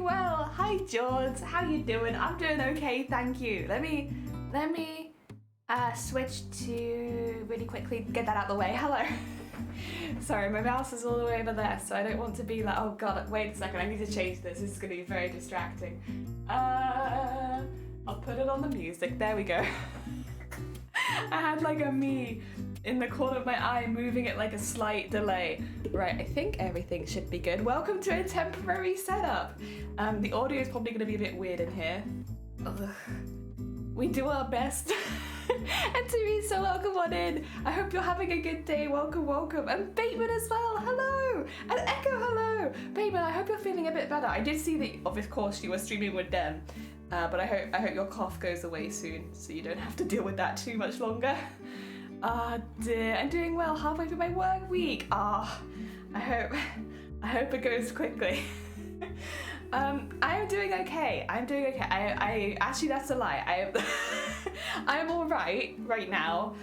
well. Hi George, how you doing? I'm doing okay, thank you. Let me switch to really quickly get that out of the way. Hello. Sorry, my mouse is all the way over there, so I don't want to be like, oh god, wait a second, I need to change this. This is going to be very distracting. I'll put it on the music. There we go. I had like a me in the corner of my eye moving at like a slight delay. Right, I think everything should be good. Welcome to a temporary setup. The audio is probably going to be a bit weird in here. Ugh. We do our best. And Teresa, welcome on in. I hope you're having a good day. Welcome, welcome. And Bateman as well. Hello. And Echo, hello. Bateman, I hope you're feeling a bit better. I did see that, of course, you were streaming with them. But I hope your cough goes away soon, so you don't have to deal with that too much longer. Ah, dear, I'm doing well halfway through my work week. I hope it goes quickly. I'm doing okay. I actually, that's a lie. I'm all right now.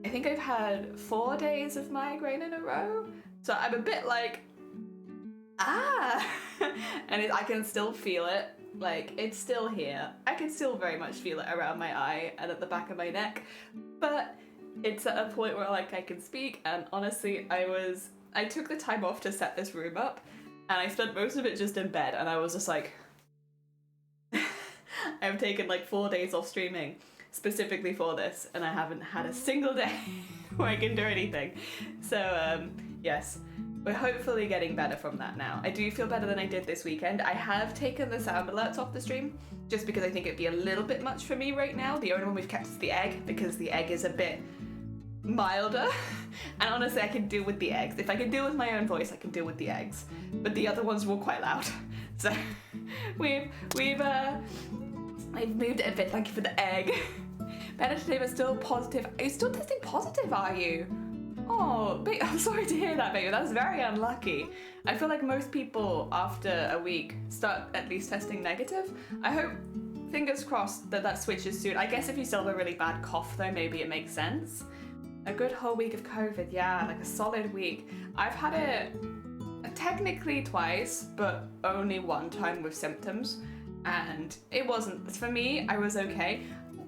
I think I've had 4 days of migraine in a row, so I'm a bit like, and I can still feel it. Like, it's still here. I can still very much feel it around my eye and at the back of my neck, but it's at a point where like I can speak, and honestly, I took the time off to set this room up, and I spent most of it just in bed, and I was just like, I've taken like 4 days off streaming specifically for this, and I haven't had a single day where I can do anything. So yes. We're hopefully getting better from that now. I do feel better than I did this weekend. I have taken the sound alerts off the stream, just because I think it'd be a little bit much for me right now. The only one we've kept is the egg, because the egg is a bit milder. And honestly, I can deal with the eggs. If I can deal with my own voice, I can deal with the eggs. But the other ones were quite loud. So we've moved it a bit. Thank you for the egg. Better today, but still positive. Are you still testing positive, are you? Oh, I'm sorry to hear that, baby. That's very unlucky. I feel like most people after a week start at least testing negative. I hope, fingers crossed, that switches soon. I guess if you still have a really bad cough though, maybe it makes sense. A good whole week of COVID, yeah, like a solid week. I've had it technically twice, but only one time with symptoms. And it wasn't, for me, I was okay.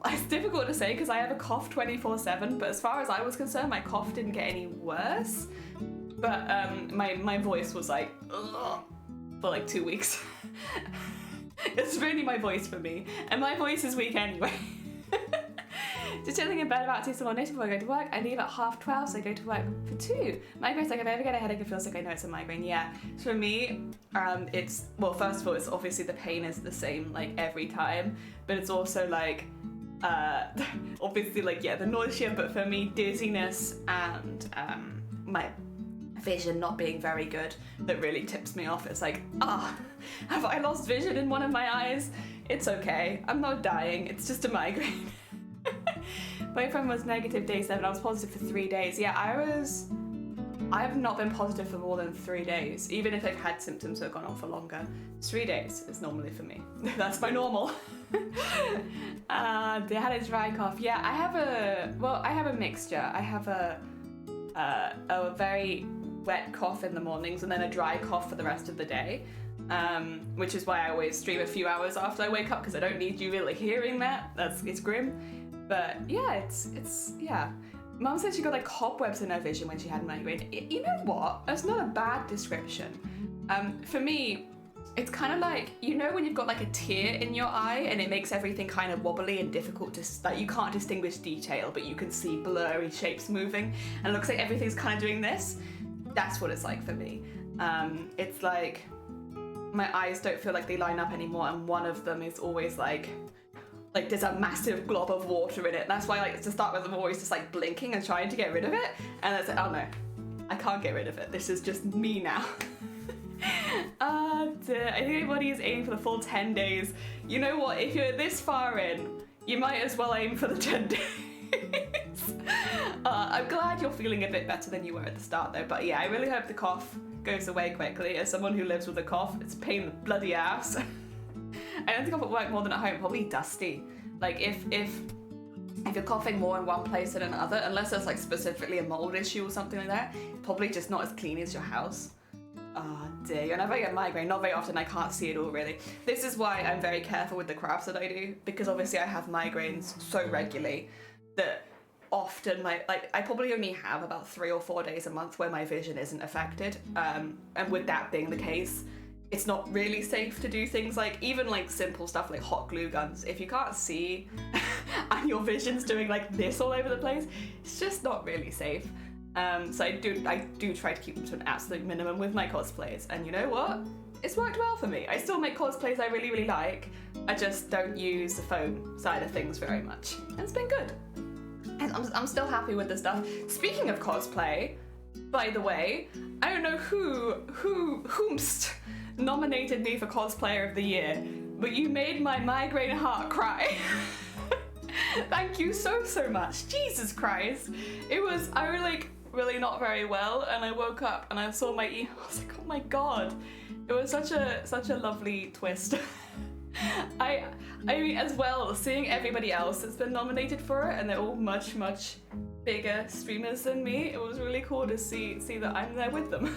It's difficult to say because I have a cough 24/7, but as far as I was concerned, my cough didn't get any worse. But my voice was like, ugh, for like 2 weeks. It's really my voice for me, and my voice is weak anyway. Just chilling in bed about 2 more nights before I go to work. I leave at 12:30, so I go to work for 2. Migraine's like, if I ever get a headache and feel sick, I know it's a migraine. Yeah, for me, it's, well, first of all, it's obviously the pain is the same like every time, but it's also like, obviously like, yeah, the nausea, but for me, dizziness and my vision not being very good that really tips me off. It's like, have I lost vision in one of my eyes? It's okay, I'm not dying, it's just a migraine. My friend was negative day 7, I was positive for 3 days. Yeah, I have not been positive for more than 3 days, even if I've had symptoms that have gone on for longer. 3 days is normally for me. That's my normal. They had a dry cough. Yeah, I have a mixture. I have a very wet cough in the mornings and then a dry cough for the rest of the day, which is why I always stream a few hours after I wake up, because I don't need you really hearing that. It's grim. But yeah, it's yeah. Mum said she got like cobwebs in her vision when she had migraine. You know what? That's not a bad description. For me, it's kind of like, you know when you've got like a tear in your eye and it makes everything kind of wobbly and difficult to, like, you can't distinguish detail, but you can see blurry shapes moving and it looks like everything's kind of doing this? That's what it's like for me. It's like my eyes don't feel like they line up anymore, and one of them is always like there's a massive glob of water in it. That's why, like, to start with, I'm always just like blinking and trying to get rid of it, and it's like, oh no, I can't get rid of it. This is just me now. I think everybody is aiming for the full 10 days. You know what? If you're this far in, you might as well aim for the 10 days. I'm glad you're feeling a bit better than you were at the start though. But yeah, I really hope the cough goes away quickly. As someone who lives with a cough, it's a pain in the bloody ass. I don't think I'm at work more than at home, probably dusty. Like if you're coughing more in one place than another, unless there's like specifically a mold issue or something like that, probably just not as clean as your house. Oh dear, whenever I get migraine, not very often, I can't see it all really. This is why I'm very careful with the crafts that I do, because obviously I have migraines so regularly that often I probably only have about 3 or 4 days a month where my vision isn't affected. And with that being the case, it's not really safe to do things like, even like simple stuff like hot glue guns. If you can't see and your vision's doing like this all over the place, it's just not really safe. So I do try to keep them to an absolute minimum with my cosplays, and you know what? It's worked well for me. I still make cosplays I really, really like. I just don't use the foam side of things very much. And it's been good. And I'm still happy with the stuff. Speaking of cosplay, by the way, I don't know whomst nominated me for Cosplayer of the Year, but you made my migraine heart cry. Thank you so much. Jesus Christ. I was like really not very well, and I woke up and I saw my email. I was like, oh my god. It was such a lovely twist. I mean, as well, seeing everybody else that's been nominated for it, and they're all much bigger streamers than me, it was really cool to see that I'm there with them.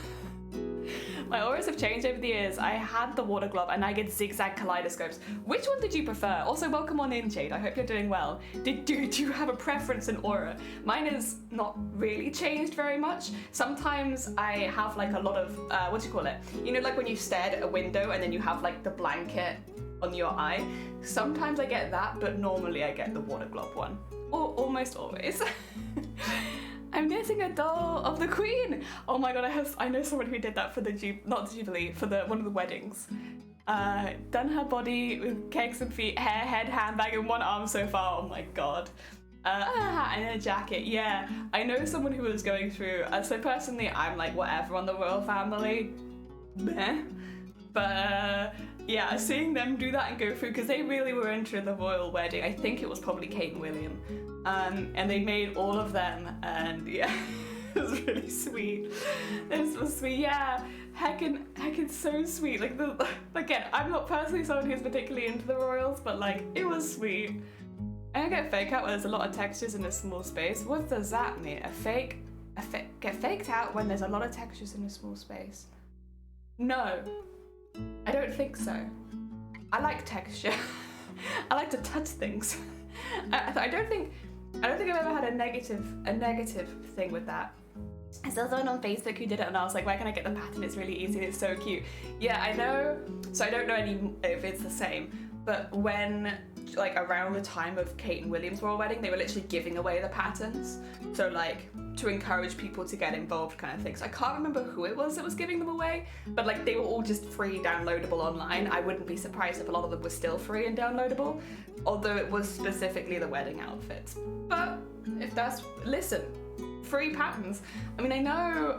My auras have changed over the years. I had the water globe and I get zigzag kaleidoscopes. Which one did you prefer? Also, welcome on in, Jade. I hope you're doing well. Do you have a preference in aura? Mine is not really changed very much. Sometimes I have like a lot of, what do you call it? You know, like when you stared at a window and then you have like the blanket on your eye. Sometimes I get that, but normally I get the water globe one. Or almost always. I'm getting a doll of the Queen. Oh my god, I know someone who did that for the not the Jubilee, for one of the weddings. Done her body with cakes and feet, hair, head, handbag, and one arm so far. Oh my god. And a jacket. Yeah, I know someone who was going through. So personally, I'm like whatever on the royal family. Meh. But yeah, seeing them do that and go through, because they really were into the royal wedding. I think it was probably Kate and William. And they made all of them, and yeah, it was really sweet. It was sweet, yeah. Heckin' so sweet. Like again, I'm not personally someone who's particularly into the royals, but like it was sweet. I don't get fake out when there's a lot of textures in a small space. What does that mean? Get faked out when there's a lot of textures in a small space? No, I don't think so. I like texture. I like to touch things. I don't think I've ever had a negative thing with that. I saw someone on Facebook who did it, and I was like, where can I get the pattern? It's really easy and it's so cute. Yeah, I know. So I don't know if it's the same, but when like around the time of Kate and William's royal wedding, they were literally giving away the patterns. So like to encourage people to get involved kind of thing. So I can't remember who it was that was giving them away, but like they were all just free downloadable online. I wouldn't be surprised if a lot of them were still free and downloadable, although it was specifically the wedding outfits. But if that's, listen, free patterns. I mean, I know,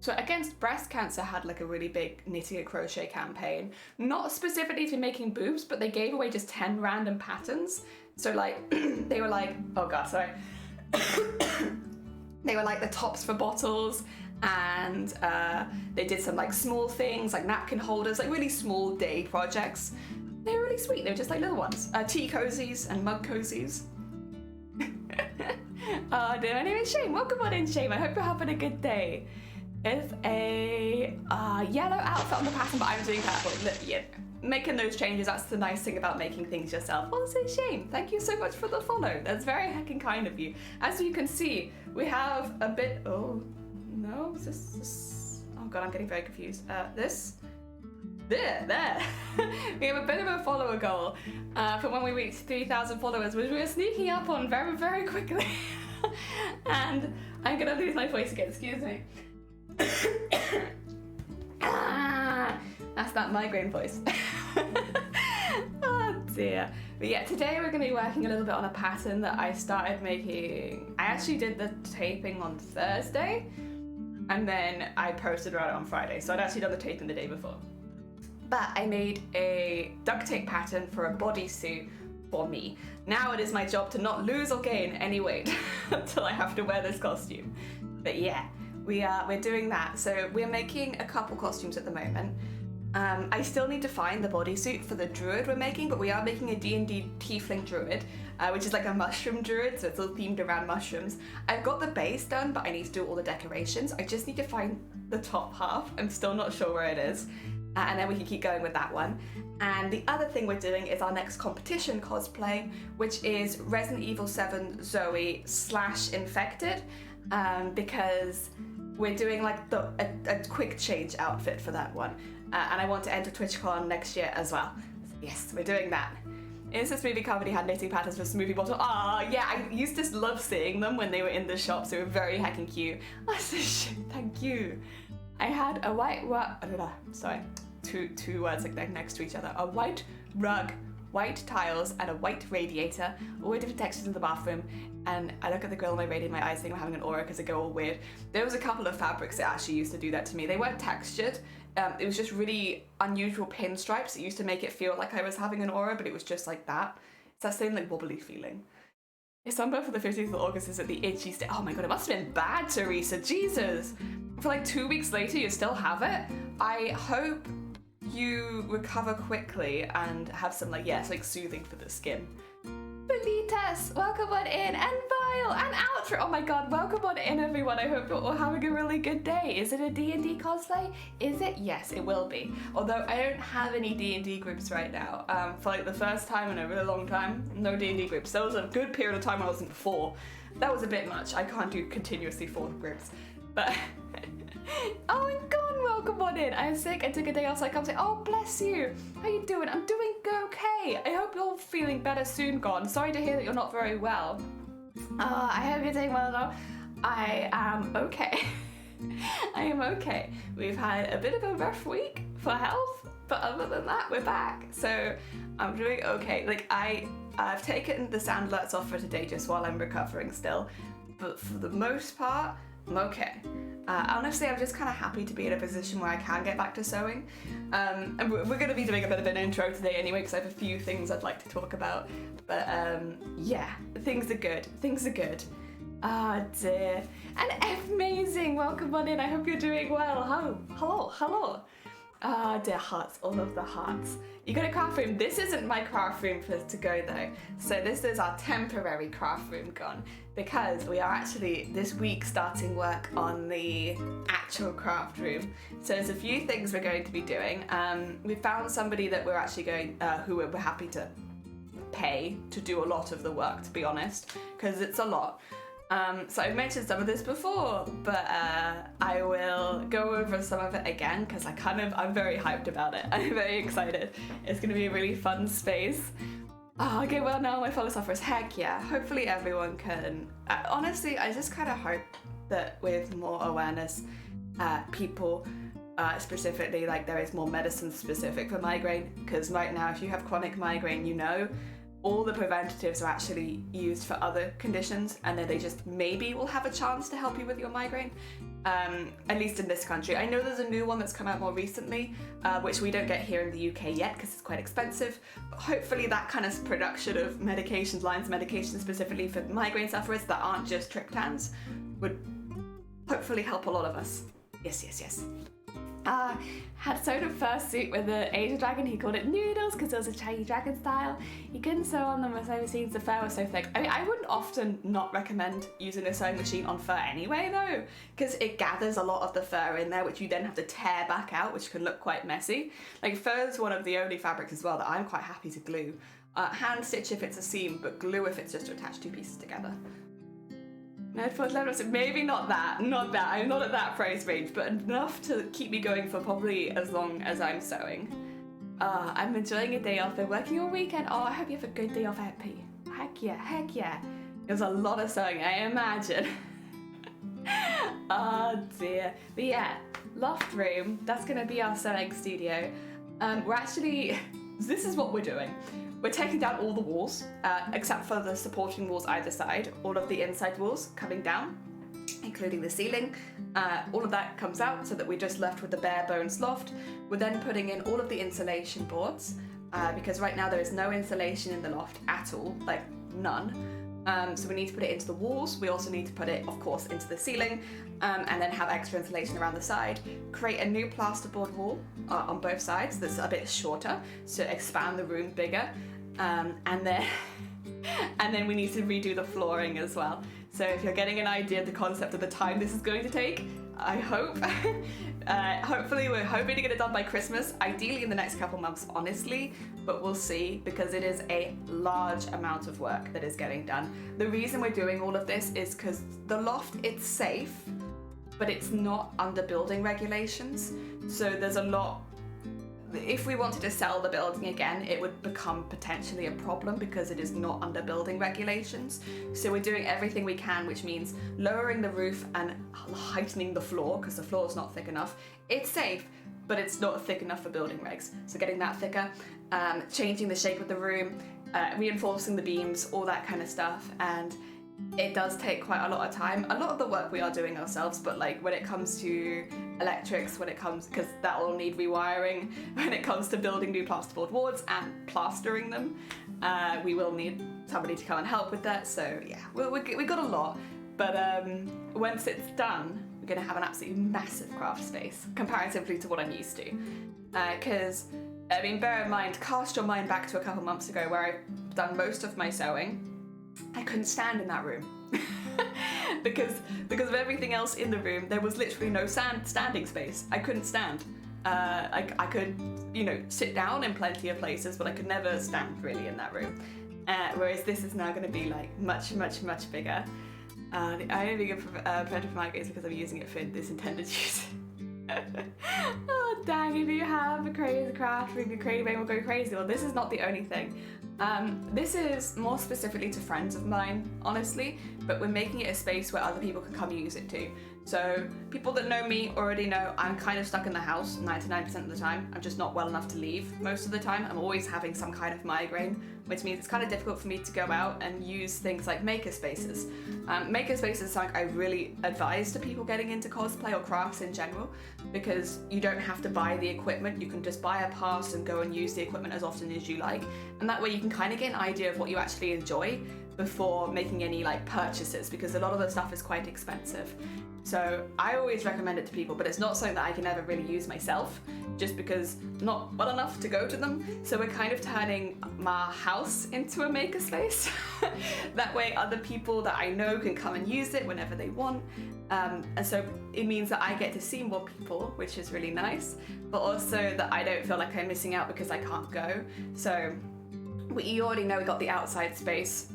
so Against Breast Cancer had like a really big knitting and crochet campaign, not specifically to making boobs, but they gave away just 10 random patterns. So like, they were like, oh god, sorry. They were like the tops for bottles, and they did some like small things like napkin holders, like really small day projects. They were really sweet. They were just like little ones. Tea cozies and mug cozies. Oh dear, my name is Shane. Welcome on in, Shane. I hope you're having a good day. There's a yellow outfit on the pattern, but I'm doing purple. Yeah, making those changes, that's the nice thing about making things yourself. Also, Shane, thank you so much for the follow. That's very heckin' kind of you. As you can see, we have a bit, oh, no, is this, oh god, I'm getting very confused. There. We have a bit of a follower goal for when we reach 3,000 followers, which we're sneaking up on very, very quickly. And I'm gonna lose my voice again, excuse me. That's that migraine voice. Oh dear. But yeah, today we're going to be working a little bit on a pattern that I started making. I actually did the taping on Thursday, and then I posted about it on Friday, so I'd actually done the taping the day before. But I made a duct tape pattern for a bodysuit for me. Now it is my job to not lose or gain any weight until I have to wear this costume. But yeah, we're doing that. So we're making a couple costumes at the moment. I still need to find the bodysuit for the druid we're making, but we are making a D&D tiefling druid, which is like a mushroom druid, so it's all themed around mushrooms. I've got the base done, but I need to do all the decorations. I just need to find the top half. I'm still not sure where it is. And then we can keep going with that one. And the other thing we're doing is our next competition cosplay, which is Resident Evil 7 Zoe / Infected, because we're doing like a quick change outfit for that one. And I want to enter TwitchCon next year as well. So yes, we're doing that. Is this movie comedy had knitting patterns for smoothie bottle? Ah, yeah, I used to love seeing them when they were in the shops. They were very heckin' cute. Oh, thank you. I had a white two words like they're next to each other. A white rug, white tiles, and a white radiator, all with different textures in the bathroom. And I look at the girl on my radiator, my eyes think I'm having an aura because they go all weird. There was a couple of fabrics that actually used to do that to me. They weren't textured. It was just really unusual pinstripes that used to make it feel like I was having an aura, but it was just like that. It's that same like wobbly feeling. Your sunburn for the 15th of August is at the itchy state. Oh my god, it must have been bad, Teresa. Jesus. For like 2 weeks later, you still have it. I hope you recover quickly and have some like soothing for the skin. Bonitas, welcome on in, and Vile, and Outro. Oh my god, welcome on in, everyone. I hope you're all having a really good day. Is it a D&D cosplay? Is it? Yes, it will be. Although I don't have any D&D groups right now. For like the first time in a really long time, no D&D groups. There was a good period of time when I wasn't 4. That was a bit much. I can't do continuously 4 groups. But oh, and Gone, welcome on in. I'm sick. I took a day off, so I come say, oh, bless you. How you doing? I'm doing okay. I hope you're feeling better soon, Gone. Sorry to hear that you're not very well. I hope you're doing well, though. I am okay. I am okay. We've had a bit of a rough week for health, but other than that, we're back. So I'm doing okay. Like, I've taken the sound alerts off for today just while I'm recovering still, but for the most part, I'm okay. Honestly, I'm just kind of happy to be in a position where I can get back to sewing. And we're going to be doing a bit of an intro today anyway, because I have a few things I'd like to talk about. But yeah, things are good. Things are good. Ah, dear. And amazing, welcome on in. I hope you're doing well. Hello. Ah, dear hearts, all of the hearts. You got a craft room. This isn't my craft room to go though. So this is our temporary craft room gone, because we are actually this week starting work on the actual craft room. So there's a few things we're going to be doing. We found somebody that we're actually going, who we're happy to pay to do a lot of the work, to be honest, because it's a lot. So I've mentioned some of this before, but I will go over some of it again because I'm very hyped about it. I'm very excited. It's going to be a really fun space. Oh, okay, well now my fellow sufferers, heck yeah. Hopefully everyone can, honestly, I just kind of hope that with more awareness, people, specifically, like there is more medicine specific for migraine, because right now if you have chronic migraine, you know, all the preventatives are actually used for other conditions, and then they just maybe will have a chance to help you with your migraine, at least in this country. I know there's a new one that's come out more recently, which we don't get here in the UK yet because it's quite expensive. But hopefully that kind of production of medications, lines of medication specifically for migraine sufferers that aren't just triptans, would hopefully help a lot of us. Yes. Had sewed a fursuit with the Asian dragon. He called it noodles because it was a Chinese dragon style. He couldn't sew on them with sewing machines. The fur was so thick. I mean, I wouldn't often not recommend using a sewing machine on fur anyway, though, because it gathers a lot of the fur in there, which you then have to tear back out, which can look quite messy. Like, fur is one of the only fabrics as well that I'm quite happy to glue. Hand stitch if it's a seam, but glue if it's just to attach two pieces together. Maybe not that. I'm not at that price range, but enough to keep me going for probably as long as I'm sewing. I'm enjoying a day off. They're working all weekend. Oh, I hope you have a good day off, Happy. Heck yeah. There's a lot of sewing, I imagine. Oh dear. But yeah, loft room. That's gonna be our sewing studio. This is what we're doing. We're taking down all the walls, except for the supporting walls either side. All of the inside walls coming down, including the ceiling. All of that comes out so that we're just left with the bare bones loft. We're then putting in all of the insulation boards, because right now there is no insulation in the loft at all, like none. So we need to put it into the walls. We also need to put it, of course, into the ceiling, and then have extra insulation around the side. Create a new plasterboard wall on both sides that's a bit shorter to expand the room bigger, and then we need to redo the flooring as well. So if you're getting an idea of the concept of the time this is going to take, I hope. Hopefully we're hoping to get it done by Christmas, ideally in the next couple months, honestly, but we'll see, because it is a large amount of work that is getting done. The reason we're doing all of this is because the loft, it's safe, but it's not under building regulations. So there's a lot. If we wanted to sell the building again, it would become potentially a problem because it is not under building regulations. So we're doing everything we can, which means lowering the roof and heightening the floor, because the floor is not thick enough. It's safe, but it's not thick enough for building regs. So getting that thicker, changing the shape of the room, reinforcing the beams, all that kind of stuff. And it does take quite a lot of time. A lot of the work we are doing ourselves, but like when it comes to electrics, because that will need rewiring, when it comes to building new plasterboard walls and plastering them, we will need somebody to come and help with that. So yeah, we got a lot, but once it's done, we're gonna have an absolutely massive craft space comparatively to what I'm used to. Because I mean, bear in mind, cast your mind back to a couple months ago where I've done most of my sewing. I couldn't stand in that room because of everything else in the room. There was literally no standing space. I couldn't stand. I could, sit down in plenty of places, but I could never stand really in that room. Whereas this is now going to be like much, much, much bigger. The only good preventer for migraines because I'm using it for this intended use. Oh dang, if you have a crazy craft room, your creative brain will go crazy. Well, this is not the only thing. This is more specifically to friends of mine, honestly, but we're making it a space where other people can come use it too. So people that know me already know I'm kind of stuck in the house 99% of the time. I'm just not well enough to leave most of the time. I'm always having some kind of migraine, which means it's kind of difficult for me to go out and use things like maker spaces. Maker spaces is something I really advise to people getting into cosplay or crafts in general, because you don't have to buy the equipment. You can just buy a pass and go and use the equipment as often as you like, and that way you can kind of get an idea of what you actually enjoy before making any purchases, because a lot of the stuff is quite expensive. So I always recommend it to people, but it's not something that I can ever really use myself, just because I'm not well enough to go to them. So we're kind of turning my house into a makerspace. That way other people that I know can come and use it whenever they want. And so it means that I get to see more people, which is really nice, but also that I don't feel like I'm missing out because I can't go. So you already know we got the outside space.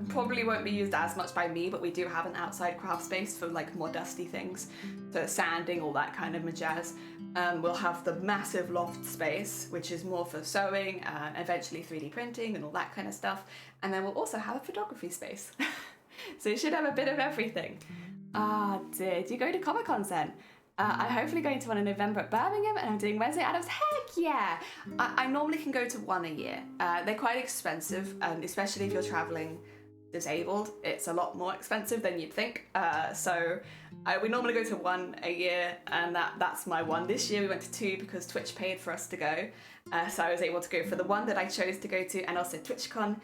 Probably won't be used as much by me, but we do have an outside craft space for more dusty things, so sanding, all that kind of jazz. We'll have the massive loft space, which is more for sewing, eventually 3D printing and all that kind of stuff. And then we'll also have a photography space. So you should have a bit of everything. Did you go to Comic-Cons then? I'm hopefully going to one in November at Birmingham, and I'm doing Wednesday Addams. Heck yeah! I normally can go to one a year. They're quite expensive, and especially if you're traveling disabled, it's a lot more expensive than you'd think. So we normally go to one a year, and that's my one. This year we went to two because Twitch paid for us to go. So I was able to go for the one that I chose to go to, and also TwitchCon,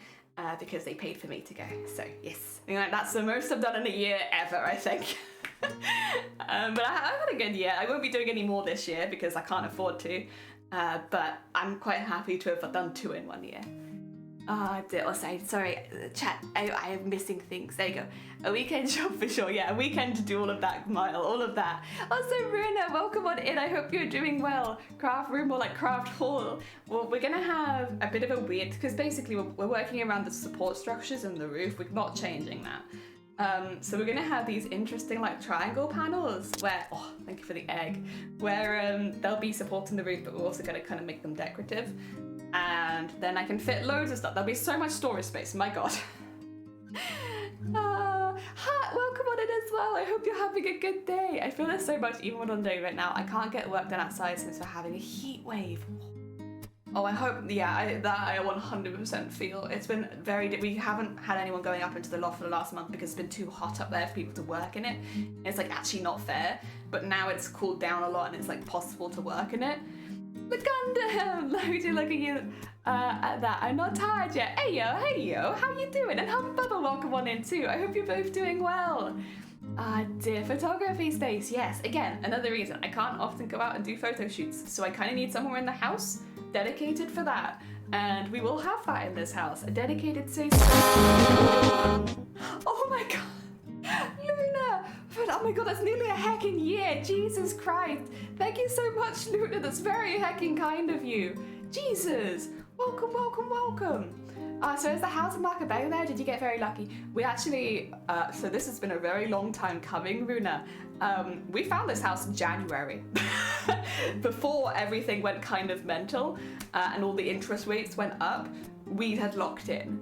because they paid for me to go. So yes, that's the most I've done in a year ever, I think. But I've had a good year. I won't be doing any more this year because I can't afford to, but I'm quite happy to have done 2 in 1 year. Sorry, chat, I am missing things. There you go. A weekend shop for sure. Yeah, a weekend to do all of that, Mile, all of that. Also, Runa, welcome on in. I hope you're doing well. Craft room or craft hall. Well, we're gonna have a bit of a weird, because basically we're working around the support structures and the roof. We're not changing that. So we're gonna have these interesting triangle panels where, thank you for the egg, where they'll be supporting the roof, but we're also gonna kind of make them decorative. And then I can fit loads of stuff. There'll be so much storage space, my god. Hi, welcome on in as well. I hope you're having a good day. I feel this so much even on day right now. I can't get work done outside since we're having a heat wave. I hope, I 100% feel. It's been we haven't had anyone going up into the loft for the last month because it's been too hot up there for people to work in it. And it's actually not fair, but now it's cooled down a lot and it's possible to work in it. The Gundam! at that. I'm not tired yet. Hey yo, how you doing? And Bubba, welcome on in too. I hope you're both doing well. Dear photography space, yes. Again, another reason I can't often go out and do photo shoots, so I kind of need somewhere in the house dedicated for that. And we will have that in this house, a dedicated safe space. Oh my god, Luna! But oh my god, that's nearly a heckin' year. Jesus Christ! Thank you so much, Luna. That's very heckin' kind of you. Jesus! Welcome, welcome, welcome. So is the house market better there? Did you get very lucky? We actually, so this has been a very long time coming, Runa. We found this house in January, before everything went kind of mental and all the interest rates went up. We had locked in,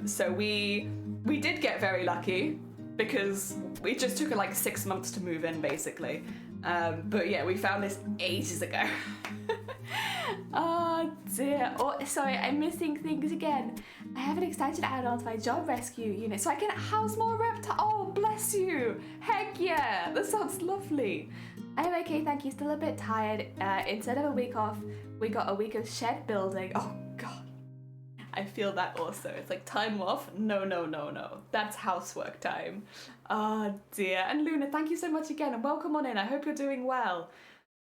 so we did get very lucky because it just took like 6 months to move in, basically. But yeah, we found this ages ago. Oh dear. Oh, sorry, I'm missing things again. I have an extension add-on to my job rescue unit so I can house more reptiles. Oh, bless you. Heck yeah. That sounds lovely. I'm okay, thank you. Still a bit tired. Instead of a week off, we got a week of shed building. Oh, God. I feel that also. It's like time off. No. That's housework time. Oh, dear. And Luna, thank you so much again and welcome on in. I hope you're doing well.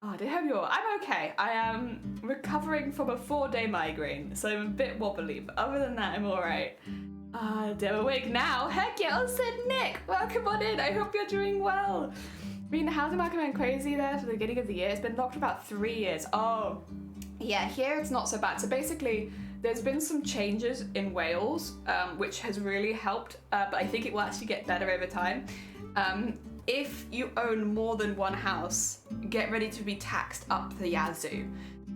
Oh, I hope you're. I'm okay. I am recovering from a 4-day migraine, so I'm a bit wobbly, but other than that, I'm alright. They're awake now. Heck yeah, also Nick, welcome on in. I hope you're doing well. I mean, the housing market went crazy there for the beginning of the year. It's been locked for about 3 years. Oh, yeah, here it's not so bad. So basically, there's been some changes in Wales, which has really helped, but I think it will actually get better over time. If you own more than one house, get ready to be taxed up the yazoo.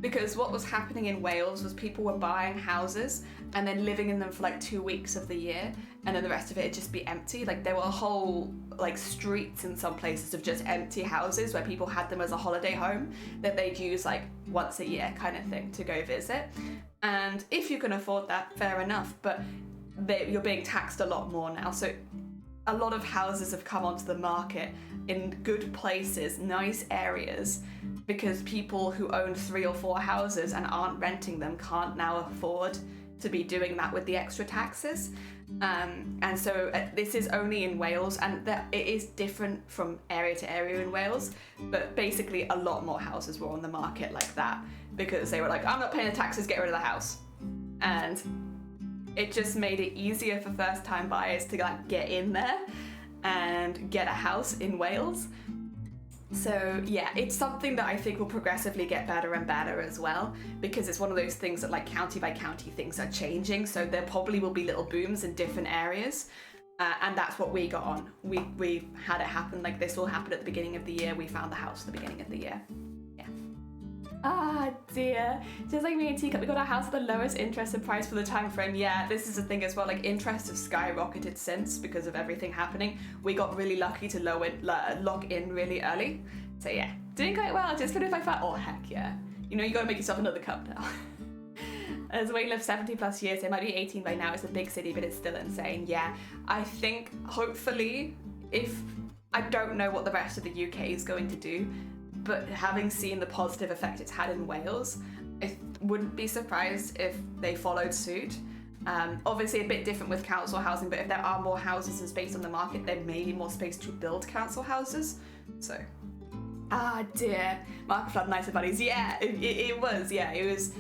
Because what was happening in Wales was people were buying houses and then living in them for like 2 weeks of the year, and then the rest of it would just be empty. Like there were whole like streets in some places of just empty houses where people had them as a holiday home that they'd use like once a year kind of thing to go visit. And if you can afford that, fair enough, but you're being taxed a lot more now. So a lot of houses have come onto the market in good places, nice areas, because people who own 3 or 4 houses and aren't renting them can't now afford to be doing that with the extra taxes. And so this is only in Wales, and it is different from area to area in Wales, but basically a lot more houses were on the market like that because they were like, I'm not paying the taxes, get rid of the house. And it just made it easier for first-time buyers to like get in there and get a house in Wales. So yeah, it's something that I think will progressively get better and better as well, because it's one of those things that like county by county things are changing. So there probably will be little booms in different areas, and that's what we got on. We had it happen like this will happen at the beginning of the year. We found the house at the beginning of the year. Ah dear, just like me and Teacup, we got our house at the lowest interest and price for the time frame. Yeah, this is the thing as well, like interest has skyrocketed since because of everything happening. We got really lucky to lock in really early. So yeah, doing quite well. Just put if I thought, oh heck yeah. You know, you gotta make yourself another cup now. As we live 70 plus years, it might be 18 by now, it's a big city, but it's still insane. Yeah, I think hopefully, I don't know what the rest of the UK is going to do, but having seen the positive effect it's had in Wales, I wouldn't be surprised if they followed suit. Obviously a bit different with council housing, but if there are more houses and space on the market, there may be more space to build council houses. So, ah dear, Mark Flood, nicer buddies. Yeah, it was. Yeah, it was.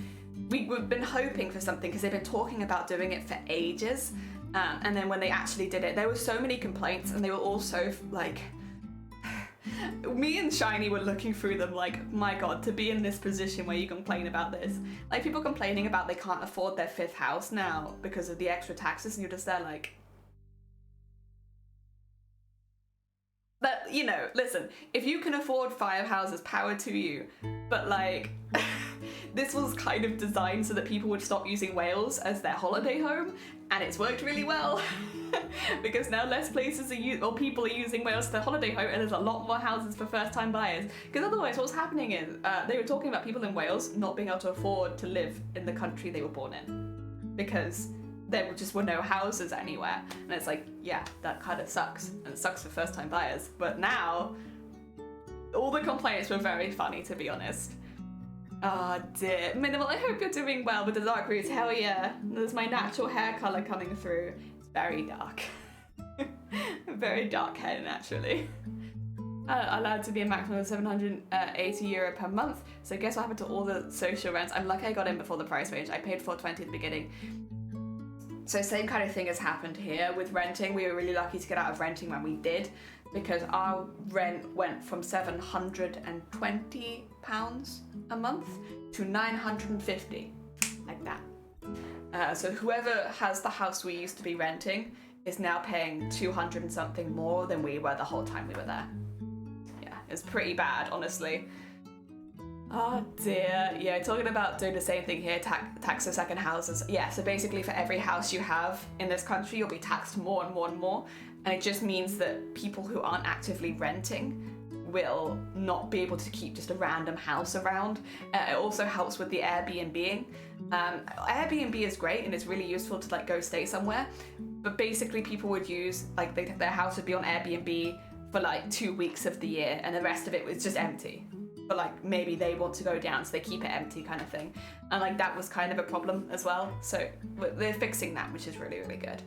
We've been hoping for something because they've been talking about doing it for ages, and then when they actually did it, there were so many complaints, and they were also like. Me and Shiny were looking through them like, my god, to be in this position where you complain about this. Like people complaining about they can't afford their 5th house now because of the extra taxes, and you're just there like... But, you know, listen, if you can afford 5 houses, power to you. But like, this was kind of designed so that people would stop using Wales as their holiday home, and it's worked really well. Because now less places or people are using Wales as their holiday home, and there's a lot more houses for first-time buyers. Because otherwise what's happening is, they were talking about people in Wales not being able to afford to live in the country they were born in. Because there just were no houses anywhere. And it's like, yeah, that kind of sucks. And it sucks for first-time buyers. But now, all the complaints were very funny, to be honest. Oh dear. Minimal, I hope you're doing well with the dark roots. Hell yeah. There's my natural hair colour coming through. It's very dark. Very dark hair, naturally. Allowed to be a maximum of €780 per month. So guess what happened to all the social rents? I'm lucky I got in before the price range. I paid $420 at the beginning. So same kind of thing has happened here with renting. We were really lucky to get out of renting when we did, because our rent went from £720 a month to $950, like that. So whoever has the house we used to be renting is now paying 200 and something more than we were the whole time we were there. Yeah, it's pretty bad, honestly. Oh dear. Yeah, talking about doing the same thing here, tax the second houses. Yeah, so basically for every house you have in this country, you'll be taxed more and more and more. And it just means that people who aren't actively renting will not be able to keep just a random house around. It also helps with the Airbnb-ing. Airbnb is great and it's really useful to like go stay somewhere, but basically people would use like their house would be on Airbnb for like 2 weeks of the year and the rest of it was just empty. But like maybe they want to go down so they keep it empty kind of thing. And like that was kind of a problem as well. So they're fixing that, which is really, really good.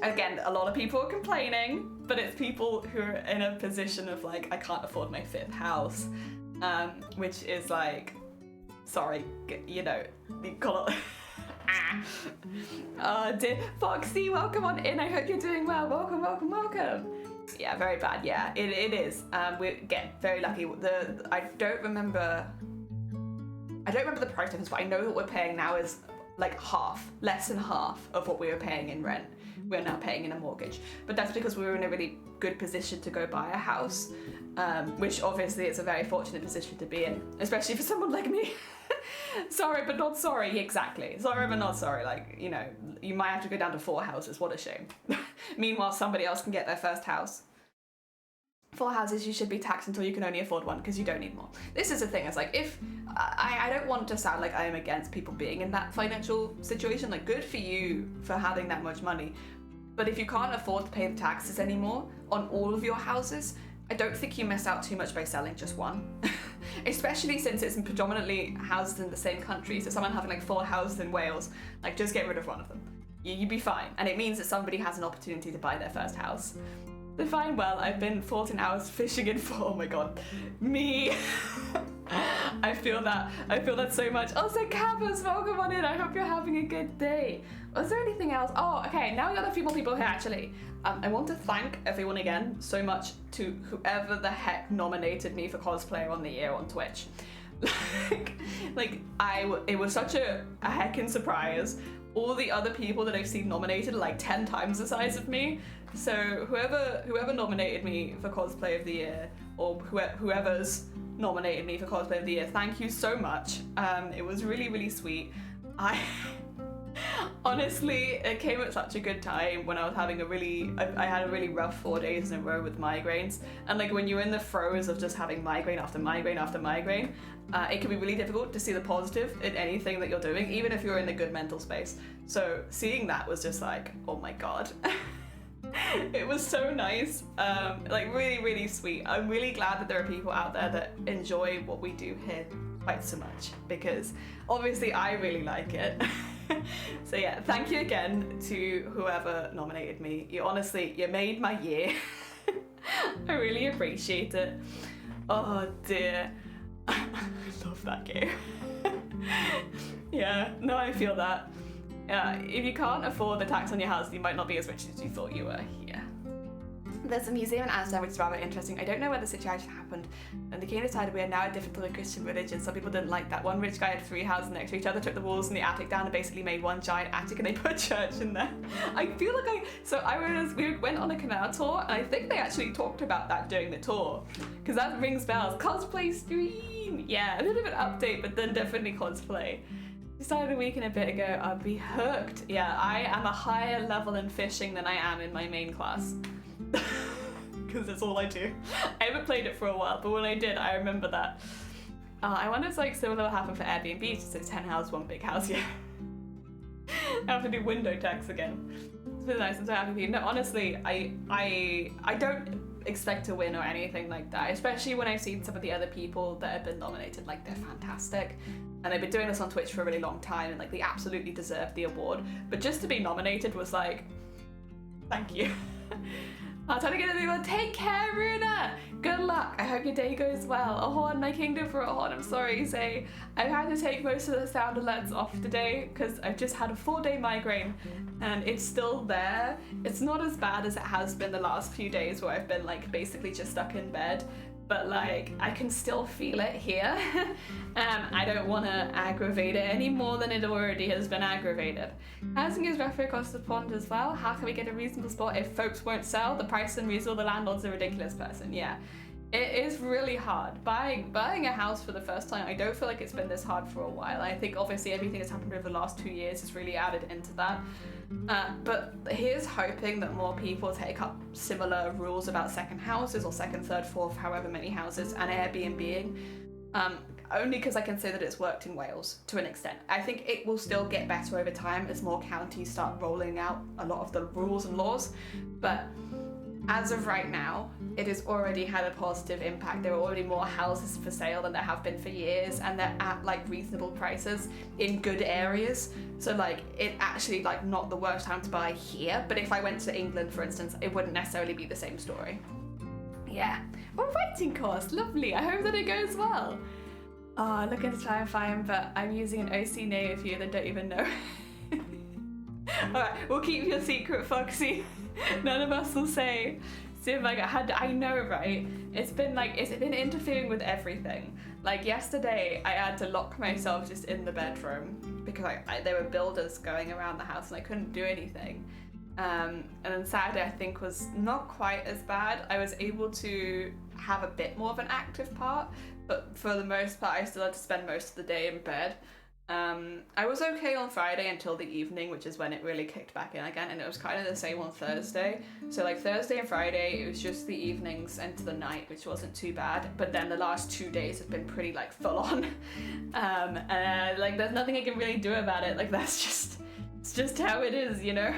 Again, a lot of people are complaining, but it's people who are in a position of like, I can't afford my 5th house, which is like, sorry, you know, you call it. Oh dear. Foxy, welcome on in. I hope you're doing well. Welcome, welcome, welcome. Yeah, very bad. Yeah, it is. We're again very lucky. I don't remember the price difference, but I know that we're paying now is like half, less than half of what we were paying in rent. We're now paying in a mortgage, but that's because we were in a really good position to go buy a house, which obviously it's a very fortunate position to be in, especially for someone like me. Sorry, but not sorry. Exactly. Sorry, but not sorry. Like, you know, you might have to go down to 4 houses. What a shame. Meanwhile, somebody else can get their first house. 4 houses, you should be taxed until you can only afford 1 because you don't need more. This is the thing. It's like, if I don't want to sound like I am against people being in that financial situation. Like, good for you for having that much money. But if you can't afford to pay the taxes anymore on all of your houses, I don't think you miss out too much by selling just 1. Especially since it's predominantly houses in the same country. So someone having like 4 houses in Wales, like just get rid of 1 of them. You'd be fine. And it means that somebody has an opportunity to buy their first house. They're fine. Well, I've been 14 hours fishing in for, oh my god, me. I feel that so much. Also, Cappers, welcome on in. I hope you're having a good day. Was there anything else? Oh, okay, now we got a few more people here actually. I want to thank everyone again so much to whoever the heck nominated me for Cosplayer on the Year on Twitch. It was such a heckin' surprise. All the other people that I've seen nominated are like 10 times the size of me. So whoever nominated me for Cosplay of the Year, or whoever's nominated me for Cosplay of the Year, thank you so much. It was really, really sweet. Honestly, it came at such a good time when I was having I had a really rough 4 days in a row with migraines. And like when you're in the throes of just having migraine after migraine after migraine, it can be really difficult to see the positive in anything that you're doing, even if you're in a good mental space. So seeing that was just like, oh my god. It was so nice, like really, really sweet. I'm really glad that there are people out there that enjoy what we do here quite so much, because obviously I really like it. So yeah, thank you again to whoever nominated me. You made my year. I really appreciate it. Oh dear. I love that game. Yeah, no, I feel that. If you can't afford the tax on your house, you might not be as rich as you thought you were. Yeah. There's a museum in Amsterdam which is rather interesting. I don't know where the situation happened, and the king decided we are now different to the Christian religion. Some people didn't like that. One rich guy had 3 houses next to each other, took the walls and the attic down and basically made one giant attic, and they put a church in there. I feel like we went on a canal tour, and I think they actually talked about that during the tour, because that rings bells. Cosplay stream! Yeah, a little bit update, but then definitely cosplay. Started a week and a bit ago. I'll be hooked. Yeah, I am a higher level in fishing than I am in my main class. Because that's all I do. I haven't played it for a while, but when I did, I remember that. I wonder if like similar will happen for Airbnb, just so 10 houses, 1 big house, yeah. I have to do window tax again. It's really nice, I'm so happy for you. No, honestly, I don't expect to win or anything like that, especially when I've seen some of the other people that have been nominated, like they're fantastic. And they've been doing this on Twitch for a really long time and like they absolutely deserve the award. But just to be nominated was like, thank you. I'll try to get everyone. Take care, Runa. Good luck. I hope your day goes well. Ahorn, my kingdom for Ahorn. I'm sorry, say I've had to take most of the sound alerts off today because I've just had a 4-day migraine and it's still there. It's not as bad as it has been the last few days where I've been like basically just stuck in bed. But like I can still feel it here. I don't want to aggravate it any more than it already has been aggravated. Housing is rougher across the pond as well. How can we get a reasonable spot if folks won't sell? The price unreasonable, the landlord's a ridiculous person. Yeah, it is really hard. Buying a house for the first time, I don't feel like it's been this hard for a while. I think obviously everything that's happened over the last 2 years has really added into that. But here's hoping that more people take up similar rules about second houses or second, third, fourth, however many houses, and Airbnb-ing. Only because I can say that it's worked in Wales to an extent. I think it will still get better over time as more counties start rolling out a lot of the rules and laws. But as of right now, it has already had a positive impact. There are already more houses for sale than there have been for years, and they're at like reasonable prices in good areas. So like it actually like not the worst time to buy here, but if I went to England, for instance, it wouldn't necessarily be the same story. Yeah, well, writing course, lovely. I hope that it goes well. Oh, looking to try and find, but I'm using an OC name if you that don't even know. Alright, we'll keep your secret, Foxy. None of us will say. See if I know, right? It's been interfering with everything. Like yesterday, I had to lock myself just in the bedroom because there were builders going around the house and I couldn't do anything. And then Saturday, I think, was not quite as bad. I was able to have a bit more of an active part, but for the most part, I still had to spend most of the day in bed. I was okay on Friday until the evening, which is when it really kicked back in again, and it was kind of the same on Thursday. So like Thursday and Friday, it was just the evenings into the night, which wasn't too bad. But then the last 2 days have been pretty like full on. And like there's nothing I can really do about it. Like it's just how it is, you know?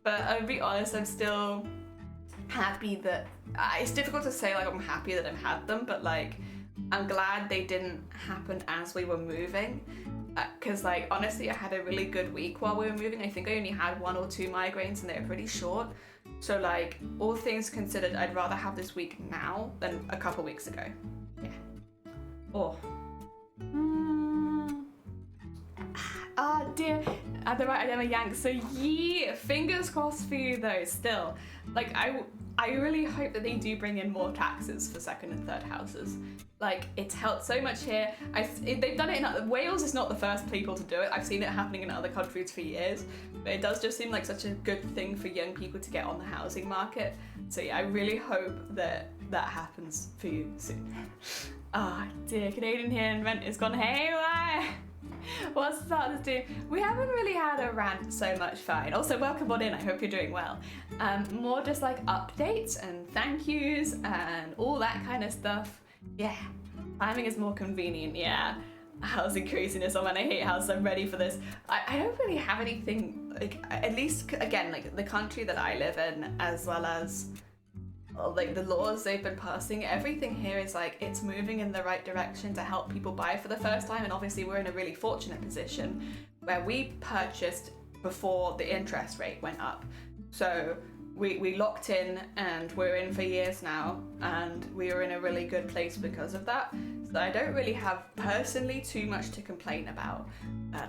But I'll be honest, I'm still happy that, it's difficult to say like I'm happy that I've had them, but like I'm glad they didn't happen as we were moving. Because like honestly, I had a really good week while we were moving. I think I only had 1 or 2 migraines and they were pretty short. So like all things considered, I'd rather have this week now than a couple weeks ago. Yeah. Oh. Ah, dear. At the right, I'm a yank. So yeah, fingers crossed for you though. Still, like I really hope that they do bring in more taxes for second and third houses. Like it's helped so much here. They've done it in Wales is not the first people to do it. I've seen it happening in other countries for years, but it does just seem like such a good thing for young people to get on the housing market. So yeah, I really hope that that happens for you soon. Ah, dear, Canadian here and rent has gone haywire. What's that to do? We haven't really had a rant so much, fine. Also, welcome on in, I hope you're doing well. More just like updates and thank yous and all that kind of stuff. Yeah, timing is more convenient, yeah. Housing craziness, oh man, I hate houses, I'm ready for this. I don't really have anything, like, at least, again, like the country that I live in, as well as like the laws they've been passing, everything here is like it's moving in the right direction to help people buy for the first time. And obviously we're in a really fortunate position where we purchased before the interest rate went up, so we locked in and we're in for years now, and we were in a really good place because of that. So I don't really have personally too much to complain about.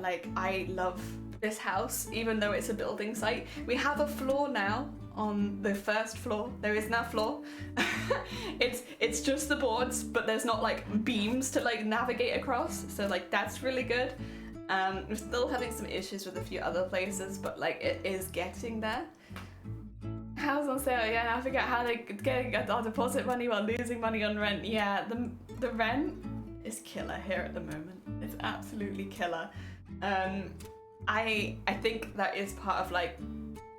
Like I love this house, even though it's a building site. We have a floor now on the first floor. There is no floor. it's just the boards, but there's not like beams to like navigate across, so like that's really good. We're still having some issues with a few other places, but like it is getting there. House on sale, yeah, and I forget how they get our deposit money while losing money on rent. Yeah, the rent is killer here at the moment. It's absolutely killer. I think that is part of like,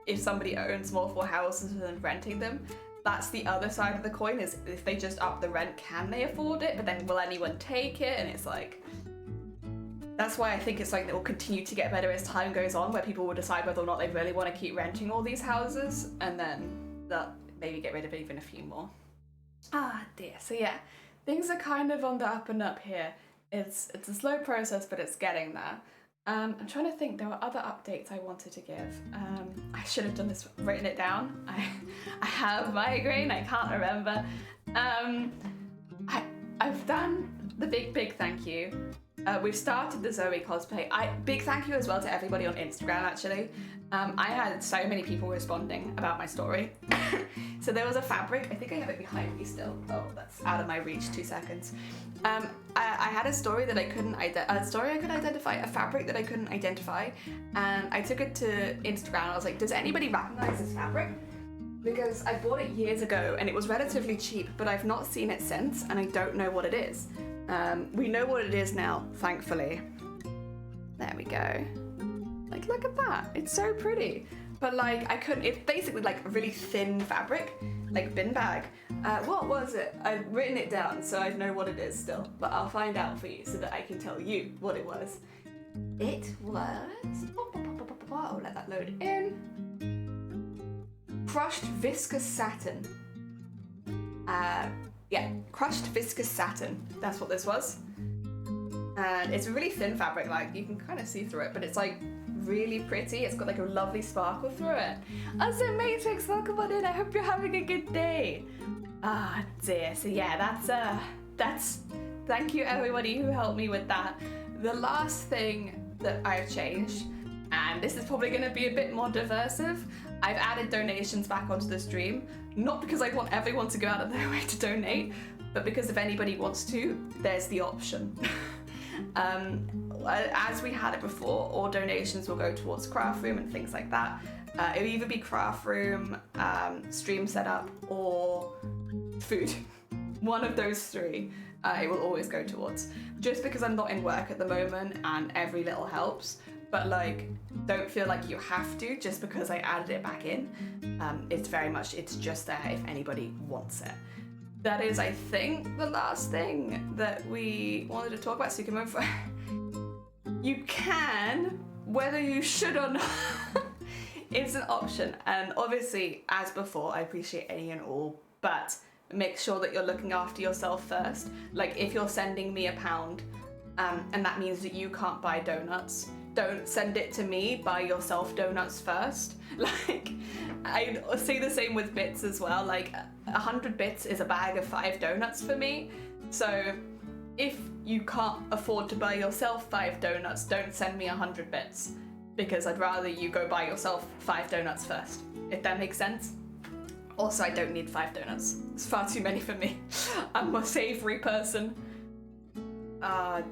if somebody owns multiple houses and then renting them, that's the other side of the coin, is if they just up the rent, can they afford it? But then will anyone take it? And it's like, that's why I think it's like it will continue to get better as time goes on, where people will decide whether or not they really want to keep renting all these houses, and then maybe get rid of even a few more. Ah dear. So yeah, things are kind of on the up and up here. It's a slow process, but it's getting there. I'm trying to think, there were other updates I wanted to give. I should have done this, written it down. I have migraine, I can't remember. I've done the big thank you. We've started the Zoe cosplay. Big thank you as well to everybody on Instagram, actually. I had so many people responding about my story. So there was a fabric, I think I have it behind me still. Oh, that's out of my reach, 2 seconds. I had a story that I couldn't identify, a fabric that I couldn't identify. And I took it to Instagram. I was like, does anybody recognize this fabric? Because I bought it years ago and it was relatively cheap, but I've not seen it since and I don't know what it is. We know what it is now, thankfully. There we go. Like, look at that. It's so pretty. But like, it's basically like a really thin fabric, like bin bag. What was it? I've written it down so I know what it is still, but I'll find out for you so that I can tell you what it was. It was, I'll let that load in. Crushed viscous satin. Yeah, crushed viscous satin. That's what this was. And it's a really thin fabric, like you can kind of see through it, but it's like really pretty. It's got like a lovely sparkle through it. Also, Matrix, welcome on in. I hope you're having a good day. Ah dear. So yeah, that's thank you everybody who helped me with that. The last thing that I've changed, and this is probably going to be a bit more diversive, I've added donations back onto the stream, not because I want everyone to go out of their way to donate, but because if anybody wants to, there's the option. As we had it before, all donations will go towards craft room and things like that. It'll either be craft room, stream setup, or food. One of those three it will always go towards. Just because I'm not in work at the moment and every little helps, but like, don't feel like you have to just because I added it back in. It's just there if anybody wants it. That is, I think, the last thing that we wanted to talk about, so you can move for. You can, whether you should or not, it's an option. And obviously, as before, I appreciate any and all, but make sure that you're looking after yourself first. Like, if you're sending me £1, and that means that you can't buy donuts, don't send it to me, buy yourself donuts first. Like, I say the same with bits as well. Like, 100 bits is a bag of 5 donuts for me. So if you can't afford to buy yourself 5 donuts, don't send me 100 bits, because I'd rather you go buy yourself 5 donuts first, if that makes sense. Also, I don't need 5 donuts. It's far too many for me. I'm a savory person.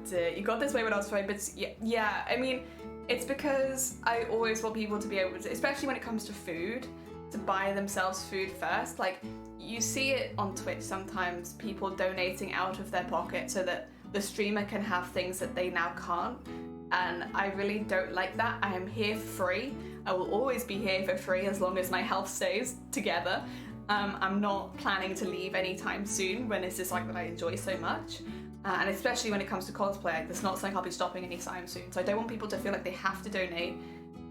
Dear. You got this way when I was 5 bits. Yeah, I mean, it's because I always want people to be able to, especially when it comes to food, to buy themselves food first. Like, you see it on Twitch sometimes, people donating out of their pocket so that the streamer can have things that they now can't. And I really don't like that. I am here for free. I will always be here for free as long as my health stays together. I'm not planning to leave anytime soon when it's just like that I enjoy so much. And especially when it comes to cosplay, it's not something I'll be stopping anytime soon. So I don't want people to feel like they have to donate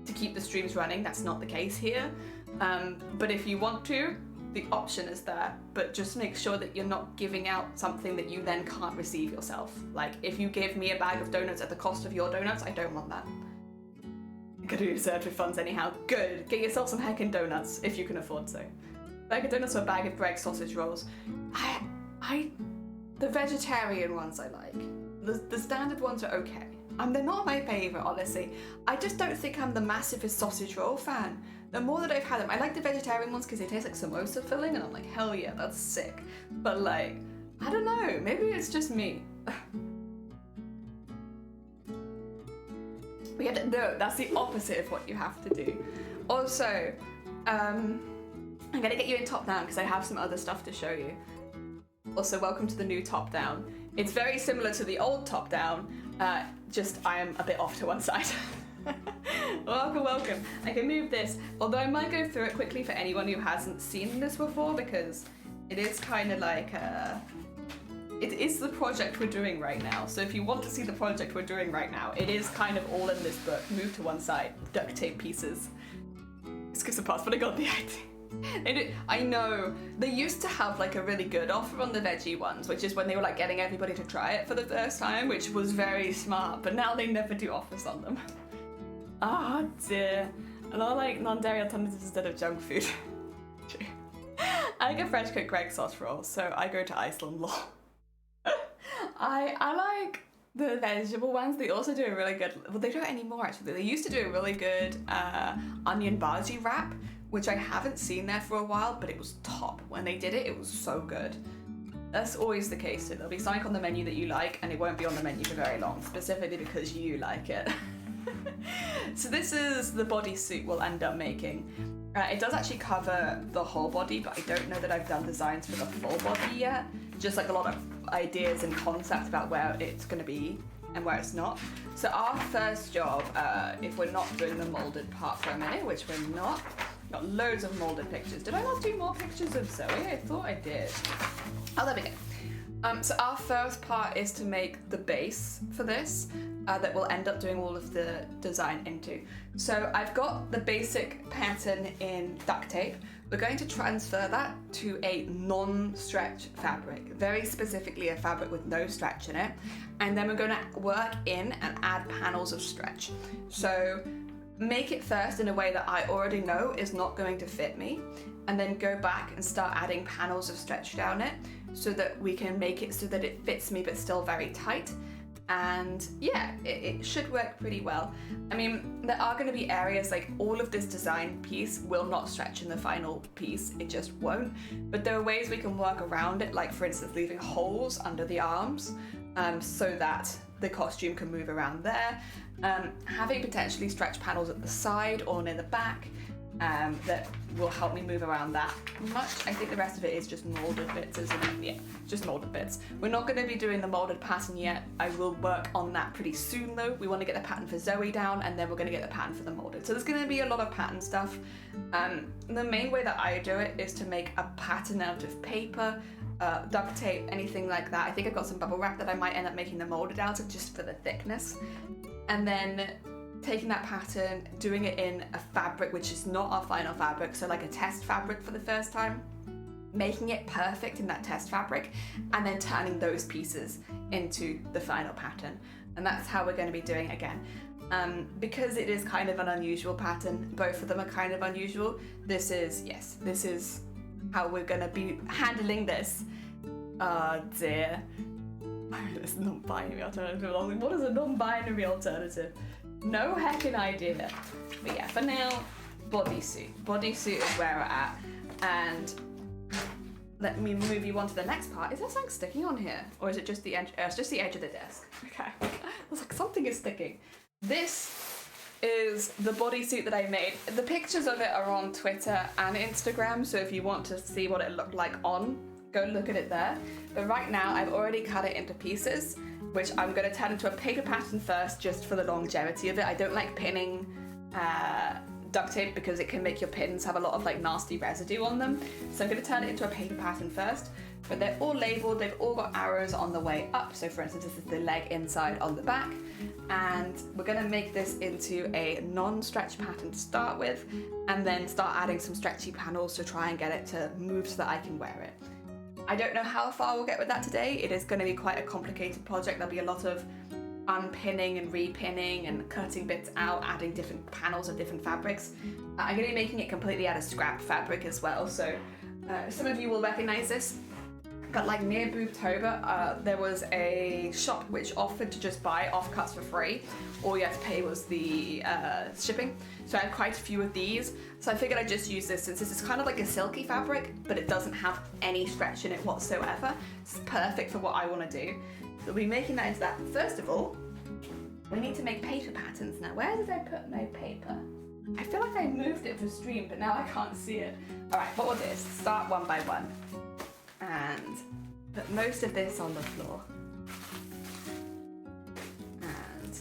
to keep the streams running. That's not the case here. But if you want to, the option is there. But just make sure that you're not giving out something that you then can't receive yourself. Like, if you give me a bag of donuts at the cost of your donuts, I don't want that. You're gonna do search for funds anyhow. Good. Get yourself some heckin' donuts if you can afford so. Bag of donuts or a bag of Greg's sausage rolls. The vegetarian ones I like. The standard ones are okay. They're not my favourite, honestly. I just don't think I'm the massivest sausage roll fan. The more that I've had them, I like the vegetarian ones because they taste like samosa filling, and I'm like, hell yeah, that's sick. But like, I don't know, maybe it's just me. No, that's the opposite of what you have to do. Also, I'm gonna get you in top down because I have some other stuff to show you. Also, welcome to the new top down. It's very similar to the old top down, just I am a bit off to one side. Welcome. I can move this, although I might go through it quickly for anyone who hasn't seen this before, because it is kind of like, it is the project we're doing right now. So if you want to see the project we're doing right now, it is kind of all in this book. Move to one side, duct tape pieces. Skip some parts, but I got the idea. I know they used to have like a really good offer on the veggie ones, which is when they were like getting everybody to try it for the first time, which was very smart. But now they never do offers on them. Ah dear. And I like non-dairy alternatives instead of junk food. True. I like a fresh cooked Greg sauce roll, so I go to Iceland. Lol. I like the vegetable ones. They also do a really good, well, they don't anymore actually. They used to do a really good onion bhaji wrap, which I haven't seen there for a while, but it was top. When they did it, it was so good. That's always the case. So there'll be something on the menu that you like, and it won't be on the menu for very long, specifically because you like it. So this is the bodysuit we'll end up making. It does actually cover the whole body, but I don't know that I've done designs for the full body yet. Just like a lot of ideas and concepts about where it's going to be and where it's not. So our first job, if we're not doing the molded part for a minute, which we're not, got loads of molded pictures. Did I not do more pictures of Zoe? I thought I did. Oh, there we go. So our first part is to make the base for this that we'll end up doing all of the design into. So I've got the basic pattern in duct tape. We're going to transfer that to a non-stretch fabric, very specifically a fabric with no stretch in it. And then we're going to work in and add panels of stretch. So make it first in a way that I already know is not going to fit me, and then go back and start adding panels of stretch down it so that we can make it so that it fits me but still very tight. And yeah, it should work pretty well. I mean, there are going to be areas like all of this design piece will not stretch in the final piece, it just won't. But there are ways we can work around it, like for instance leaving holes under the arms so that the costume can move around there. Having potentially stretch panels at the side or near the back that will help me move around that much. I think the rest of it is just molded bits, isn't it? Yeah, just molded bits. We're not going to be doing the molded pattern yet. I will work on that pretty soon though. We want to get the pattern for Zoe down, and then we're going to get the pattern for the molded. So there's going to be a lot of pattern stuff. The main way that I do it is to make a pattern out of paper, duct tape, anything like that. I think I've got some bubble wrap that I might end up making the molded out of just for the thickness. And then taking that pattern, doing it in a fabric which is not our final fabric, so like a test fabric for the first time, making it perfect in that test fabric, and then turning those pieces into the final pattern. And that's how we're going to be doing it again. Because it is kind of an unusual pattern, both of them are kind of unusual, this is how we're going to be handling this. Oh dear. It's non-binary alternative. What is a non-binary alternative? No heckin' idea. But yeah, for now, bodysuit. Bodysuit is where we're at. And let me move you on to the next part. Is there something sticking on here? Or is it just the edge? It's just the edge of the desk. Okay. I was like, something is sticking. This is the bodysuit that I made. The pictures of it are on Twitter and Instagram, so if you want to see what it looked like on, go look at it there. But right now, I've already cut it into pieces, which I'm going to turn into a paper pattern first, just for the longevity of it. I don't like pinning duct tape because it can make your pins have a lot of like nasty residue on them. So I'm going to turn it into a paper pattern first. But they're all labeled, they've all got arrows on the way up. So for instance, this is the leg inside on the back. And we're going to make this into a non-stretch pattern to start with, and then start adding some stretchy panels to try and get it to move so that I can wear it. I don't know how far we'll get with that today. It is going to be quite a complicated project. There'll be a lot of unpinning and repinning and cutting bits out, adding different panels of different fabrics. I'm going to be making it completely out of scrap fabric as well, so some of you will recognize this. But like near Boobtober, there was a shop which offered to just buy offcuts for free. All you had to pay was the shipping. So I had quite a few of these. So I figured I'd just use this since this is kind of like a silky fabric, but it doesn't have any stretch in it whatsoever. It's perfect for what I want to do. So we'll be making that into that. First of all, we need to make paper patterns now. Where did I put my paper? I feel like I moved it for stream, but now I can't see it. All right, what we'll do is start one by one and put most of this on the floor. And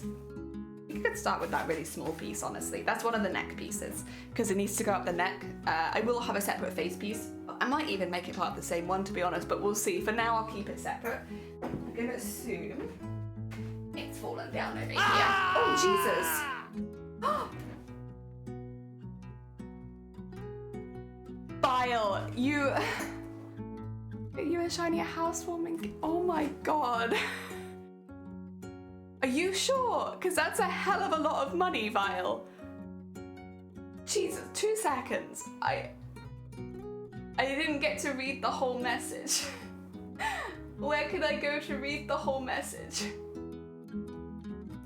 you could start with that really small piece, honestly. That's one of the neck pieces, because it needs to go up the neck. I will have a separate face piece. I might even make it part of the same one, to be honest, but we'll see. For now, I'll keep it separate. I'm gonna assume it's fallen down over here. Oh, Jesus! you and Shiny a housewarming? Oh my god. Are you sure? Because that's a hell of a lot of money, Vile. Jesus, 2 seconds. I didn't get to read the whole message. Where could I go to read the whole message?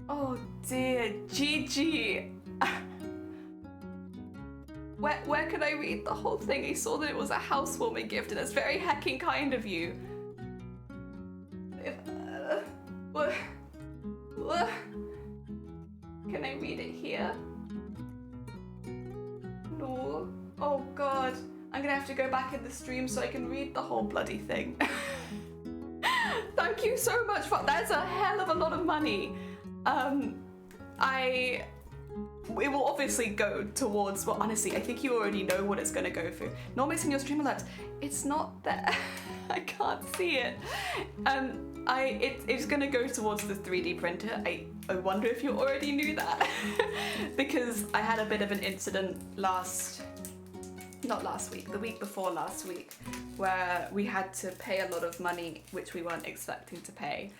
Oh dear, GG. Where could I read the whole thing? I saw that it was a housewarming gift, and it's very hecking kind of you. Can I read it here? No. Oh god. I'm gonna have to go back in the stream so I can read the whole bloody thing. Thank you so much for that's a hell of a lot of money. It will obviously go towards, well, honestly, I think you already know what it's going to go for. Normally it's in your stream alerts. It's not there. I can't see it. It's going to go towards the 3D printer. I wonder if you already knew that. Because I had a bit of an incident not last week, the week before last week, where we had to pay a lot of money which we weren't expecting to pay,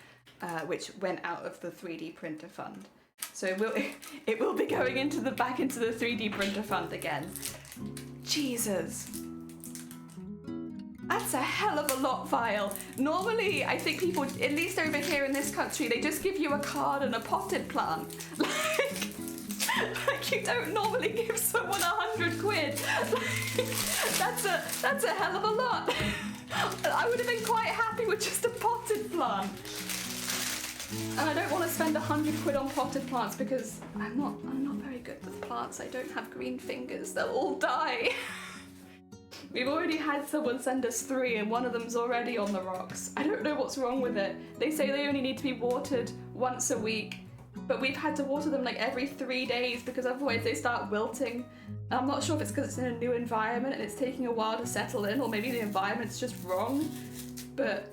which went out of the 3D printer fund. So it will be going back into the 3D printer fund again. Jesus. That's a hell of a lot, Vile. Normally, I think people, at least over here in this country, they just give you a card and a potted plant. Like you don't normally give someone 100 quid. That's a hell of a lot. I would have been quite happy with just a potted plant. And I don't want to spend 100 quid on potted plants because I'm not very good with plants. I don't have green fingers. They'll all die. We've already had someone send us 3 and one of them's already on the rocks. I don't know what's wrong with it. They say they only need to be watered once a week, but we've had to water them like every 3 days because otherwise they start wilting. And I'm not sure if it's because it's in a new environment and it's taking a while to settle in, or maybe the environment's just wrong. But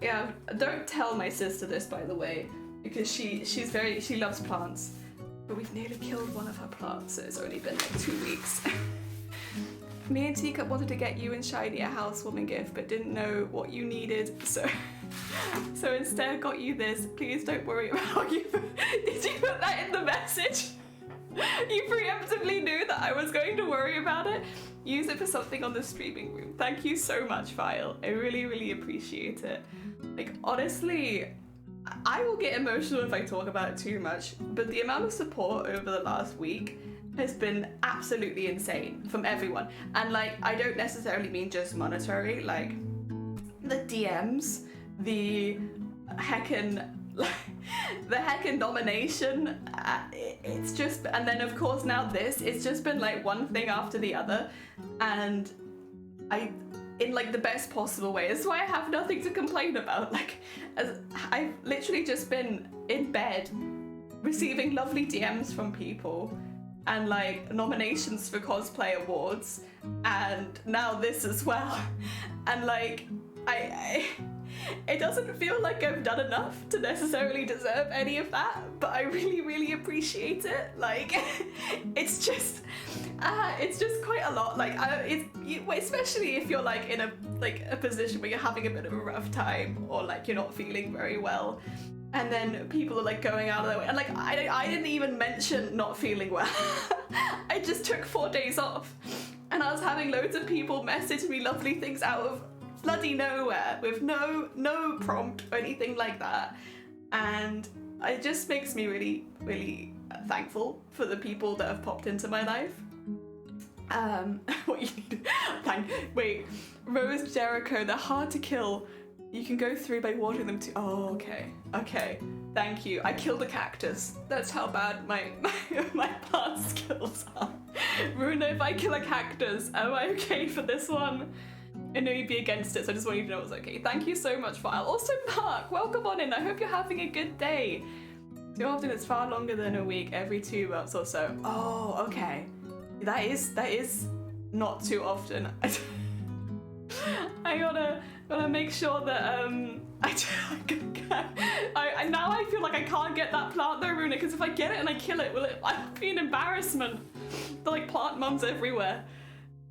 yeah, don't tell my sister this, by the way, because she loves plants. But we've nearly killed one of her plants, so it's only been like 2 weeks. Me and Teacup wanted to get you and Shiny a housewarming gift, but didn't know what you needed, so instead got you this. Please don't worry about you. Did you put that in the message? You preemptively knew that I was going to worry about it. Use it for something on the streaming room. Thank you so much, Vile. I really, really appreciate it. Like, honestly, I will get emotional if I talk about it too much, but the amount of support over the last week has been absolutely insane from everyone. And like, I don't necessarily mean just monetary, like the DMs, the heckin' nomination, it's just, and then of course now this, it's just been like one thing after the other, and in like the best possible way. That's why I have nothing to complain about. Like, as I've literally just been in bed receiving lovely DMs from people and like nominations for cosplay awards, and now this as well. And like, it doesn't feel like I've done enough to necessarily deserve any of that, but I really, really appreciate it. Like, it's just quite a lot. Like, especially if you're like in a position where you're having a bit of a rough time, or like you're not feeling very well, and then people are like going out of their way. And like, I didn't even mention not feeling well. I just took 4 days off, and I was having loads of people message me lovely things out of bloody nowhere with no prompt or anything like that. And it just makes me really, really thankful for the people that have popped into my life. What you need? Wait, Rose Jericho, they're hard to kill. You can go through by watering them too. Oh, okay. Thank you. I killed a cactus. That's how bad my plant skills are. Runa, if I kill a cactus, am I okay for this one? I know you'd be against it, so I just want you to know it's okay. Thank you so much, Vile. Also, Mark, welcome on in. I hope you're having a good day. Too often it's far longer than a week, every 2 months or so. Oh, okay. That is not too often. I gotta make sure that now I feel like I can't get that plant though, Runa, because if I get it and I kill it, I'll be an embarrassment. They're like plant mums everywhere.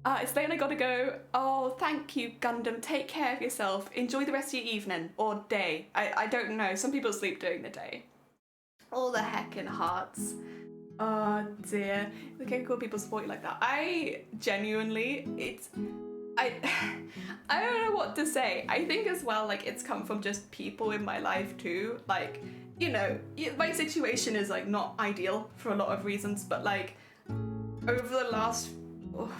It's late and I gotta go. Oh, thank you, Gundam. Take care of yourself. Enjoy the rest of your evening or day. I don't know. Some people sleep during the day. All the heckin' hearts. Oh dear. Okay, cool people support you like that. I genuinely, I don't know what to say. I think as well, like, it's come from just people in my life too. Like, you know, my situation is like not ideal for a lot of reasons, but like over the last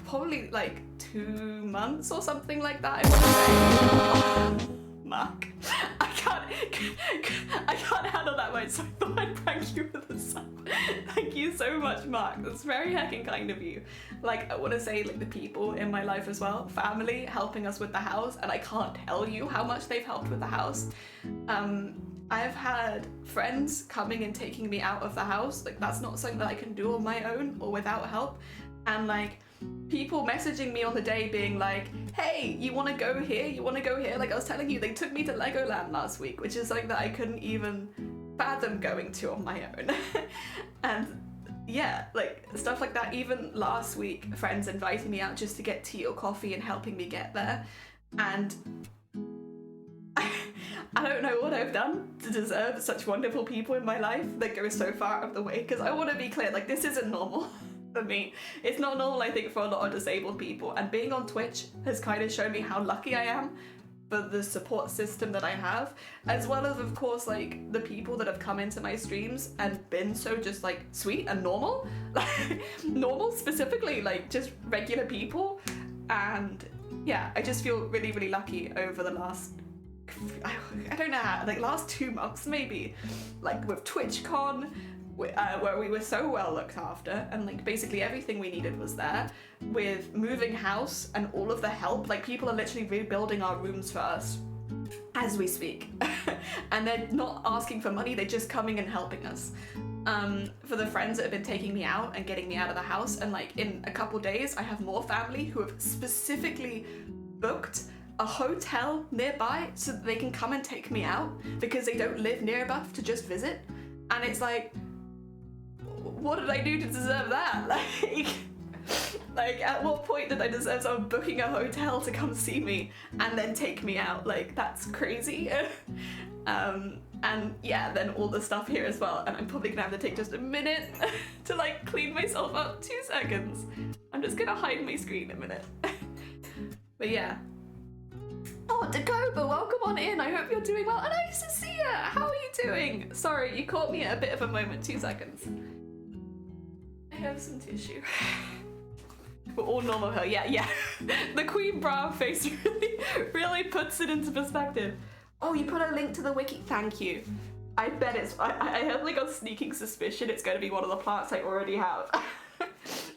probably like 2 months or something like that, I want to say. Mark, I can't handle that much, so I thought I'd prank you with a sub. Thank you so much, Mark. That's very heckin' kind of you. Like, I want to say, like, the people in my life as well, family helping us with the house, and I can't tell you how much they've helped with the house. I've had friends coming and taking me out of the house. Like, that's not something that I can do on my own or without help. And like, people messaging me on the day being like, hey, you want to go here? You want to go here? Like I was telling you, they took me to Legoland last week, which is something that I couldn't even fathom going to on my own. And yeah, like stuff like that. Even last week, friends inviting me out just to get tea or coffee and helping me get there. And I don't know what I've done to deserve such wonderful people in my life that go so far out of the way, because I want to be clear, like, this isn't normal. For me, it's not normal, I think, for a lot of disabled people, and being on Twitch has kind of shown me how lucky I am for the support system that I have, as well as, of course, like the people that have come into my streams and been so just like sweet and normal, like normal specifically, like just regular people. And yeah, I just feel really, really lucky over the last, I don't know how, like last 2 months maybe, like with TwitchCon, where we were so well looked after, and like basically everything we needed was there, with moving house and all of the help. Like, people are literally rebuilding our rooms for us as we speak. And they're not asking for money, they're just coming and helping us. For the friends that have been taking me out and getting me out of the house, and like in a couple days I have more family who have specifically booked a hotel nearby so that they can come and take me out because they don't live near enough to just visit. And it's like, what did I do to deserve that? Like at what point did I deserve someone booking a hotel to come see me and then take me out? Like, that's crazy. And yeah, then all the stuff here as well. And I'm probably gonna have to take just a minute to like clean myself up. 2 seconds. I'm just gonna hide my screen a minute. But yeah. Oh, Dakoba, welcome on in. I hope you're doing well. And nice to see you. How are you doing? Sorry, you caught me at a bit of a moment. 2 seconds. I have some tissue. We're all normal here. Yeah. The Queen Bra face really puts it into perspective. Oh, you put a link to the wiki. Thank you. I bet it's, I have like a sneaking suspicion it's going to be one of the plants I already have.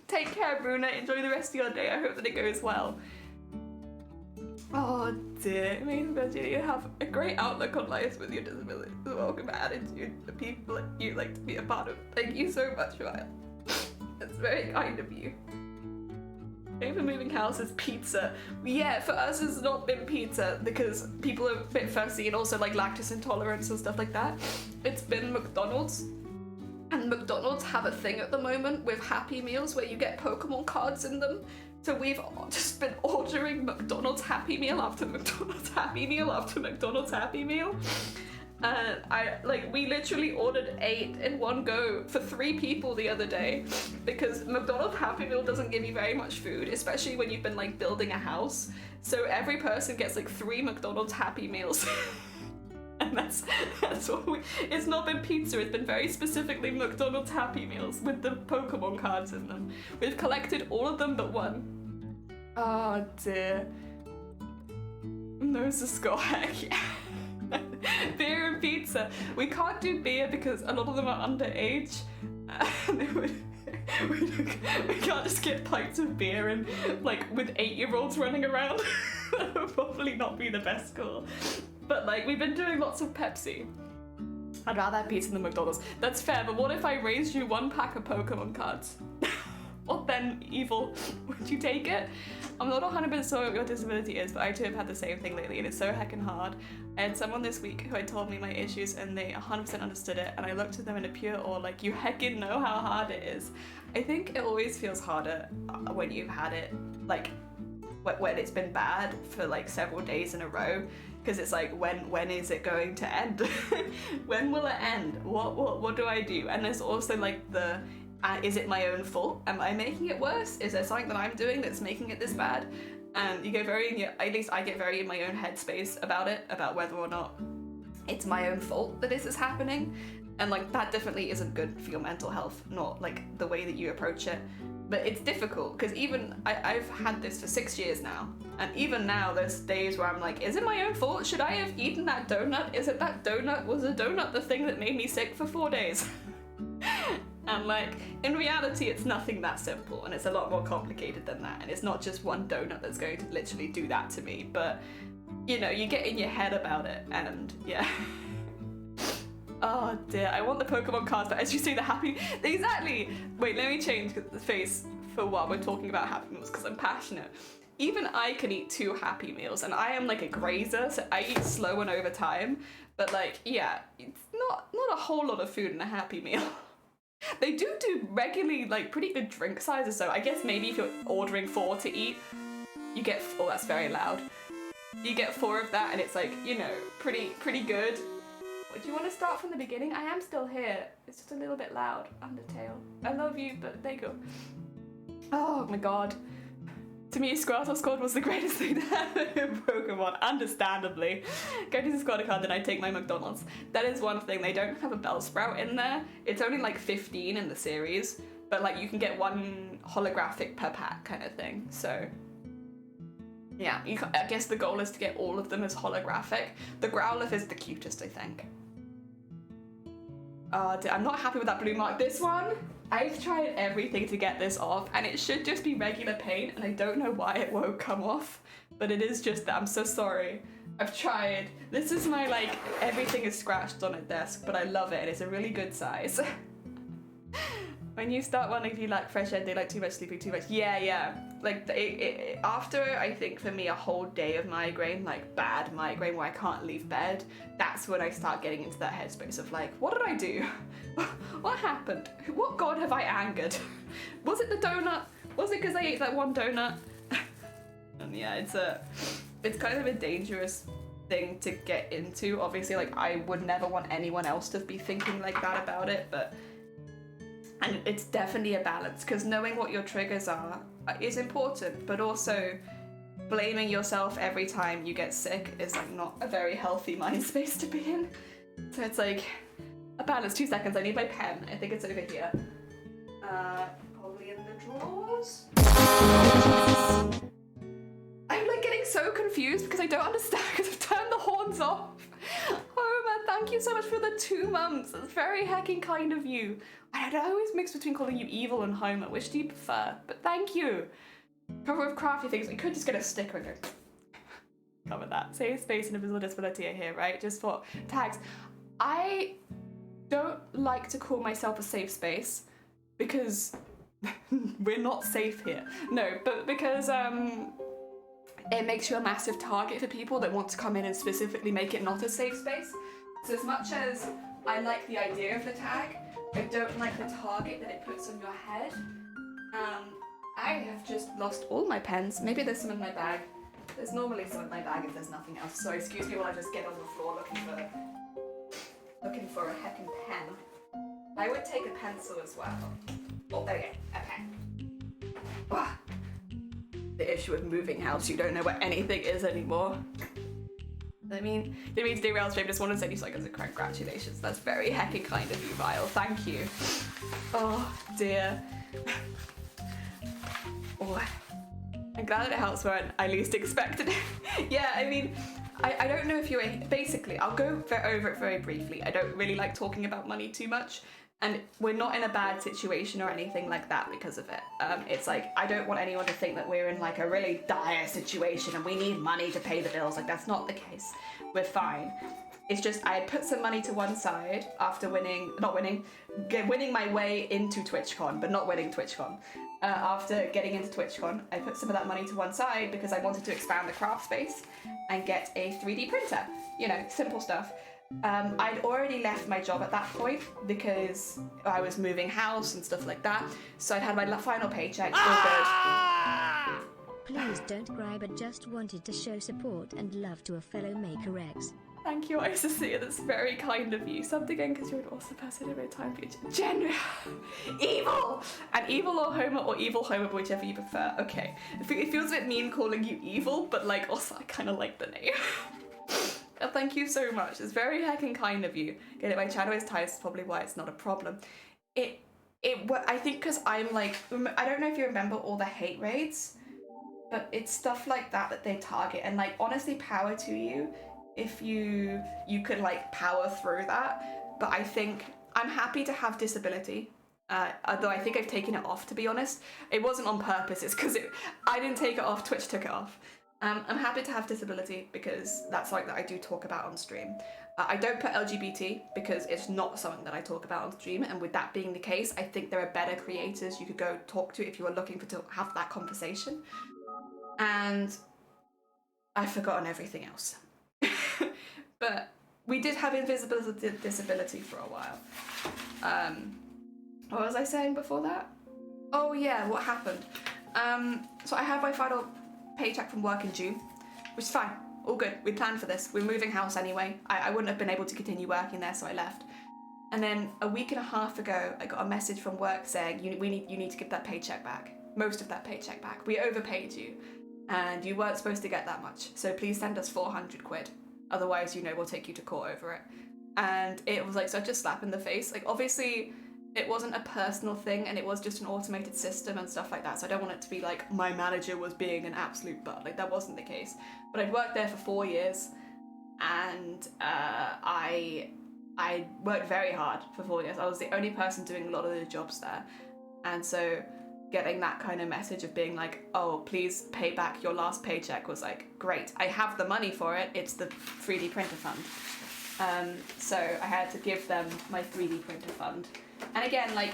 Take care, Bruna. Enjoy the rest of your day. I hope that it goes well. Oh dear, amazing Virginia, you have a great outlook on life with your disability. The welcome attitude the people that you like to be a part of. Thank you so much, Ryan. It's very kind of you. Maybe moving house is pizza. Yeah, for us it's not been pizza because people are a bit fussy and also like lactose intolerance and stuff like that. It's been McDonald's. And McDonald's have a thing at the moment with Happy Meals where you get Pokemon cards in them. So we've just been ordering McDonald's Happy Meal after McDonald's Happy Meal after McDonald's Happy Meal. We literally ordered 8 in one go for 3 people the other day because McDonald's Happy Meal doesn't give you very much food, especially when you've been like building a house. So every person gets like 3 McDonald's Happy Meals. And that's what it's not been pizza, it's been very specifically McDonald's Happy Meals with the Pokemon cards in them. We've collected all of them but one. Oh dear. Nose to score, heck yeah. Beer and pizza. We can't do beer because a lot of them are underage. We can't just get pints of beer and like with 8-year-olds running around. That would probably not be the best call. But like, we've been doing lots of Pepsi. I'd rather have pizza than McDonald's. That's fair, but what if I raised you 1 pack of Pokemon cards? what then evil would you take it? I'm not 100% sure what your disability is, but I too have had the same thing lately, and it's so heckin' hard. I had someone this week who had told me my issues, and they 100% understood it, and I looked at them in a pure awe, like, you heckin' know how hard it is. I think it always feels harder when you've had it, like, when it's been bad for like several days in a row, because it's like, when is it going to end? When will it end? What do I do? And there's also like the is it my own fault? Am I making it worse? Is there something that I'm doing that's making it this bad? And you get very at least I get very in my own headspace about it, about whether or not it's my own fault that this is happening. And like, that definitely isn't good for your mental health, not like the way that you approach it. But it's difficult, because even I've had this for 6 years now, and even now there's days where I'm like, is it my own fault? Should I have eaten that donut? Was a donut the thing that made me sick for 4 days? And like, in reality, it's nothing that simple, and it's a lot more complicated than that, and it's not just one donut that's going to literally do that to me, but you know, you get in your head about it, and yeah. Oh dear, I want the Pokemon cards, but as you see, the happy... Exactly! Wait, let me change the face for what we're talking about Happy Meals, because I'm passionate. Even I can eat 2 Happy Meals, and I am like a grazer, so I eat slow and over time. But like, yeah, it's not a whole lot of food in a Happy Meal. They do regularly, like, pretty good drink sizes, so I guess maybe if you're ordering 4 to eat, you get... Oh, that's very loud. You get 4 of that, and it's like, you know, pretty good. Do you want to start from the beginning? I am still here. It's just a little bit loud. Undertale. I love you, but there you go. Oh my god. To me, Squirtle Squad was the greatest thing to happen in Pokemon, understandably. Go to the Squad card, then I take my McDonald's. That is one thing. They don't have a Bellsprout in there. It's only like 15 in the series, but like you can get 1 holographic per pack kind of thing. So yeah, I guess the goal is to get all of them as holographic. The Growlithe is the cutest, I think. I'm not happy with that blue mark. This one, I've tried everything to get this off, and it should just be regular paint, and I don't know why it won't come off, but it is just that. I'm so sorry. I've tried. This is my, like, everything is scratched on a desk, but I love it, and it's a really good size. When you start wondering if you like fresh air, they like too much, sleeping too much. Yeah. Like, after, I think, for me, a whole day of migraine, like bad migraine where I can't leave bed, that's when I start getting into that headspace of like, what did I do? What happened? What god have I angered? Was it the donut? Was it because I ate that one donut? And yeah, it's kind of a dangerous thing to get into. Obviously, like, I would never want anyone else to be thinking like that about it, but... And it's definitely a balance, because knowing what your triggers are is important, but also blaming yourself every time you get sick is like not a very healthy mind space to be in. So it's like a balance. 2 seconds, I need my pen. I think it's over here. Probably in the drawers. I'm like getting so confused because I don't understand, because I've turned the horns off. Oh man, thank you so much for the 2 months. That's very hecking kind of you. I always mix between calling you evil and Homer. Which do you prefer? But thank you. Cover with crafty things. We could just get a sticker and go cover that. Safe space and invisible disability are here, right? Just for tags. I don't like to call myself a safe space because we're not safe here. No, but because it makes you a massive target for people that want to come in and specifically make it not a safe space. So as much as I like the idea of the tag, I don't like the target that it puts on your head. I have just lost all my pens. Maybe there's some in my bag. There's normally some in my bag if there's nothing else. So excuse me while I just get on the floor looking for a heckin' pen. I would take a pencil as well. Oh, there you go. Okay. Ah. The issue with moving house, you don't know where anything is anymore. I mean, didn't mean to derail stream, just wanted to send you seconds of congratulations. That's very heckin' kind of you, Vile. Thank you. Oh, dear. Oh, I'm glad that it helps when I least expected it. Yeah, I mean, I don't know if you're... Basically, I'll go over it very briefly. I don't really like talking about money too much. And we're not in a bad situation or anything like that because of it. It's like, I don't want anyone to think that we're in like a really dire situation and we need money to pay the bills. Like, that's not the case. We're fine. It's just I put some money to one side after winning my way into TwitchCon, but not winning TwitchCon. After getting into TwitchCon, I put some of that money to one side because I wanted to expand the craft space and get a 3D printer. You know, simple stuff. I'd already left my job at that point because I was moving house and stuff like that. So I'd had my final paycheck. All good. Please don't cry, but just wanted to show support and love to a fellow Maker X. Thank you, Isacia. That's very kind of you. Something again, because you're an awesome person in my time future. Evil! And evil or evil Homer, whichever you prefer. Okay. It feels a bit mean calling you evil, but like also I kind of like the name. Thank you so much. It's very heckin' kind of you. Get it? My channel is tired, is probably why it's not a problem. I think because I'm like, I don't know if you remember all the hate raids, but it's stuff like that they target, and like honestly, power to you if you could like power through that. But I think I'm happy to have disability, although I think I've taken it off, to be honest. It wasn't on purpose, it's because I didn't take it off, Twitch took it off. I'm happy to have disability because that's something that I do talk about on stream. I don't put LGBT because it's not something that I talk about on stream, and with that being the case, I think there are better creators you could go talk to if you were looking to have that conversation. And I've forgotten everything else. But we did have invisibility disability for a while. What was I saying before that? Oh yeah, what happened? So I had my final paycheck from work in June, which is fine, all good. We planned for this. We're moving house anyway. I wouldn't have been able to continue working there, so I left. And then a week and a half ago, I got a message from work saying you need to give that paycheck back, most of that paycheck back. We overpaid you, and you weren't supposed to get that much. So please send us 400 quid. Otherwise, we'll take you to court over it. And it was like such a slap in the face. Like obviously, it wasn't a personal thing, and it was just an automated system and stuff like that. So I don't want it to be like my manager was being an absolute butt. Like that wasn't the case. But I'd worked there for 4 years, and I worked very hard for 4 years. I was the only person doing a lot of the jobs there, and so getting that kind of message of being like, oh, please pay back your last paycheck was like, great. I have the money for it. It's the 3D printer fund. So I had to give them my 3D printer fund. And again, like,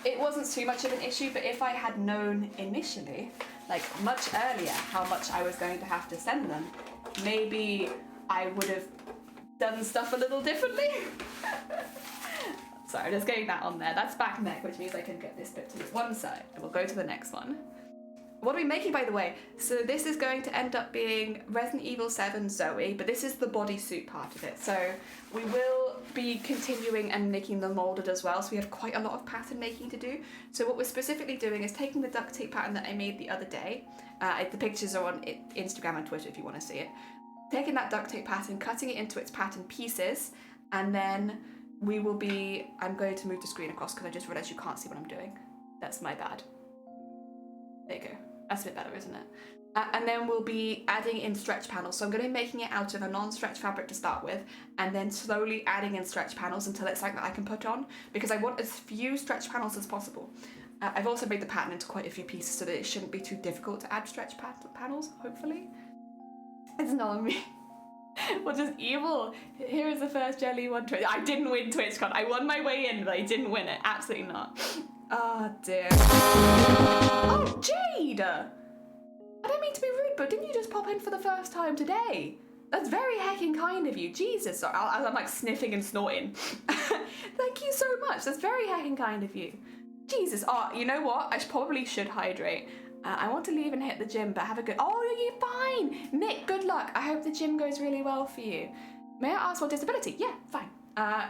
it wasn't too much of an issue, but if I had known initially, like much earlier, how much I was going to have to send them, maybe I would have done stuff a little differently. Sorry, I'm just getting that on there. That's back neck, which means I can get this bit to one side, and we'll go to the next one. What are we making, by the way? So this is going to end up being Resident Evil 7 Zoe, but this is the bodysuit part of it. So we will be continuing and making them molded as well. So we have quite a lot of pattern making to do. So what we're specifically doing is taking the duct tape pattern that I made the other day. The pictures are on Instagram and Twitter if you want to see it. Taking that duct tape pattern, cutting it into its pattern pieces, and then we will be... I'm going to move the screen across because I just realised you can't see what I'm doing. That's my bad. There you go. That's a bit better, isn't it? And then we'll be adding in stretch panels. So I'm going to be making it out of a non-stretch fabric to start with, and then slowly adding in stretch panels until it's like that I can put on, because I want as few stretch panels as possible. I've also made the pattern into quite a few pieces so that it shouldn't be too difficult to add stretch panels, hopefully. It's not me. What is evil? Here is the first Jelly one. I didn't win TwitchCon. I won my way in, but I didn't win it. Absolutely not. Oh dear. Oh, Jade! I don't mean to be rude, but didn't you just pop in for the first time today? That's very heckin' kind of you. Jesus. Sorry, I'm like sniffing and snorting. Thank you so much. That's very heckin' kind of you. Jesus. Oh, you know what? I probably should hydrate. I want to leave and hit the gym, but have a good... Oh, you're fine! Nick, good luck. I hope the gym goes really well for you. May I ask what disability? Yeah, fine.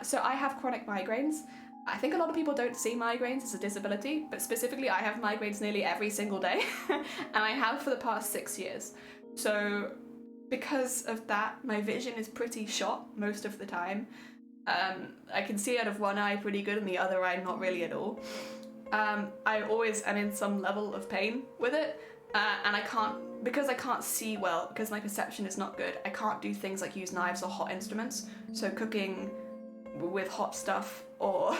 So I have chronic migraines. I think a lot of people don't see migraines as a disability, but specifically I have migraines nearly every single day, and I have for the past 6 years. So because of that, my vision is pretty shot most of the time. I can see out of one eye pretty good and the other eye not really at all. I always am in some level of pain with it, and because I can't see well, because my perception is not good, I can't do things like use knives or hot instruments. So cooking with hot stuff or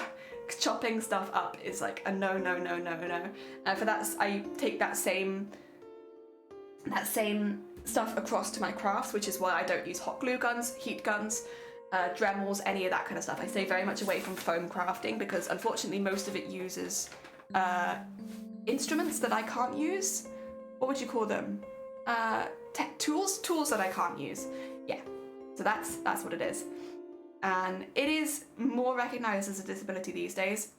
chopping stuff up is like a no. And for that, I take that same stuff across to my crafts, which is why I don't use hot glue guns, heat guns, Dremels, any of that kind of stuff. I stay very much away from foam crafting because unfortunately most of it uses instruments that I can't use. What would you call them? Tools that I can't use. Yeah, so that's what it is. And it is more recognised as a disability these days.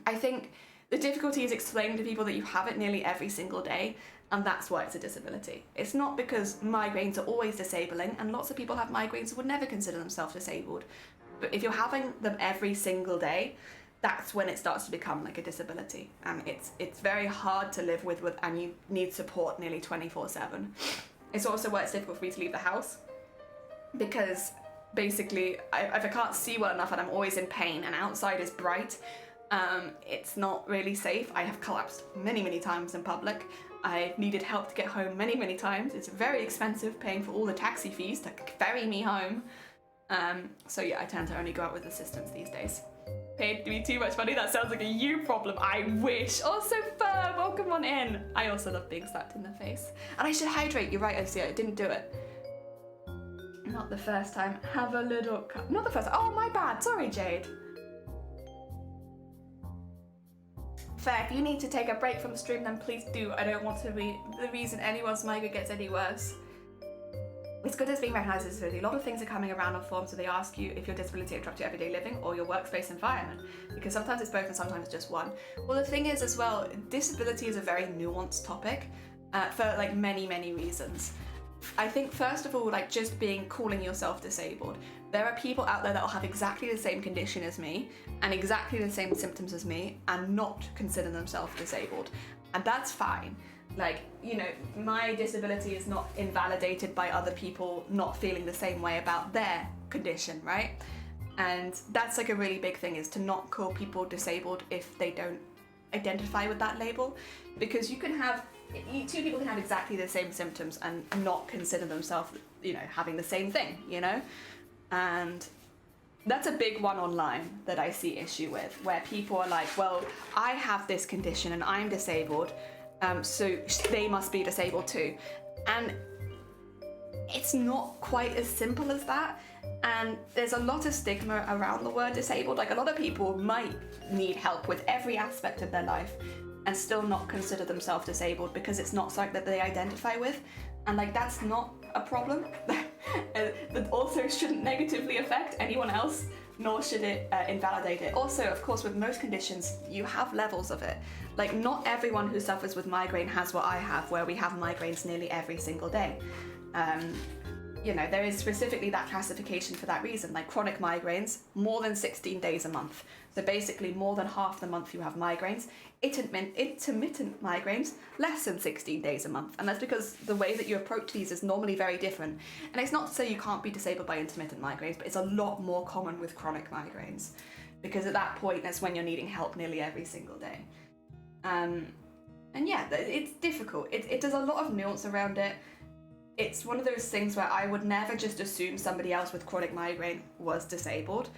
I think the difficulty is explaining to people that you have it nearly every single day, and that's why it's a disability. It's not because migraines are always disabling, and lots of people have migraines who would never consider themselves disabled. But if you're having them every single day, that's when it starts to become like a disability. And it's very hard to live with, and you need support nearly 24/7. It's also why it's difficult for me to leave the house, because basically if I can't see well enough and I'm always in pain and outside is bright, it's not really safe. I have collapsed many times in public. I've needed help to get home many times. It's very expensive paying for all the taxi fees to ferry me home. So yeah, I tend to only go out with assistance these days. Paid to be too much money? That sounds like a you problem. I wish. Oh, so fun. Welcome on in. I also love being slapped in the face. And I should hydrate. You're right, Lucia. I didn't do it. Not the first time. Have a little cup. Not the first time. Oh, my bad. Sorry, Jade. Fair, if you need to take a break from the stream, then please do. I don't want to be the reason anyone's migraine gets any worse. It's good as being recognised as a disability. A lot of things are coming around on forms, so they ask you if your disability interrupts your everyday living or your workspace environment, because sometimes it's both and sometimes it's just one. Well, the thing is as well, disability is a very nuanced topic for like many reasons. I think first of all, like just calling yourself disabled. There are people out there that will have exactly the same condition as me and exactly the same symptoms as me and not consider themselves disabled. And that's fine. Like, you know, my disability is not invalidated by other people not feeling the same way about their condition, right? And that's like a really big thing, is to not call people disabled if they don't identify with that label. Because you can have, two people can have exactly the same symptoms and not consider themselves, you know, having the same thing, you know? And that's a big one online that I see issue with, where people are like, well, I have this condition and I'm disabled, so they must be disabled too. And it's not quite as simple as that. And there's a lot of stigma around the word disabled. Like, a lot of people might need help with every aspect of their life and still not consider themselves disabled because it's not something that they identify with. And like, that's not a problem. That also shouldn't negatively affect anyone else, nor should it invalidate it. Also, of course, with most conditions, you have levels of it. Like, not everyone who suffers with migraine has what I have, where we have migraines nearly every single day. You know, there is specifically that classification for that reason. Like, chronic migraines, more than 16 days a month. So basically, more than half the month you have migraines. Intermittent migraines, less than 16 days a month. And that's because the way that you approach these is normally very different. And it's not to say you can't be disabled by intermittent migraines, but it's a lot more common with chronic migraines. Because at that point, that's when you're needing help nearly every single day. And yeah, it's difficult. There's a lot of nuance around it. It's one of those things where I would never just assume somebody else with chronic migraine was disabled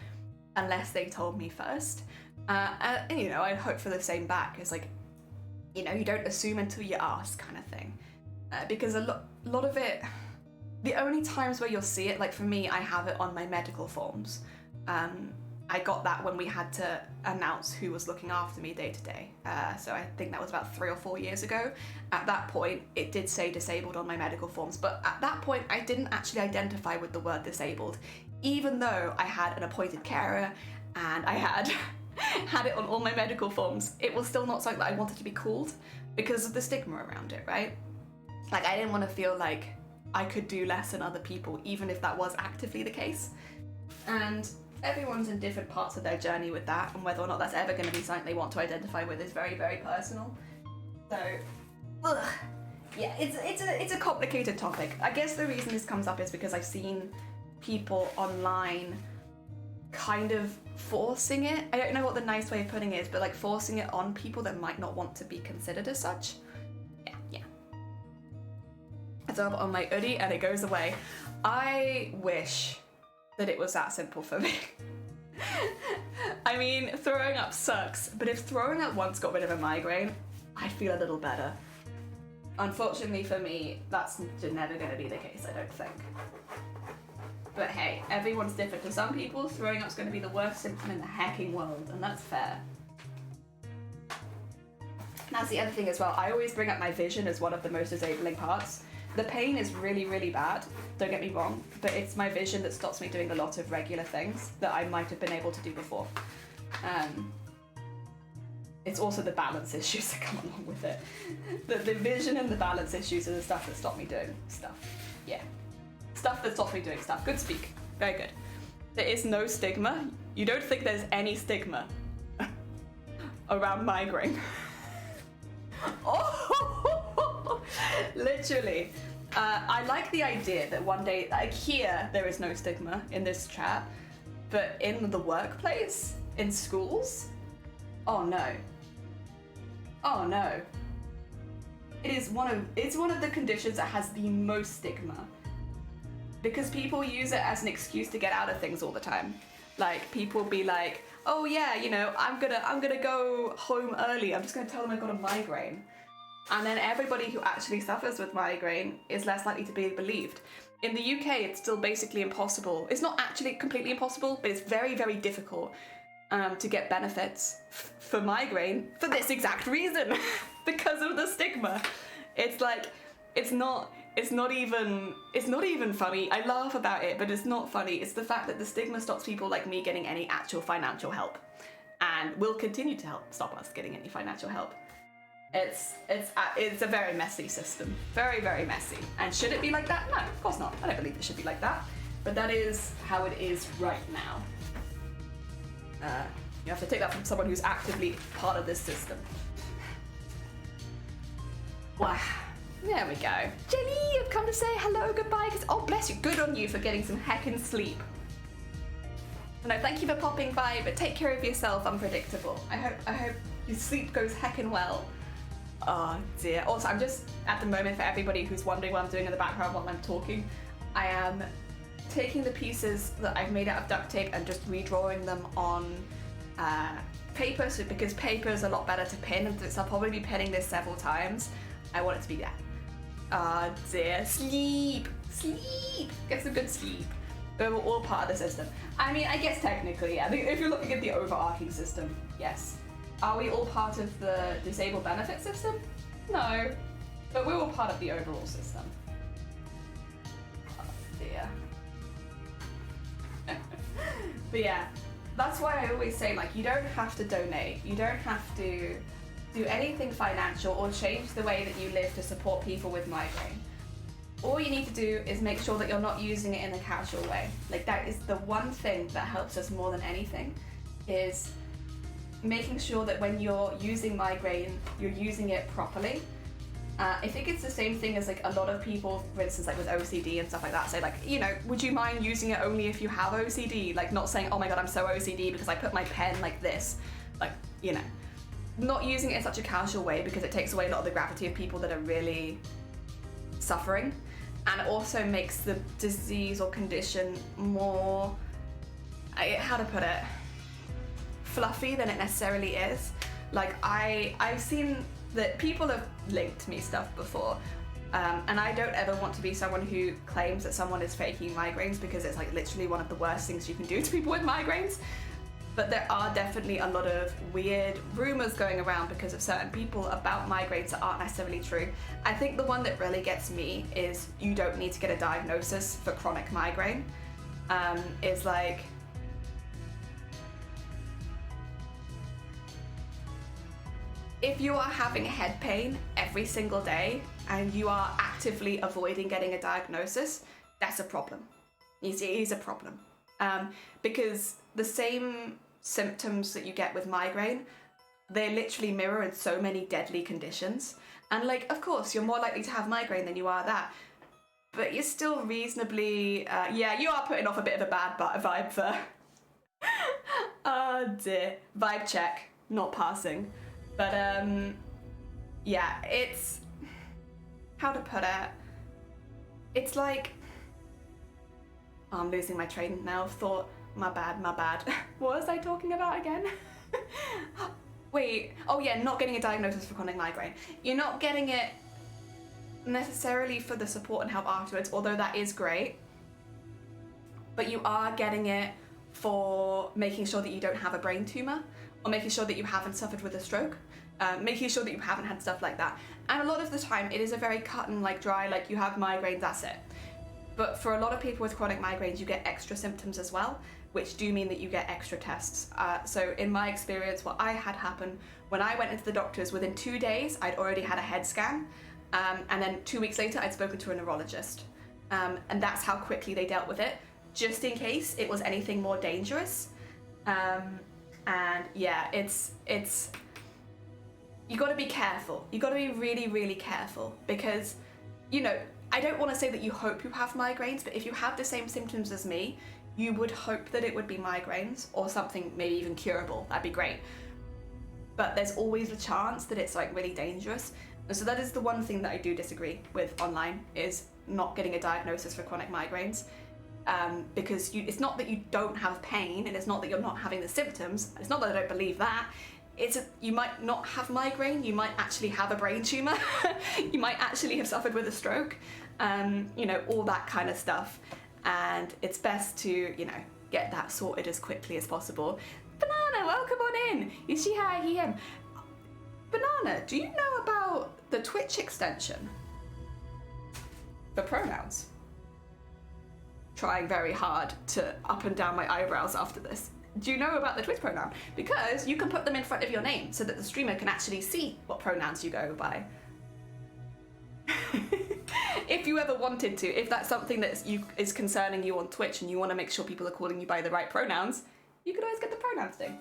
unless they told me first. And you know, I hope for the same back. It's like, you know, you don't assume until you ask, kind of thing. Because a lot of it, the only times where you'll see it, like for me, I have it on my medical forms. I got that when we had to announce who was looking after me day to day. So I think that was about 3 or 4 years ago. At that point, it did say disabled on my medical forms, but at that point, I didn't actually identify with the word disabled, even though I had an appointed carer and I had had it on all my medical forms. It was still not something that I wanted to be called because of the stigma around it, right? Like, I didn't want to feel like I could do less than other people, even if that was actively the case. And everyone's in different parts of their journey with that, and whether or not that's ever going to be something they want to identify with is very personal. So, yeah, it's a complicated topic. I guess the reason this comes up is because I've seen people online kind of forcing it. I don't know what the nice way of putting it is, but like forcing it on people that might not want to be considered as such. Yeah. It's up on my hoodie and it goes away. I wish that it was that simple for me. I mean, throwing up sucks, but if throwing up once got rid of a migraine, I'd feel a little better. Unfortunately for me, that's never going to be the case, I don't think. But hey, everyone's different. For some people, throwing up's going to be the worst symptom in the hecking world, and that's fair. That's the other thing as well. I always bring up my vision as one of the most disabling parts. The pain is really, really bad, don't get me wrong, but it's my vision that stops me doing a lot of regular things that I might have been able to do before. It's also the balance issues that come along with it. The vision and the balance issues are the stuff that stop me doing stuff. Yeah. Stuff that stops me doing stuff. Good speak. Very good. There is no stigma. You don't think there's any stigma around migraine. Oh, literally. I like the idea that one day, like here, there is no stigma in this chat, but in the workplace, in schools, oh no. Oh no. It's one of the conditions that has the most stigma. Because people use it as an excuse to get out of things all the time. Like, people be like, oh yeah, you know, I'm gonna go home early. I'm just gonna tell them I've got a migraine. And then everybody who actually suffers with migraine is less likely to be believed. In the UK, it's still basically impossible. It's not actually completely impossible, but it's very, very difficult to get benefits for migraine for this exact reason, because of the stigma. It's like, it's not even funny. I laugh about it, but it's not funny. It's the fact that the stigma stops people like me getting any actual financial help, and will continue to stop us getting any financial help. It's a very messy system, very, very messy. And should it be like that? No, of course not. I don't believe it should be like that. But that is how it is right now. You have to take that from someone who's actively part of this system. Wow. There we go. Jenny, you've come to say hello, goodbye. Oh, bless you. Good on you for getting some heckin' sleep. No, thank you for popping by, but take care of yourself, unpredictable. I hope your sleep goes heckin' well. Oh dear. Also, I'm just, at the moment, for everybody who's wondering what I'm doing in the background while I'm talking, I am taking the pieces that I've made out of duct tape and just redrawing them on paper, so because paper is a lot better to pin, and so I'll probably be pinning this several times. I want it to be that. Ah dear. Sleep! Sleep! Get some good sleep. We're all part of the system. I mean, I guess technically, yeah. If you're looking at the overarching system, yes. Are we all part of the disabled benefit system? No. But we're all part of the overall system. Oh dear. But yeah, that's why I always say, like, you don't have to donate. You don't have to do anything financial or change the way that you live to support people with migraine. All you need to do is make sure that you're not using it in a casual way. Like, that is the one thing that helps us more than anything, is making sure that when you're using migraine, you're using it properly. I think it's the same thing as, like, a lot of people, for instance, like with OCD and stuff like that, say, like, you know, would you mind using it only if you have OCD? Like, not saying, oh my god, I'm so OCD because I put my pen like this. Like, you know, not using it in such a casual way, because it takes away a lot of the gravity of people that are really suffering. And it also makes the disease or condition more, how to put it, fluffy than it necessarily is. Like, I've seen that people have linked me stuff before, and I don't ever want to be someone who claims that someone is faking migraines, because it's like literally one of the worst things you can do to people with migraines. But there are definitely a lot of weird rumors going around because of certain people about migraines that aren't necessarily true. I think the one that really gets me is you don't need to get a diagnosis for chronic migraine. Is like, if you are having head pain every single day and you are actively avoiding getting a diagnosis, that's a problem. You see, it is a problem. Because the same symptoms that you get with migraine, they literally mirror in so many deadly conditions. And, like, of course, you're more likely to have migraine than you are that. But you're still reasonably, yeah, you are putting off a bit of a bad vibe there. Oh dear. Vibe check, not passing. But, yeah, it's, how to put it? It's like, oh, I'm losing my train now of thought. My bad. What was I talking about again? Wait, oh yeah, not getting a diagnosis for chronic migraine. You're not getting it necessarily for the support and help afterwards, although that is great. but you are getting it for making sure that you don't have a brain tumor, or making sure that you haven't suffered with a stroke, making sure that you haven't had stuff like that. And a lot of the time it is a very cut and like dry, like you have migraines, that's it. But for a lot of people with chronic migraines, you get extra symptoms as well, which do mean that you get extra tests. So in my experience, what I had happen, when I went into the doctors, within 2 days, I'd already had a head scan. And then 2 weeks later, I'd spoken to a neurologist. And that's how quickly they dealt with it, just in case it was anything more dangerous. And yeah, it's you got to be careful. You got to be really, really careful, because, you know, I don't want to say that you hope you have migraines, but if you have the same symptoms as me, you would hope that it would be migraines or something maybe even curable. That'd be great. But there's always a chance that it's like really dangerous. And so that is the one thing that I do disagree with online, is not getting a diagnosis for chronic migraines. Because it's not that you don't have pain, and it's not that you're not having the symptoms. It's not that I don't believe that. You might not have migraine, you might actually have a brain tumor, you might actually have suffered with a stroke, you know, all that kind of stuff. And it's best to, you know, get that sorted as quickly as possible. Banana, welcome on in. You see hi, he, him. Banana, do you know about the Twitch extension for pronouns? Trying very hard to up and down my eyebrows after this. Do you know about the Twitch pronoun? Because you can put them in front of your name so that the streamer can actually see what pronouns you go by. If you ever wanted to, if that's something that is concerning you on Twitch and you want to make sure people are calling you by the right pronouns, you could always get the pronouns thing.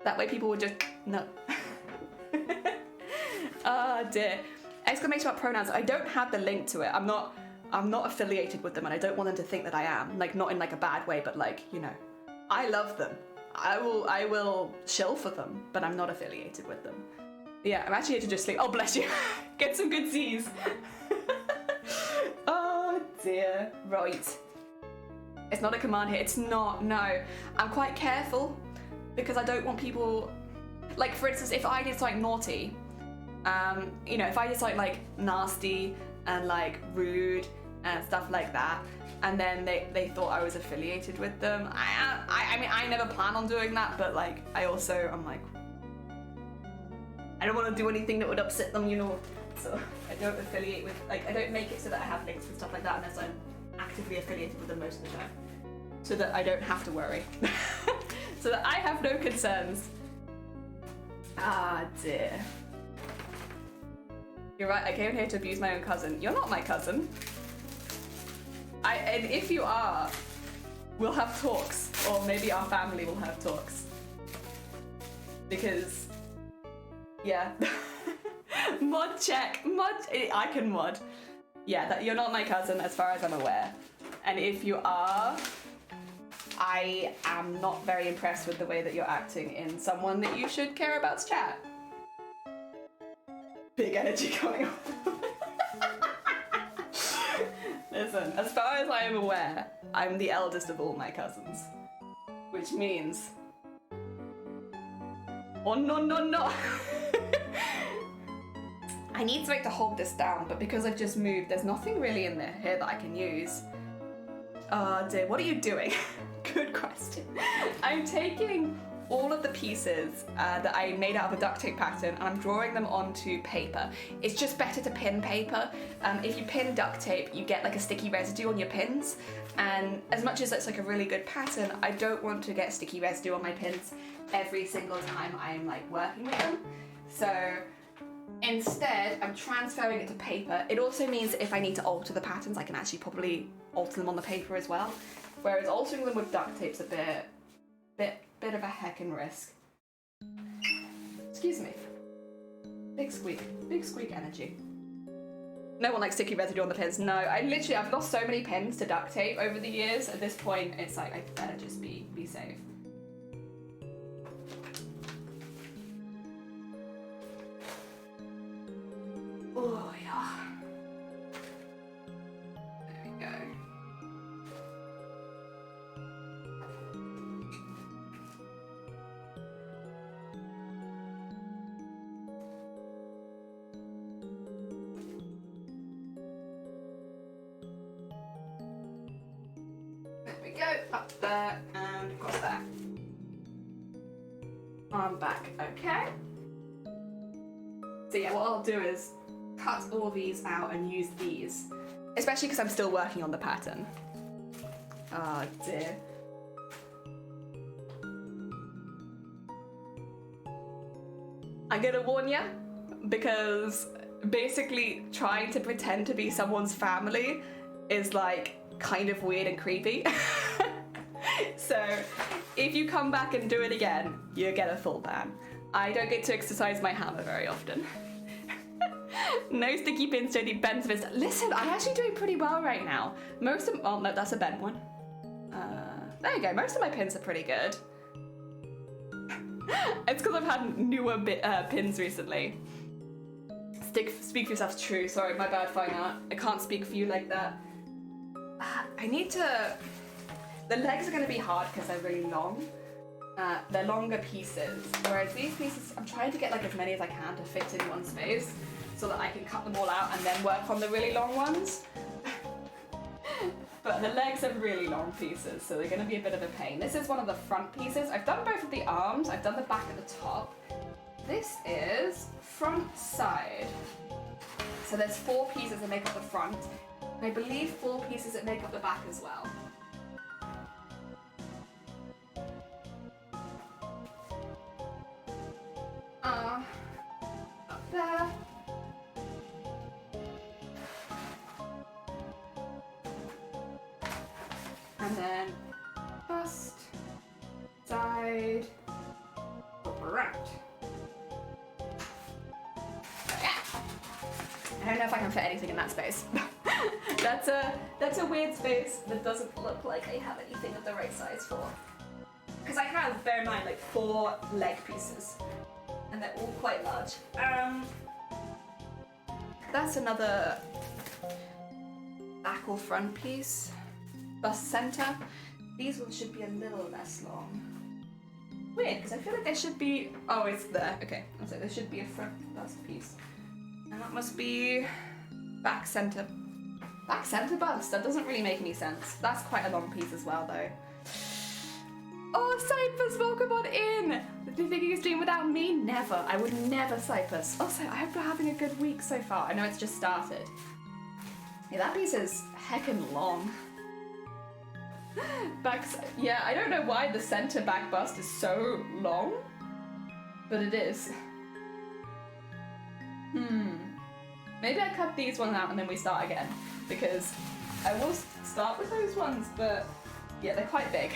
That way people would just know. Oh dear. Exclamation mark pronouns. I don't have the link to it. I'm not affiliated with them, and I don't want them to think that I am. Like, not in like a bad way, but like, you know, I love them. I will shill for them, but I'm not affiliated with them. Yeah, I'm actually here to just sleep. Oh, bless you. Get some good C's. Oh dear. Right. It's not a command here. It's not, no. I'm quite careful because I don't want people, like, for instance, if I did something naughty, you know, if I did something like nasty and like rude and stuff like that, and then they thought I was affiliated with them. I mean, I never plan on doing that, but like, I'm like, I don't want to do anything that would upset them, you know, so I don't affiliate with, like, I don't make it so that I have links and stuff like that unless I'm actively affiliated with them most of the time, so that I don't have to worry, so that I have no concerns. Ah dear. You're right, I came here to abuse my own cousin. You're not my cousin. And if you are, we'll have talks, or maybe our family will have talks. Because, yeah. Mod check, I can mod. Yeah, that you're not my cousin as far as I'm aware. And if you are, I am not very impressed with the way that you're acting in someone that you should care about's chat. Big energy coming on. Listen, as far as I am aware, I'm the eldest of all my cousins. Which means... Oh no. I need something to hold this down, but because I've just moved, there's nothing really in here that I can use. Oh dear, what are you doing? Good question. I'm taking all of the pieces that I made out of a duct tape pattern, and I'm drawing them onto paper. It's just better to pin paper. If you pin duct tape, you get like a sticky residue on your pins, and as much as that's like a really good pattern, I don't want to get sticky residue on my pins every single time I'm like working with them. So instead, I'm transferring it to paper. It also means that if I need to alter the patterns, I can actually probably alter them on the paper as well. Whereas altering them with duct tape's a bit of a heckin' risk. Excuse me. Big squeak energy. No one likes sticky residue on the pins. No, I've lost so many pins to duct tape over the years. At this point, it's like, I better just be safe. Oh yeah. There we go. There we go. arm back, okay? So yeah, what I'll do is cut all these out and use these, especially because I'm still working on the pattern. Oh dear. I'm gonna warn you, because basically trying to pretend to be someone's family is like kind of weird and creepy. So if you come back and do it again, you get a full ban. I don't get to exercise my hammer very often. No sticky pins, Jodie. Ben's this. Listen, I'm actually doing pretty well right now. Most of, oh no, that's a Ben one. There you go, most of my pins are pretty good. It's because I've had newer pins recently. Speak for yourself, true. Sorry, my bad, fine art. I can't speak for you like that. I need to... The legs are going to be hard because they're really long. They're longer pieces, whereas these pieces, I'm trying to get like as many as I can to fit in one space so that I can cut them all out and then work on the really long ones. But the legs are really long pieces, so they're going to be a bit of a pain. This is one of the front pieces. I've done both of the arms, I've done the back at the top. This is front side. So there's 4 pieces that make up the front, and I believe 4 pieces that make up the back as well. Up there. And then bust, side, right. Yeah. I don't know if I can fit anything in that space. That's a weird space that doesn't look like I have anything of the right size for. Because I have, bear in mind, like 4 leg pieces, and they're all quite large. That's another back or front piece. Bust center. These ones should be a little less long. Weird, because I feel like they should be... Oh, it's there. Okay, so there should be a front bust piece. And that must be back center. Back center bust? That doesn't really make any sense. That's quite a long piece as well, though. Oh, Cyprus, welcome on in! Do you think you can stream without me? Never. I would never, Cyprus. Also, I hope you're having a good week so far. I know it's just started. Yeah, that piece is heckin' long. Yeah, I don't know why the center back bust is so long, but it is. Maybe I cut these ones out and then we start again, because I will start with those ones, but yeah, they're quite big.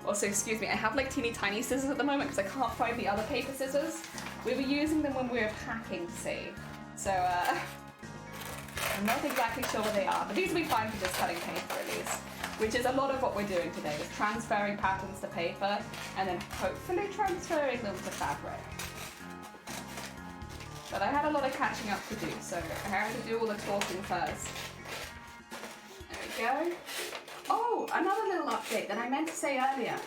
Also, excuse me, I have like teeny tiny scissors at the moment because I can't find the other paper scissors. We were using them when we were packing, see? So, I'm not exactly sure where they are, but these will be fine for just cutting paper at least. Which is a lot of what we're doing today, is transferring patterns to paper and then hopefully transferring them to fabric. But I had a lot of catching up to do, so I had to do all the talking first. There we go. Oh, another little update that I meant to say earlier.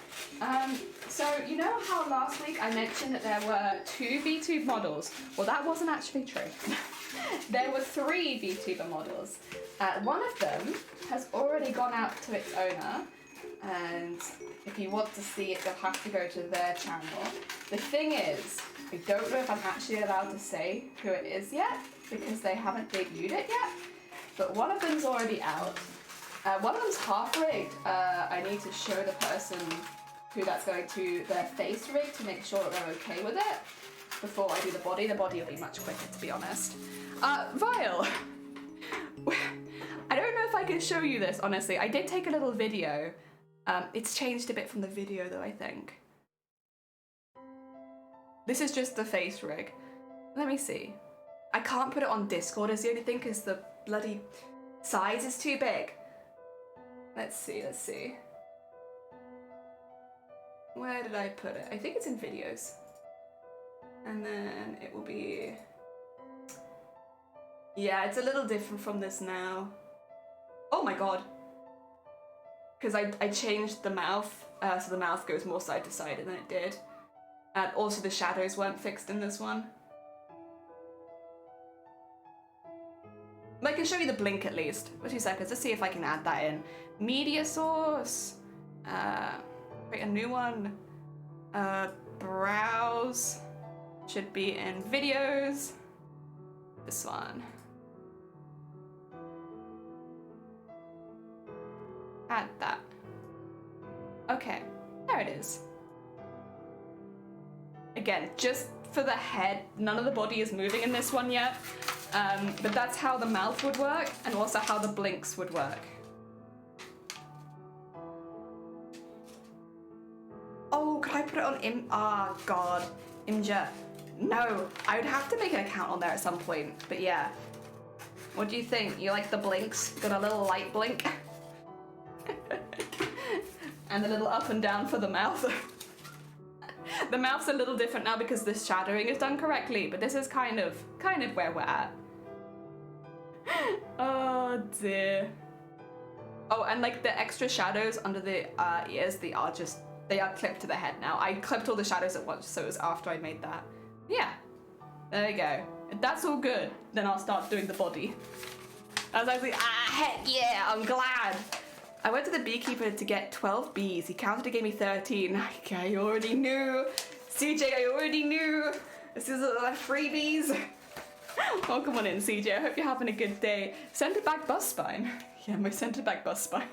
So you know how last week I mentioned that there were 2 VTube models? Well, that wasn't actually true. There were 3 VTuber models. One of them has already gone out to its owner, and if you want to see it, you'll have to go to their channel. The thing is, I don't know if I'm actually allowed to say who it is yet, because they haven't debuted it yet, but one of them's already out. One of them's half-rigged. I need to show the person who that's going to their face rig to make sure that they're okay with it before I do the body. The body will be much quicker, to be honest. Vile! I don't know if I can show you this, honestly. I did take a little video. It's changed a bit from the video, though, I think. This is just the face rig. Let me see. I can't put it on Discord is the only thing, because the bloody size is too big. Let's see, let's see. Where did I put it? I think it's in videos. And then it will be... Yeah, it's a little different from this now. Oh my god. Because I changed the mouth, so the mouth goes more side to side than it did. And also the shadows weren't fixed in this one. But I can show you the blink at least. For 2 seconds, let's see if I can add that in. Media source. Create a new one. browse. Should be in videos. This one. Add that. Okay, there it is. Again, just for the head, none of the body is moving in this one yet. But that's how the mouth would work, and also how the blinks would work. Oh, could I put it on God. Imgur. No, I would have to make an account on there at some point, but yeah. What do you think? You like the blinks? Got a little light blink? And a little up and down for the mouth. The mouth's a little different now because the shadowing is done correctly, but this is kind of where we're at. Oh dear. Oh, and like the extra shadows under the ears, they are clipped to the head now. I clipped all the shadows at once, so it was after I made that. Yeah, there you go. If that's all good, then I'll start doing the body. I was like, heck yeah, I'm glad. I went to the beekeeper to get 12 bees. He counted and gave me 13. I already knew. CJ, I already knew. This is freebies. Oh, come on in, CJ. I hope you're having a good day. Centre back bust spine. Yeah, my centre back bust spine.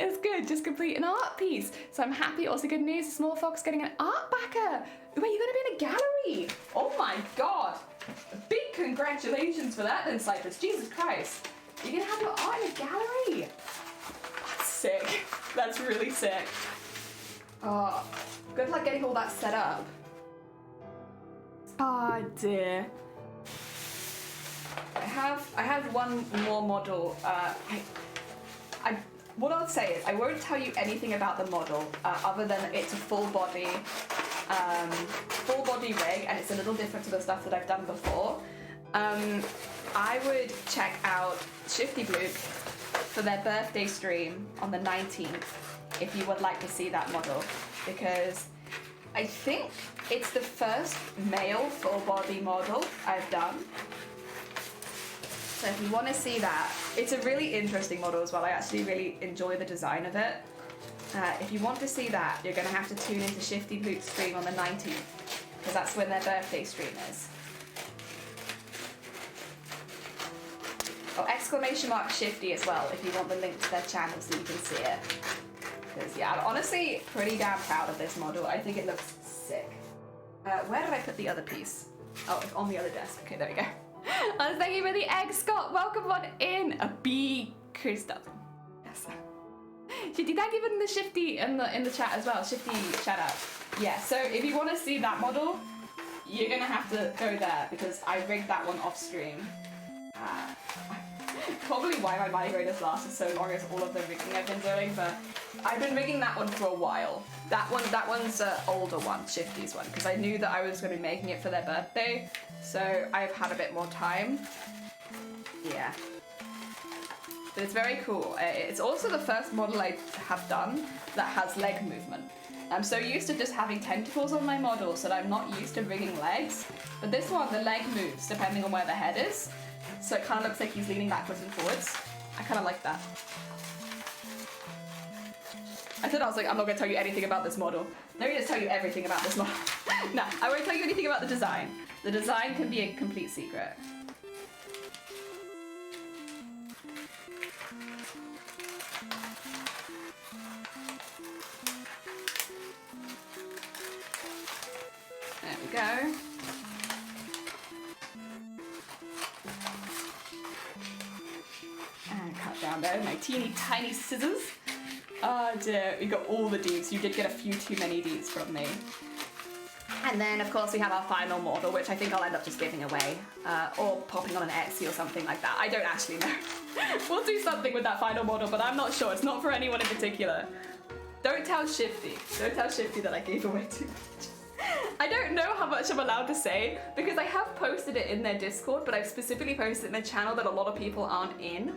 It's good, just complete an art piece. So I'm happy. Also good news, Small Fox getting an art backer. Wait, you're gonna be in a gallery. Oh my God. Big congratulations for that then, Cypress. Jesus Christ. You're gonna have your art in a gallery. That's sick. That's really sick. Oh, good luck getting all that set up. Oh dear. I have one more model. What I'll say is I won't tell you anything about the model other than it's a full body rig, and it's a little different to the stuff that I've done before. I would check out Shifty Bloop for their birthday stream on the 19th if you would like to see that model, because I think it's the first male full body model I've done. So if you want to see that, it's a really interesting model as well. I actually really enjoy the design of it. If you want to see that, you're going to have to tune into Shifty Bloop's stream on the 19th, because that's when their birthday stream is. Oh, ! Shifty as well, if you want the link to their channel so you can see it. Because yeah, I'm honestly pretty damn proud of this model. I think it looks sick. Where did I put the other piece? Oh, it's on the other desk. Okay, there we go. Thank you for the egg, Scott. Welcome on in. A bee crystal. Yes. Shifty, thank you for the Shifty in the chat as well. Shifty shout out. Yeah. So if you want to see that model, you're gonna have to go there because I rigged that one off stream. Probably why my migraine has lasted so long is all of the rigging I've been doing, but I've been rigging that one for a while. That one's an older one, Shifty's one, because I knew that I was going to be making it for their birthday, so I've had a bit more time. Yeah. But it's very cool. It's also the first model I have done that has leg movement. I'm so used to just having tentacles on my models that I'm not used to rigging legs, but this one, the leg moves depending on where the head is. So it kind of looks like he's leaning backwards and forwards. I kind of like that. I was like, I'm not going to tell you anything about this model. Let me just tell you everything about this model. No, I won't tell you anything about the design. The design can be a complete secret. There we go. And cut down there with my teeny tiny scissors. Oh dear, we got all the deeds. You did get a few too many deeds from me. And then of course we have our final model, which I think I'll end up just giving away. Or popping on an Etsy or something like that. I don't actually know. We'll do something with that final model, but I'm not sure. It's not for anyone in particular. Don't tell Shifty. Don't tell Shifty that I gave away too much. I don't know how much I'm allowed to say because I have posted it in their Discord, but I've specifically posted it in their channel that a lot of people aren't in,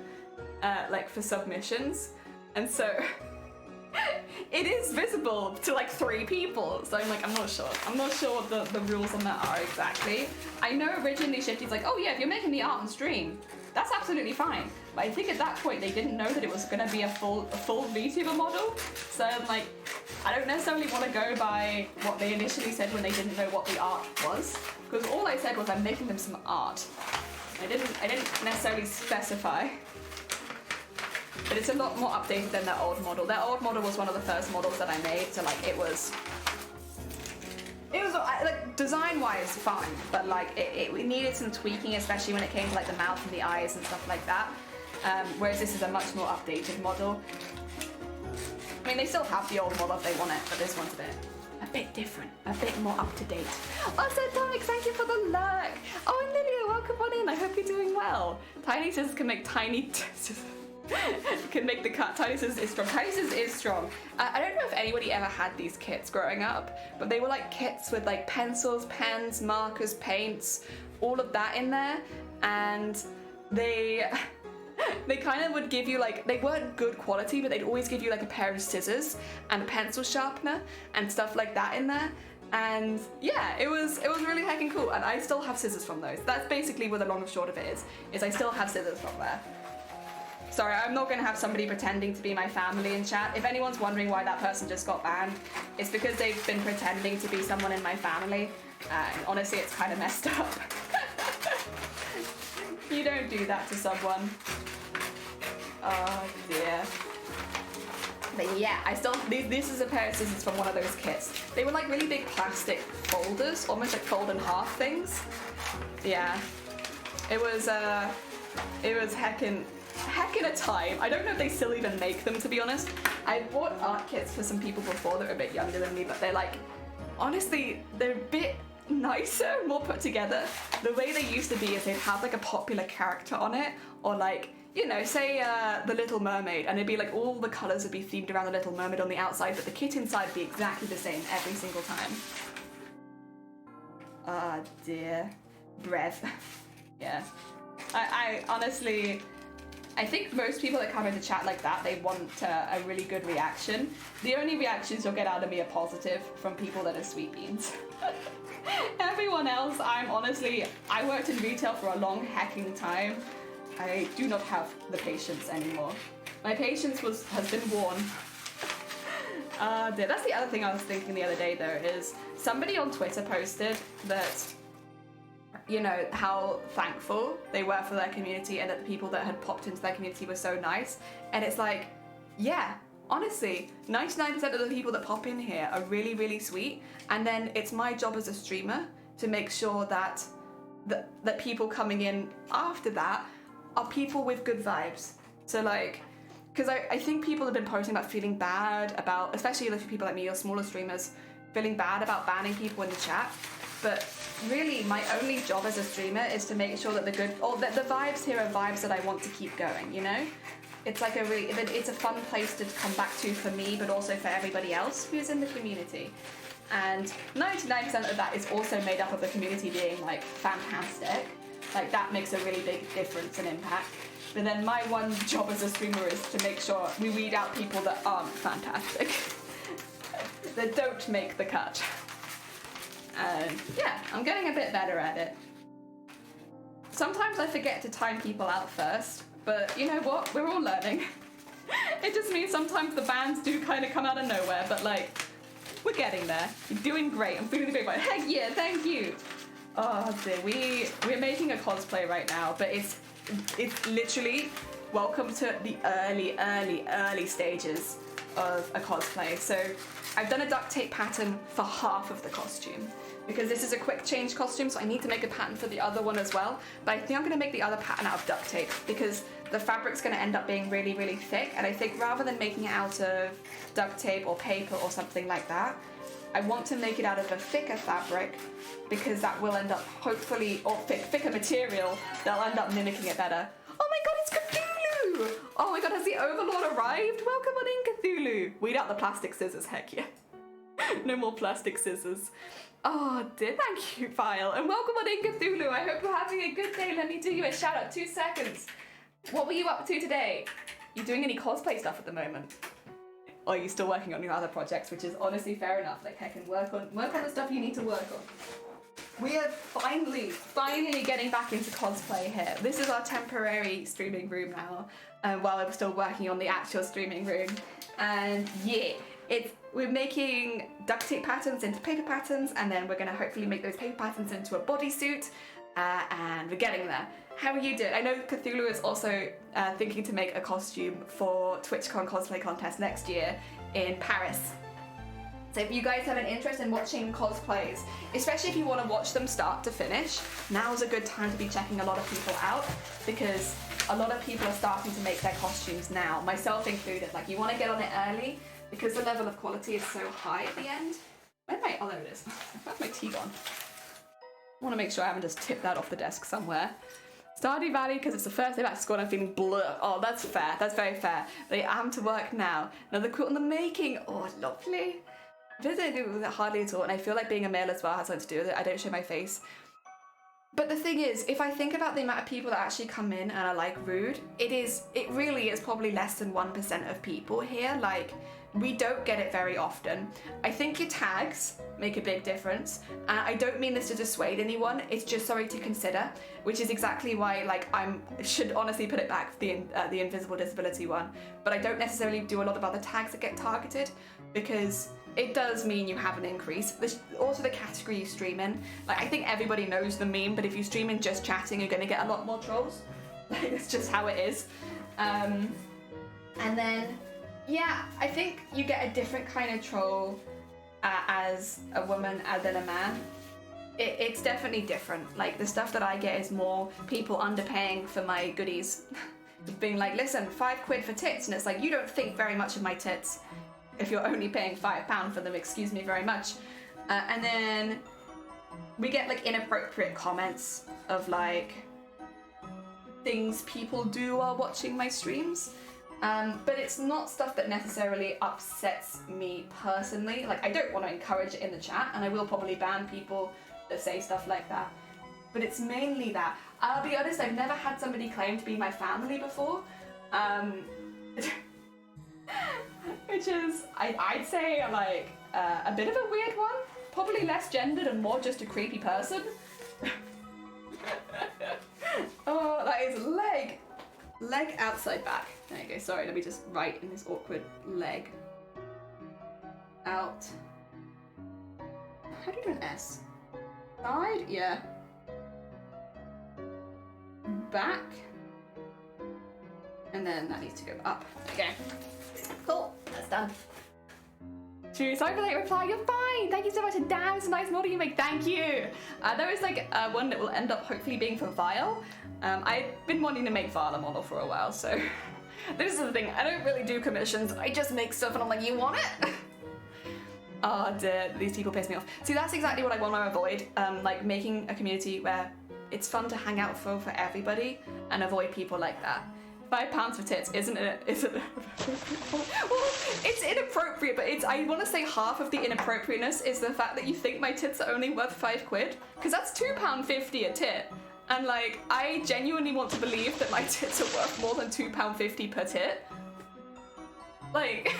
like for submissions. And so it is visible to like 3 people. So I'm like, I'm not sure. I'm not sure what the rules on that are exactly. I know originally Shifty's like, oh yeah, if you're making the art on stream, that's absolutely fine. But I think at that point they didn't know that it was going to be a full VTuber model. So like, I don't necessarily want to go by what they initially said when they didn't know what the art was, because all I said was I'm making them some art. I didn't necessarily specify. But it's a lot more updated than their old model. Their old model was one of the first models that I made, so like it was like design-wise fine, but like it needed some tweaking, especially when it came to like the mouth and the eyes and stuff like that. Whereas this is a much more updated model. I mean, they still have the old model if they want it, but this one's a bit different, a bit more up to date. Also, Dominic, thank you for the lurk. Oh, and Lilia, welcome on in. I hope you're doing well. Tiny Scissors can make tiny can make the cut. Tiny Scissors is strong. Tiny Scissors is strong. I don't know if anybody ever had these kits growing up, but they were like kits with like pencils, pens, markers, paints, all of that in there, and they kind of would give you like, they weren't good quality, but they'd always give you like a pair of scissors and a pencil sharpener and stuff like that in there. And yeah, it was really heckin' cool. And I still have scissors from those. That's basically what the long and short of it is I still have scissors from there. Sorry, I'm not gonna have somebody pretending to be my family in chat. If anyone's wondering why that person just got banned, it's because they've been pretending to be someone in my family. And honestly, it's kind of messed up. You don't do that to someone. Oh dear. But yeah, I still, this is a pair of scissors from one of those kits. They were like really big plastic folders, almost like fold in half things. Yeah, it was heckin' a time. I don't know if they still even make them, to be honest. I bought art kits for some people before that were a bit younger than me, but they're like, honestly, they're a bit nicer, more put together. The way they used to be is they'd have like a popular character on it, or like, you know, say The Little Mermaid, and it'd be like all the colours would be themed around The Little Mermaid on the outside, but the kit inside would be exactly the same every single time. Ah, dear. Breath. Yeah. I honestly, I think most people that come into chat like that, they want a really good reaction. The only reactions you'll get out of me are positive from people that are sweet beans. Everyone else, I worked in retail for a long hecking time. I do not have the patience anymore. My patience has been worn. That's the other thing I was thinking the other day though, is somebody on Twitter posted that, you know, how thankful they were for their community and that the people that had popped into their community were so nice. And it's like, yeah, honestly, 99% of the people that pop in here are really, really sweet. And then it's my job as a streamer to make sure that people coming in after that are people with good vibes. So like, because I think people have been posting about feeling bad about, especially if people like me or smaller streamers, feeling bad about banning people in the chat. But really, my only job as a streamer is to make sure that the vibes here are vibes that I want to keep going, you know? It's like it's a fun place to come back to for me, but also for everybody else who's in the community. And 99% of that is also made up of the community being like fantastic. Like that makes a really big difference and impact. But then my one job as a streamer is to make sure we weed out people that aren't fantastic. That don't make the cut. And yeah, I'm getting a bit better at it. Sometimes I forget to time people out first, but you know what? We're all learning. It just means sometimes the bans do kind of come out of nowhere, but like, we're getting there. You're doing great. I'm feeling the great vibe. Heck yeah, thank you. Oh dear, we're making a cosplay right now, but it's literally welcome to the early stages of a cosplay. So I've done a duct tape pattern for half of the costume because this is a quick change costume, so I need to make a pattern for the other one as well. But I think I'm going to make the other pattern out of duct tape because the fabric's going to end up being really, really thick, and I think rather than making it out of duct tape or paper or something like that, I want to make it out of a thicker fabric because that will end up hopefully, or thicker material, that'll end up mimicking it better. Oh my god, it's Cthulhu! Oh my god, has the Overlord arrived? Welcome on in, Cthulhu! Weed out the plastic scissors, heck yeah. No more plastic scissors. Oh dear, thank you, File. And welcome on in, Cthulhu. I hope you're having a good day. Let me do you a shout out, 2 seconds. What were you up to today? You doing any cosplay stuff at the moment? Or are you still working on your other projects, which is honestly fair enough. Like, heck, and work on the stuff you need to work on. We are finally getting back into cosplay here. This is our temporary streaming room now, while I'm still working on the actual streaming room. And yeah, we're making duct tape patterns into paper patterns, and then we're gonna hopefully make those paper patterns into a bodysuit, and we're getting there. How are you doing? I know Cthulhu is also thinking to make a costume for TwitchCon cosplay contest next year in Paris. So if you guys have an interest in watching cosplays, especially if you want to watch them start to finish, now's a good time to be checking a lot of people out, because a lot of people are starting to make their costumes now, myself included. Like, you want to get on it early because the level of quality is so high at the end. Oh, there it is. Where's my tea gone? I want to make sure I haven't just tipped that off the desk somewhere. Stardew Valley, because it's the first day back to school and I'm feeling blur. Oh, that's fair. That's very fair. But I am to work now. Another quote on the making. Oh, lovely. I don't do it hardly at all, and I feel like being a male as well has something to do with it. I don't show my face. But the thing is, if I think about the amount of people that actually come in and are like rude, it really is probably less than 1% of people here. Like, we don't get it very often. I think your tags make a big difference, and I don't mean this to dissuade anyone, it's just something to consider, which is exactly why, like, should honestly put it back, the invisible disability one, but I don't necessarily do a lot of other tags that get targeted, because it does mean you have an increase. Also the category you stream in. Like, I think everybody knows the meme, but if you stream in just chatting, you're gonna get a lot more trolls. Like, it's just how it is. And then, yeah, I think you get a different kind of troll as a woman than a man. It's definitely different. Like, the stuff that I get is more people underpaying for my goodies. Being like, listen, £5 for tits, and it's like, you don't think very much of my tits if you're only paying £5 for them, excuse me very much. And then we get like inappropriate comments of like things people do while watching my streams. But it's not stuff that necessarily upsets me personally. Like, I don't want to encourage it in the chat, and I will probably ban people that say stuff like that. But it's mainly that. I'll be honest, I've never had somebody claim to be my family before. Which is, I'd say, like, a bit of a weird one. Probably less gendered and more just a creepy person. Oh, that is leg outside back. There you go, sorry, let me just write in this awkward leg. Out. How do you do an S? Side? Yeah. Back. And then that needs to go up. Okay. Cool, that's done. True, sorry for late reply, you're fine! Thank you so much, and damn, it's a nice model you make, thank you! There is like one that will end up hopefully being for Vile. I've been wanting to make Vile a model for a while, so this is the thing, I don't really do commissions, I just make stuff and I'm like, you want it? Oh dear, these people piss me off. See, that's exactly what I want to avoid, like making a community where it's fun to hang out for everybody and avoid people like that. £5 for tits isn't well, it's inappropriate, but I want to say half of the inappropriateness is the fact that you think my tits are only worth £5, because that's £2.50 a tit, and like, I genuinely want to believe that my tits are worth more than £2.50 per tit. Like,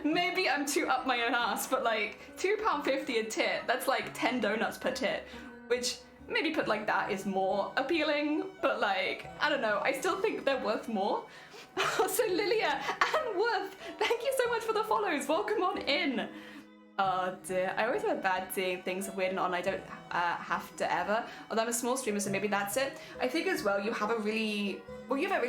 maybe I'm too up my own ass, but like, £2.50 a tit, that's like 10 donuts per tit, which maybe put like that is more appealing, but like, I don't know, I still think they're worth more. So Lilia and Worth, thank you so much for the follows, welcome on in. Oh dear, I always have a bad seeing things are weird and on, I don't have to ever, although I'm a small streamer, so maybe that's it. I think as well, you have a really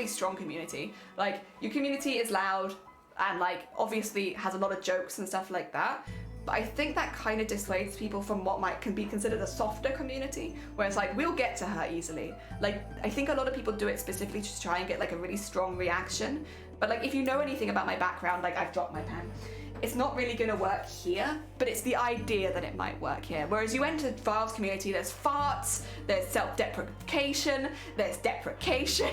strong community. Like, your community is loud and like, obviously has a lot of jokes and stuff like that. But I think that kind of dissuades people from what can be considered a softer community, where it's like, we'll get to her easily. Like, I think a lot of people do it specifically to try and get like a really strong reaction. But like, if you know anything about my background, like, I've dropped my pen, it's not really gonna work here, but it's the idea that it might work here. Whereas you enter Vile's community, there's farts, there's self-deprecation, there's deprecation,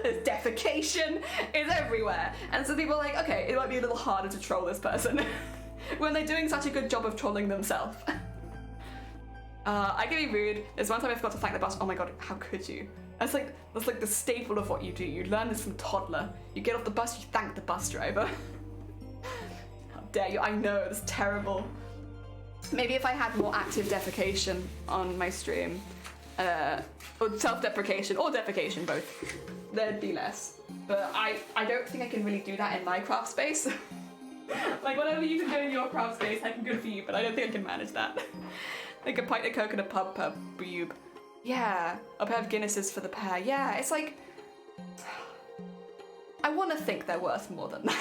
there's defecation, it's everywhere. And so people are like, okay, it might be a little harder to troll this person. When they're doing such a good job of trolling themselves. I can be rude. There's one time I forgot to thank the bus. Oh my god, how could you? That's like the staple of what you do. You learn this from toddler. You get off the bus, you thank the bus driver. How dare you? I know, it's terrible. Maybe if I had more active defecation on my stream, or self-deprecation, or defecation, both, there'd be less. But I don't think I can really do that in my craft space. Like, whatever you can do in your craft space, I can good for you, but I don't think I can manage that. Like a pint of Coke and a pub boob. Yeah, a pair of Guinnesses for the pair. Yeah, it's like, I want to think they're worth more than that.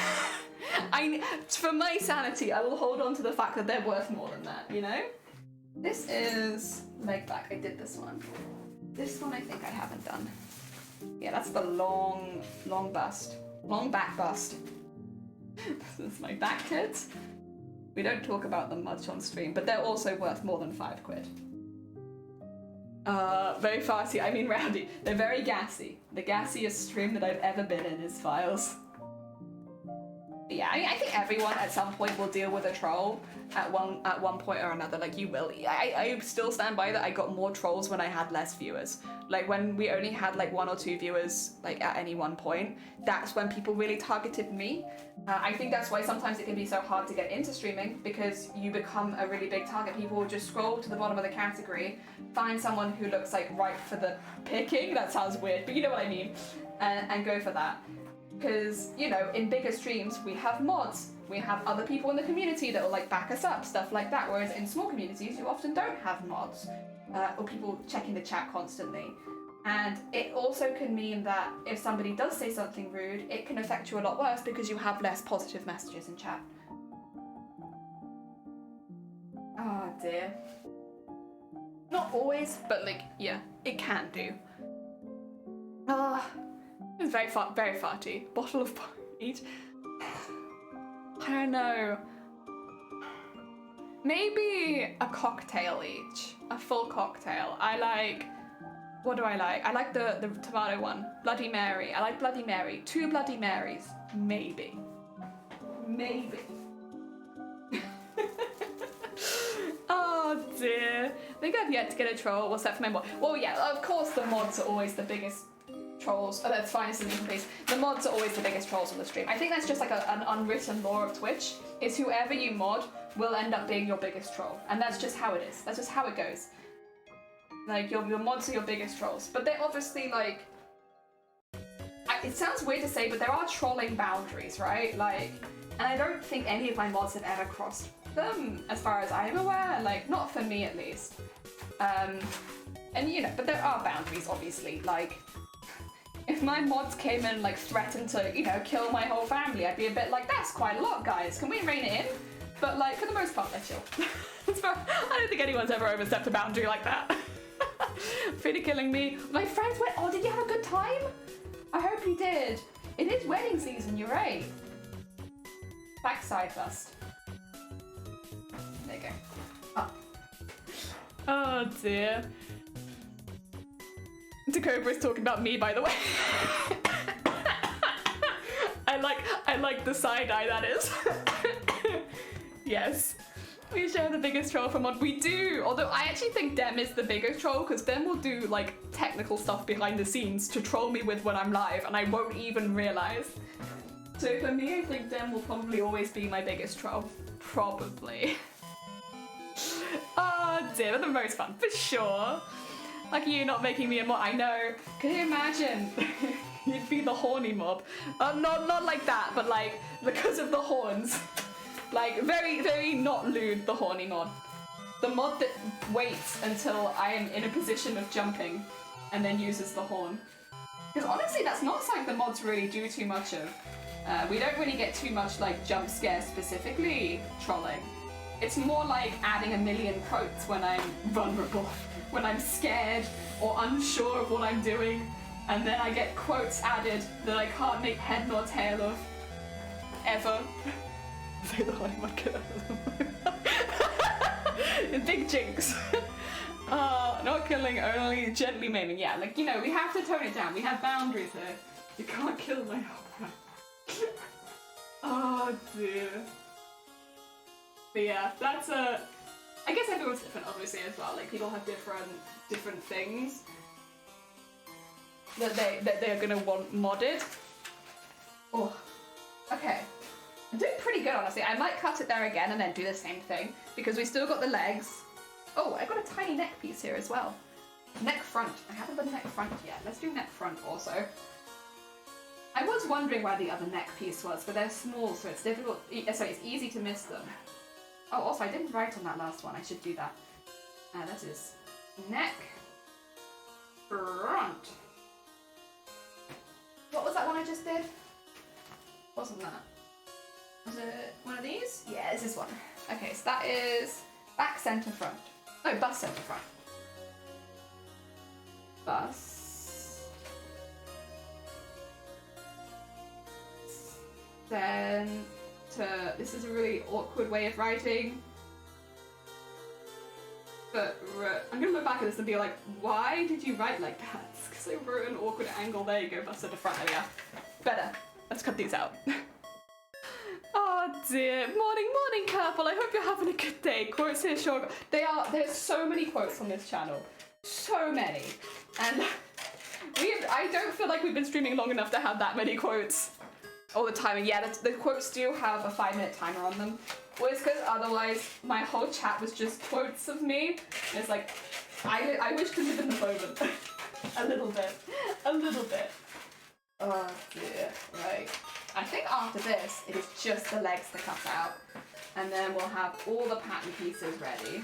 For my sanity, I will hold on to the fact that they're worth more than that, you know? This is leg back. I did this one. This one I think I haven't done. Yeah, that's the long bust. Long back bust. This is my back kit. We don't talk about them much on stream, but they're also worth more than £5. Very farty, I mean rowdy. They're very gassy. The gassiest stream that I've ever been in is Files. Yeah, I think everyone at some point will deal with a troll at one point or another. Like, you will. I still stand by that. I got more trolls when I had less viewers. Like, when we only had like 1 or 2 viewers, like at any one point, that's when people really targeted me. I think that's why sometimes it can be so hard to get into streaming, because you become a really big target. People will just scroll to the bottom of the category, find someone who looks like ripe for the picking. That sounds weird, but you know what I mean, and go for that. Because, you know, in bigger streams, we have mods, we have other people in the community that will like back us up, stuff like that. Whereas in small communities, you often don't have mods, or people checking the chat constantly. And it also can mean that if somebody does say something rude, it can affect you a lot worse because you have less positive messages in chat. Oh dear. Not always, but like, yeah, it can do. It's very farty. Bottle of each. I don't know. Maybe a cocktail each. A full cocktail. What do I like? I like the tomato one. Bloody Mary. I like Bloody Mary. 2 Bloody Marys. Maybe. Oh dear. I think I've yet to get a troll. What's that for my mod? Well, yeah, of course the mods are always the biggest trolls. Oh, that's fine, please. The mods are always the biggest trolls on the stream. I think that's just like an unwritten law of Twitch, is whoever you mod will end up being your biggest troll. And that's just how it is. That's just how it goes. Like, your mods are your biggest trolls. But they're obviously like... it sounds weird to say, but there are trolling boundaries, right? Like, and I don't think any of my mods have ever crossed them, as far as I'm aware. Like, not for me at least. And you know, but there are boundaries, obviously. Like, if my mods came in and like threatened to, you know, kill my whole family, I'd be a bit like, that's quite a lot, guys. Can we rein it in? But like, for the most part, they're chill. I don't think anyone's ever overstepped a boundary like that. Pretty killing me. My friends went, oh, did you have a good time? I hope you did. It is wedding season, you're right. Backside bust. There you go. Up. Oh dear. Dakobra's talking about me, by the way. I like the side eye, that is. Yes. We share the biggest troll for mod. We do, although I actually think Dem is the biggest troll, because Dem will do like technical stuff behind the scenes to troll me with when I'm live, and I won't even realize. So for me, I think Dem will probably always be my biggest troll. Probably. Oh dear, they're the most fun, for sure. Like you not making me a mod. I know. Can you imagine? You'd be the horny mob. Not like that, but like because of the horns. Like very, very not lewd, the horny mod. The mod that waits until I am in a position of jumping and then uses the horn. Because honestly, that's not something the mods really do too much of. We don't really get too much like jump scare specifically trolling. It's more like adding a million quotes when I'm vulnerable, when I'm scared or unsure of what I'm doing, and then I get quotes added that I can't make head nor tail of, ever. Say the horny mod killer. Big jinx. Not killing, only gently maiming. Yeah, like, you know, we have to tone it down. We have boundaries here. You can't kill my opera. Oh dear. But yeah, that's a... I guess everyone's different, obviously, as well. Like, people have different things that they're gonna want modded. Oh, okay. I'm doing pretty good, honestly. I might cut it there again and then do the same thing because we still got the legs. Oh, I got a tiny neck piece here as well. Neck front. I haven't done neck front yet. Let's do neck front also. I was wondering where the other neck piece was, but they're small, so it's difficult. Sorry, it's easy to miss them. Oh, also, I didn't write on that last one. I should do that. That is neck front. What was that one I just did? Wasn't that? Was it one of these? Yeah, it's this one. Okay, so that is back center front. No, bust center front. Bust. Center. This is a really awkward way of writing. But I'm gonna look back at this and be like, why did you write like that? Because I wrote an awkward angle. There you go, bust center front. There, yeah. Better. Let's cut these out. Oh dear. Morning, Purple. I hope you're having a good day. Quotes here, sure. There's so many quotes on this channel. So many. And I don't feel like we've been streaming long enough to have that many quotes all the time. And yeah, the quotes do have a 5-minute timer on them. Well, it's because otherwise my whole chat was just quotes of me. And it's like, I wish to live in the moment. A little bit. Oh dear, right. I think after this, it is just the legs to cut out. And then we'll have all the pattern pieces ready.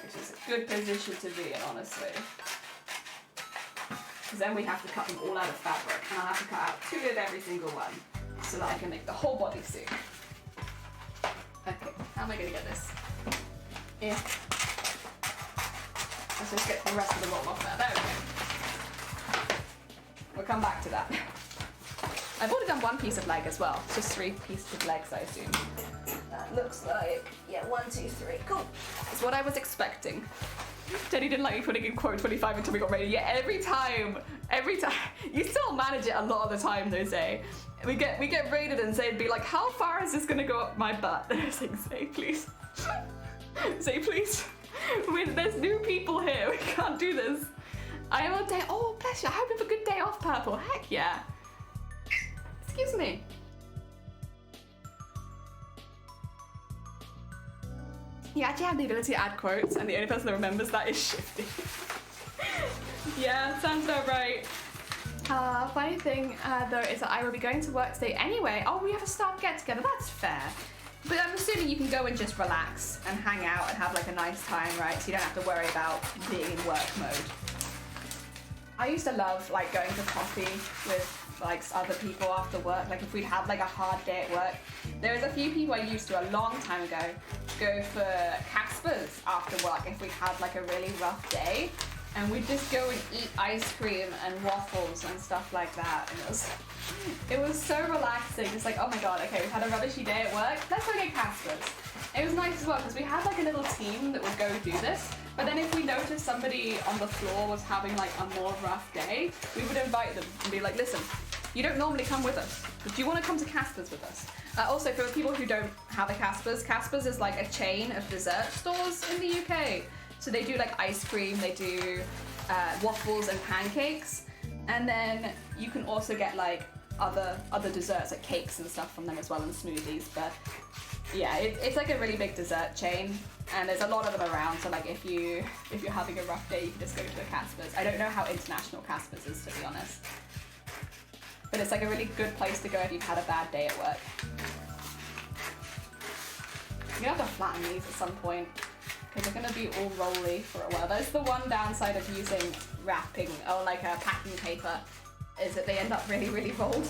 Which is a good position to be in, honestly. Because then we have to cut them all out of fabric. And I'll have to cut out 2 of every single one. So that I can make the whole bodysuit. Okay, how am I going to get this? Yeah. Let's just get the rest of the roll off there. There we go. We'll come back to that. I've already done 1 piece of leg as well. Just 3 pieces of legs, I assume. That looks like, yeah, 1, 2, 3. Cool. It's what I was expecting. Jenny didn't like me putting in quote 25 until we got ready. Yeah, every time. You still manage it a lot of the time, though, Zay. We get raided and Zay'd be like, how far is this gonna go up my butt? And I was like, Zay, please. Zay, please. There's new people here. We can't do this. I am on day. Oh, bless you. I hope you have a good day off, Purple. Heck yeah. Excuse me. You actually have the ability to add quotes, and the only person that remembers that is Shifty. Yeah, sounds about right. Funny thing, though, is that I will be going to work today anyway. Oh, we have a staff get-together. That's fair. But I'm assuming you can go and just relax and hang out and have like a nice time, right? So you don't have to worry about being in work mode. I used to love like going for coffee with like other people after work. Like if we'd have like a hard day at work. There was a few people I used to a long time ago go for Casper's after work if we had like a really rough day. And we'd just go and eat ice cream and waffles and stuff like that. And it was so relaxing. It's like, oh my god, okay, we've had a rubbishy day at work. Let's go get Casper's. It was nice as well because we had like a little team that would go do this. But then if we noticed somebody on the floor was having like a more rough day, we would invite them and be like, listen, you don't normally come with us, but do you want to come to Casper's with us? Also, for people who don't have a Casper's, Casper's is like a chain of dessert stores in the UK. So they do like ice cream, they do waffles and pancakes, and then you can also get like other desserts like cakes and stuff from them as well, and smoothies. But yeah, it's like a really big dessert chain, and there's a lot of them around. So like if you're having a rough day, you can just go to a Casper's. I don't know how international Casper's is, to be honest, but it's like a really good place to go if you've had a bad day at work. I'm gonna have to flatten these at some point, because they're going to be all rolly for a while. That's the one downside of using wrapping or like a packing paper, is that they end up really, really rolled.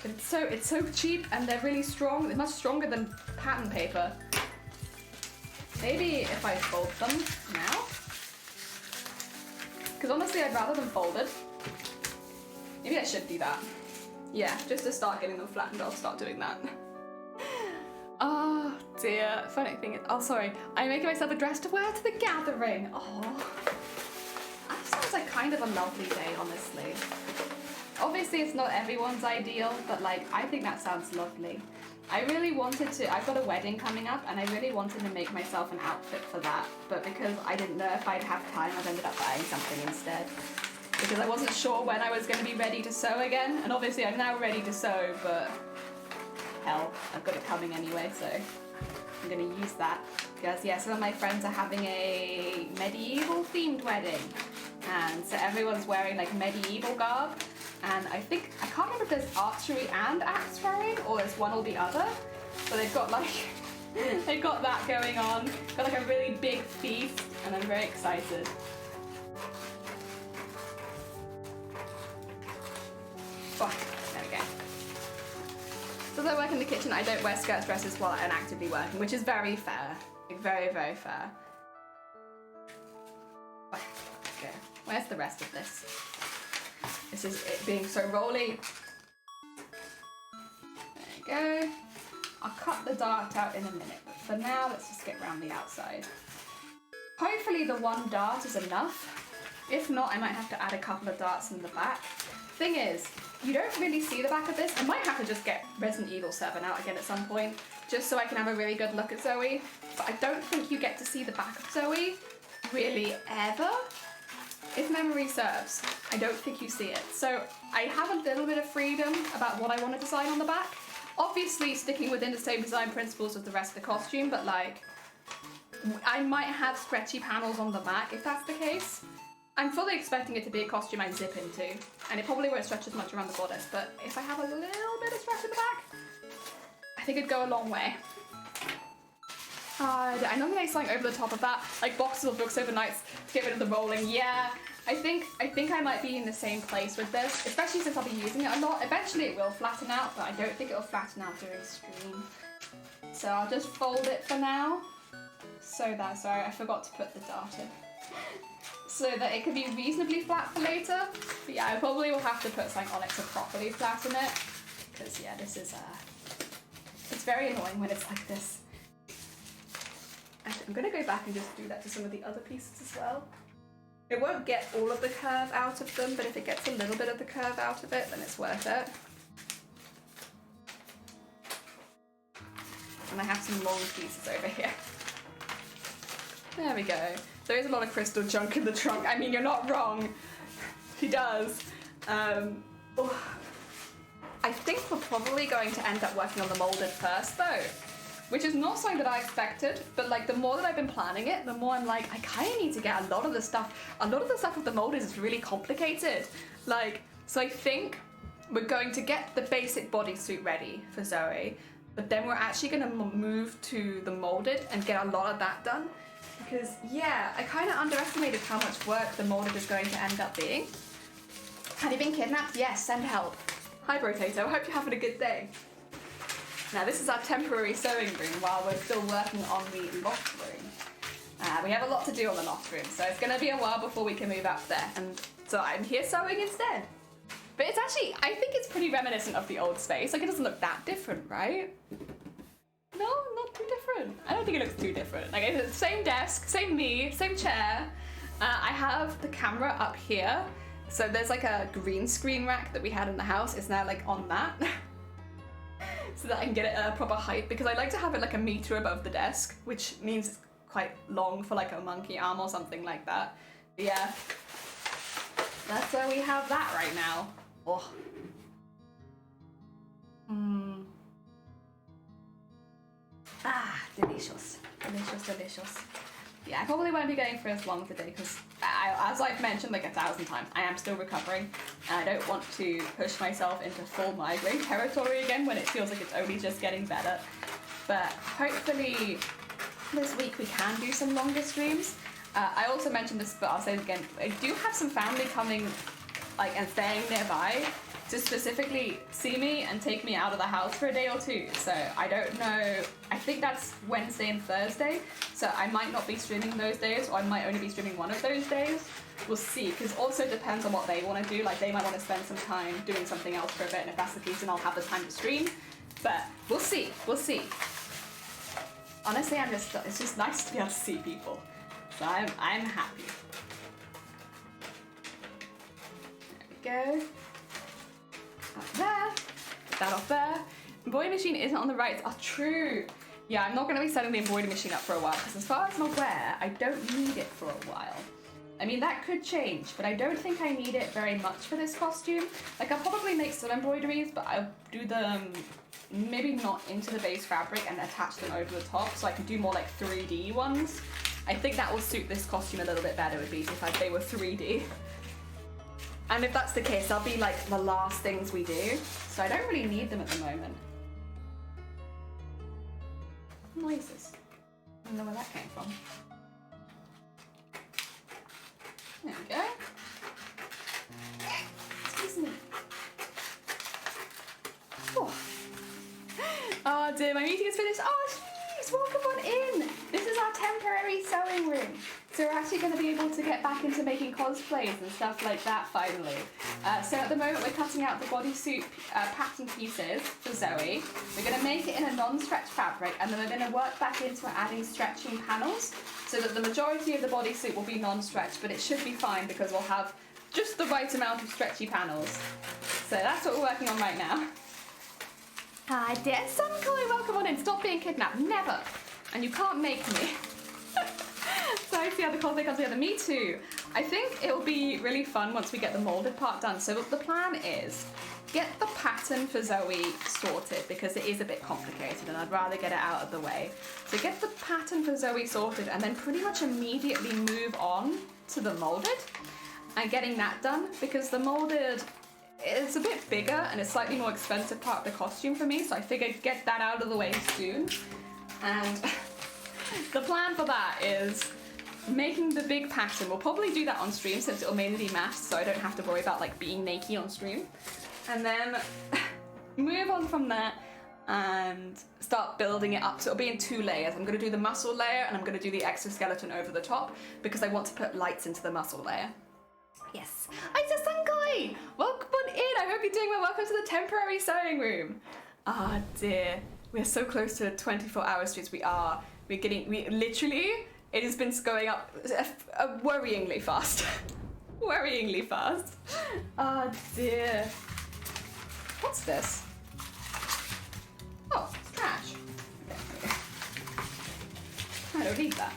But it's so cheap and they're really strong. They're much stronger than pattern paper. Maybe if I fold them now? Because honestly, I'd rather them folded. Maybe I should do that. Yeah, just to start getting them flattened, I'll start doing that. Oh dear, funny thing is, oh sorry, I'm making myself a dress to wear to the gathering. Oh, that sounds like kind of a lovely day, honestly. Obviously it's not everyone's ideal, but like, I think that sounds lovely. I really wanted to, I've got a wedding coming up and I really wanted to make myself an outfit for that, but because I didn't know if I'd have time, I've ended up buying something instead. because I wasn't sure when I was going to be ready to sew again, and obviously I'm now ready to sew, but hell, I've got it coming anyway, so I'm going to use that. Because yeah, some of my friends are having a medieval themed wedding, and so everyone's wearing like medieval garb, and I can't remember if there's archery and axe throwing, or it's one or the other, but they've got like, they've got that going on, got like a really big feast, and I'm very excited. Oh, there we go. So as I work in the kitchen, I don't wear skirts, dresses while I'm actively working, which is very fair. Like, very, very fair. Oh, okay. Where's the rest of this? This is it being so rolly. There you go. I'll cut the dart out in a minute, but for now, let's just get around the outside. Hopefully the one dart is enough. If not, I might have to add a couple of darts in the back. Thing is, you don't really see the back of this. I might have to just get Resident Evil 7 out again at some point, just so I can have a really good look at Zoe. But I don't think you get to see the back of Zoe, really, ever. If memory serves, I don't think you see it. So I have a little bit of freedom about what I want to design on the back. Obviously sticking within the same design principles as the rest of the costume, but like, I might have stretchy panels on the back if that's the case. I'm fully expecting it to be a costume I zip into, and it probably won't stretch as much around the bodice, but if I have a little bit of stretch in the back, I think it'd go a long way. I nominate something over the top of that, like boxes of books overnight to get rid of the rolling. Yeah, I think I might be in the same place with this, especially since I'll be using it a lot. Eventually it will flatten out, but I don't think it'll flatten out during stream. So I'll just fold it for now. So that, sorry, I forgot to put the dart in. So that it could be reasonably flat for later. But yeah, I probably will have to put something on it to properly flatten it. Because yeah, this is, it's very annoying when it's like this. Actually, I'm gonna go back and just do that to some of the other pieces as well. It won't get all of the curve out of them, but if it gets a little bit of the curve out of it, then it's worth it. And I have some long pieces over here. There we go. There is a lot of crystal junk in the trunk. I mean, you're not wrong. He does. I think we're probably going to end up working on the molded first, though. Which is not something that I expected, but like the more that I've been planning it, the more I'm like, I kind of need to get a lot of the stuff. A lot of the stuff with the molded is really complicated. Like, so I think we're going to get the basic bodysuit ready for Zoe, but then we're actually going to move to the molded and get a lot of that done. Because, yeah, I kind of underestimated how much work the molded is going to end up being. Have you been kidnapped? Yes, send help. Hi, Brotato. I hope you're having a good day. Now, this is our temporary sewing room while we're still working on the loft room. We have a lot to do on the loft room, so it's going to be a while before we can move up there. And so I'm here sewing instead. But it's actually, I think it's pretty reminiscent of the old space. Like, it doesn't look that different, right? No, not too different. I don't think it looks too different. Like, it's the same desk, same me, same chair. I have the camera up here. So there's like a green screen rack that we had in the house. It's now like on that. So that I can get it at a proper height, because I like to have it like a meter above the desk, which means it's quite long for like a monkey arm or something like that. But yeah, that's where we have that right now. Oh. Ah, delicious, delicious, delicious. Yeah, I probably won't be going for as long today because, as I've mentioned like 1,000 times, I am still recovering and I don't want to push myself into full migraine territory again when it feels like it's only just getting better. But hopefully this week we can do some longer streams. I also mentioned this, but I'll say it again. I do have some family coming like and staying nearby to specifically see me and take me out of the house for a day or two. So I don't know, I think that's Wednesday and Thursday. So I might not be streaming those days, or I might only be streaming one of those days. We'll see, because also depends on what they want to do. Like they might want to spend some time doing something else for a bit, and if that's the case, then I'll have the time to stream. But we'll see, we'll see. Honestly, it's just nice to be able to see people. So I'm happy. There we go. Up there, put that off there. Embroidery machine isn't on the right. Oh, true. Yeah, I'm not going to be setting the embroidery machine up for a while, because as far as I'm aware, I don't need it for a while. I mean, that could change, but I don't think I need it very much for this costume. Like, I'll probably make some embroideries, but I'll do them maybe not into the base fabric and attach them over the top, so I can do more like 3D ones. I think that will suit this costume a little bit better, would be if they were 3D. And if that's the case, they'll be like the last things we do, so I don't really need them at the moment. Noises. I don't know where that came from. There we go. Excuse me. Oh. Oh dear, my meeting is finished. Oh jeez, welcome on in. This is our temporary sewing room. So we're actually going to be able to get back into making cosplays and stuff like that finally. So at the moment we're cutting out the bodysuit pattern pieces for Zoe. We're going to make it in a non-stretch fabric, and then we're going to work back into adding stretching panels so that the majority of the bodysuit will be non-stretch, but it should be fine because we'll have just the right amount of stretchy panels. So that's what we're working on right now. Hi dear Suncoin, welcome on in. Stop being kidnapped, never. And you can't make me. So I see how the cosplay comes together. Me too. I think it'll be really fun once we get the molded part done. So the plan is get the pattern for Zoe sorted because it is a bit complicated and I'd rather get it out of the way. So get the pattern for Zoe sorted and then pretty much immediately move on to the molded and getting that done, because the molded is a bit bigger and a slightly more expensive part of the costume for me. So I figured get that out of the way soon. And the plan for that is making the big pattern. We'll probably do that on stream since it'll mainly be masked, so I don't have to worry about like being naked on stream. And then move on from there and start building it up. So it'll be in 2 layers. I'm going to do the muscle layer and I'm going to do the exoskeleton over the top because I want to put lights into the muscle layer. Yes. Isa Sankai! Welcome on in! I hope you're doing well. Welcome to the temporary sewing room. Ah dear. We're so close to 24-hour streams. We are. We literally, it has been going up worryingly fast. Worryingly fast. Oh dear. What's this? Oh, it's trash. Okay. I don't need that.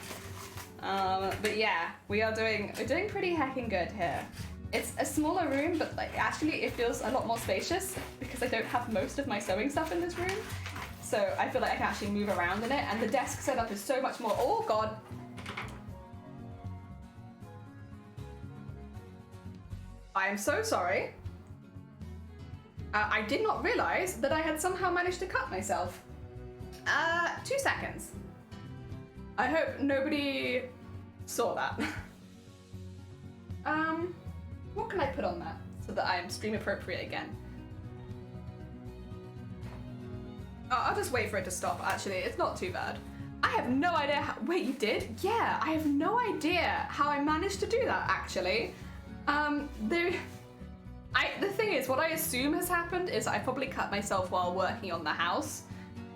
But yeah, we're doing pretty heckin' good here. It's a smaller room, but like actually it feels a lot more spacious because I don't have most of my sewing stuff in this room. So I feel like I can actually move around in it, and the desk setup is so much more. Oh god. I am so sorry. I did not realize that I had somehow managed to cut myself. 2 seconds. I hope nobody saw that. What can I put on that so that I am stream appropriate again? Oh, I'll just wait for it to stop, actually. It's not too bad. I have no idea how... Wait, you did? Yeah, I have no idea how I managed to do that, actually. The thing is, what I assume has happened is I probably cut myself while working on the house,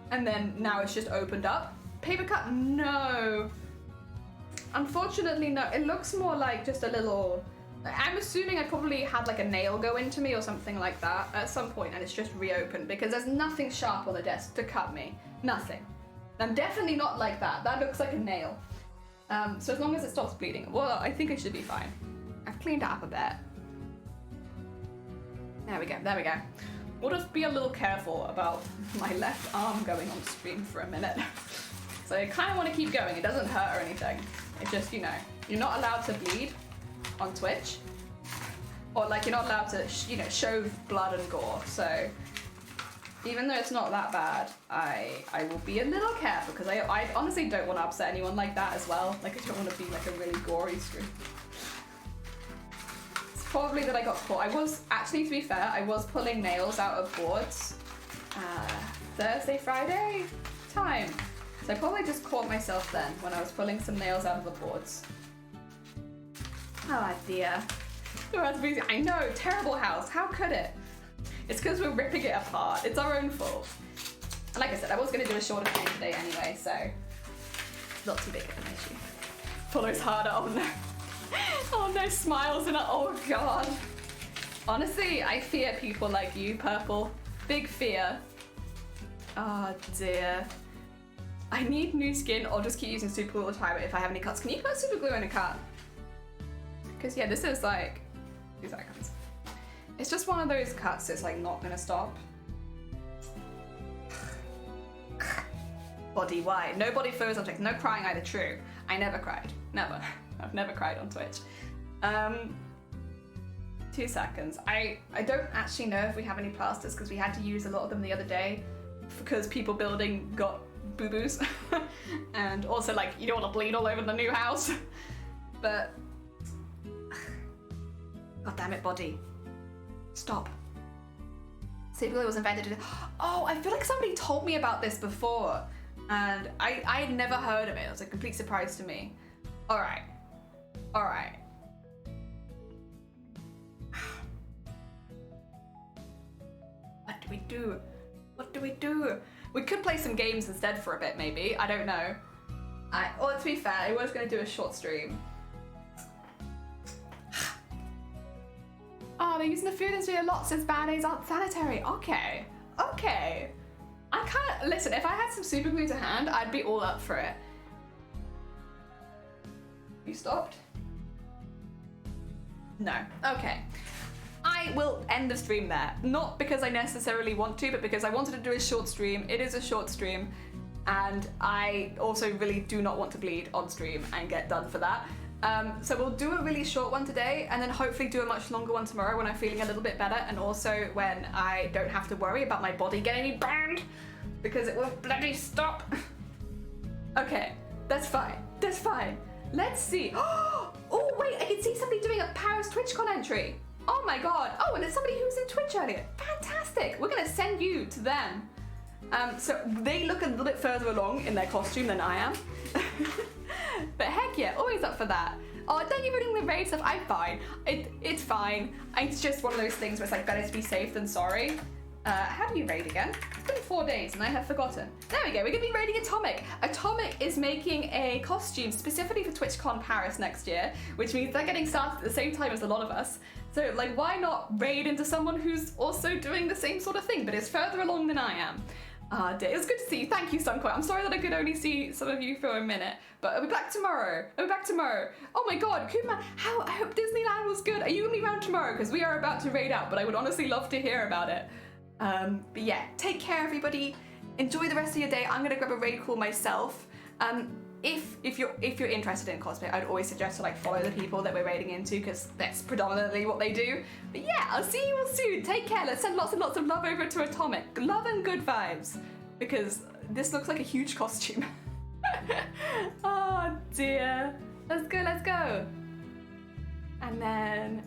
and then now it's just opened up. Paper cut? No. Unfortunately, no. It looks more like just a little... I'm assuming I probably had like a nail go into me or something like that at some point, and it's just reopened because there's nothing sharp on the desk to cut me. Nothing. I'm definitely not like that. That looks like a nail. So as long as it stops bleeding, well, I think it should be fine. I've cleaned it up a bit. There we go, there we go. We'll just be a little careful about my left arm going on stream for a minute. So I kind of want to keep going. It doesn't hurt or anything. It's just, you know, you're not allowed to bleed on Twitch. Or like you're not allowed to, show blood and gore. So even though it's not that bad, I will be a little careful because I honestly don't want to upset anyone like that as well. Like I don't want to be like a really gory stream. It's probably that I got caught. I was, actually to be fair, I was pulling nails out of boards Thursday, Friday time. So I probably just caught myself then when I was pulling some nails out of the boards. Oh dear. I know, terrible house. How could it? It's because we're ripping it apart. It's our own fault. And like I said, I was going to do a shorter stream today anyway, so not too big of an issue. Follows harder. Oh no. Oh no, smiles and oh god. Honestly, I fear people like you, Purple. Big fear. Oh dear. I need new skin or just keep using super glue all the time if I have any cuts. Can you put super glue in a cut? Because yeah, this is like 2 seconds. It's just one of those cuts that's like not gonna stop. Body, why? No body photos on Twitch, no crying either, true. I never cried, never. I've never cried on Twitch. 2 seconds. I don't actually know if we have any plasters because we had to use a lot of them the other day because people building got boo-boos. And also like, you don't want to bleed all over the new house. But, god damn it, body. Stop. Sleep glue was invented to... Oh, I feel like somebody told me about this before. And I had never heard of it. It was a complete surprise to me. All right. What do we do? We could play some games instead for a bit, maybe. I don't know. Well, to be fair, I was going to do a short stream. Oh, they're using the food industry a lot since band-aids aren't sanitary. Okay. I can't... Listen, if I had some super glue to hand, I'd be all up for it. You stopped? No. Okay. I will end the stream there. Not because I necessarily want to, but because I wanted to do a short stream. It is a short stream. And I also really do not want to bleed on stream and get done for that. So we'll do a really short one today and then hopefully do a much longer one tomorrow when I'm feeling a little bit better and also when I don't have to worry about my body getting me banned because it won't bloody stop. Okay, that's fine. Let's see. Oh wait, I can see somebody doing a Paris TwitchCon entry. Oh my god. Oh, and it's somebody who was in Twitch earlier. Fantastic. We're gonna send you to them. So they look a little bit further along in their costume than I am. But heck yeah, always up for that. Oh, don't you ruining the raid stuff? I'm fine. It's fine. It's just one of those things where it's like better to be safe than sorry. How do you raid again? It's been 4 days and I have forgotten. There we go, we're gonna be raiding Atomic. Atomic is making a costume specifically for TwitchCon Paris next year, which means they're getting started at the same time as a lot of us. So like, why not raid into someone who's also doing the same sort of thing, but is further along than I am? It was good to see you. Thank you, Sunquote. I'm sorry that I could only see some of you for a minute, but I'll be back tomorrow. Oh my god, Kuma, I hope Disneyland was good. Are you gonna be around tomorrow? Because we are about to raid out, but I would honestly love to hear about it. But yeah, take care, everybody. Enjoy the rest of your day. I'm gonna grab a raid call myself. If you're interested in cosplay, I'd always suggest to like follow the people that we're raiding into because that's predominantly what they do. But yeah, I'll see you all soon. Take care. Let's send lots and lots of love over to Atomic. Love and good vibes because this looks like a huge costume. Oh dear. Let's go. And then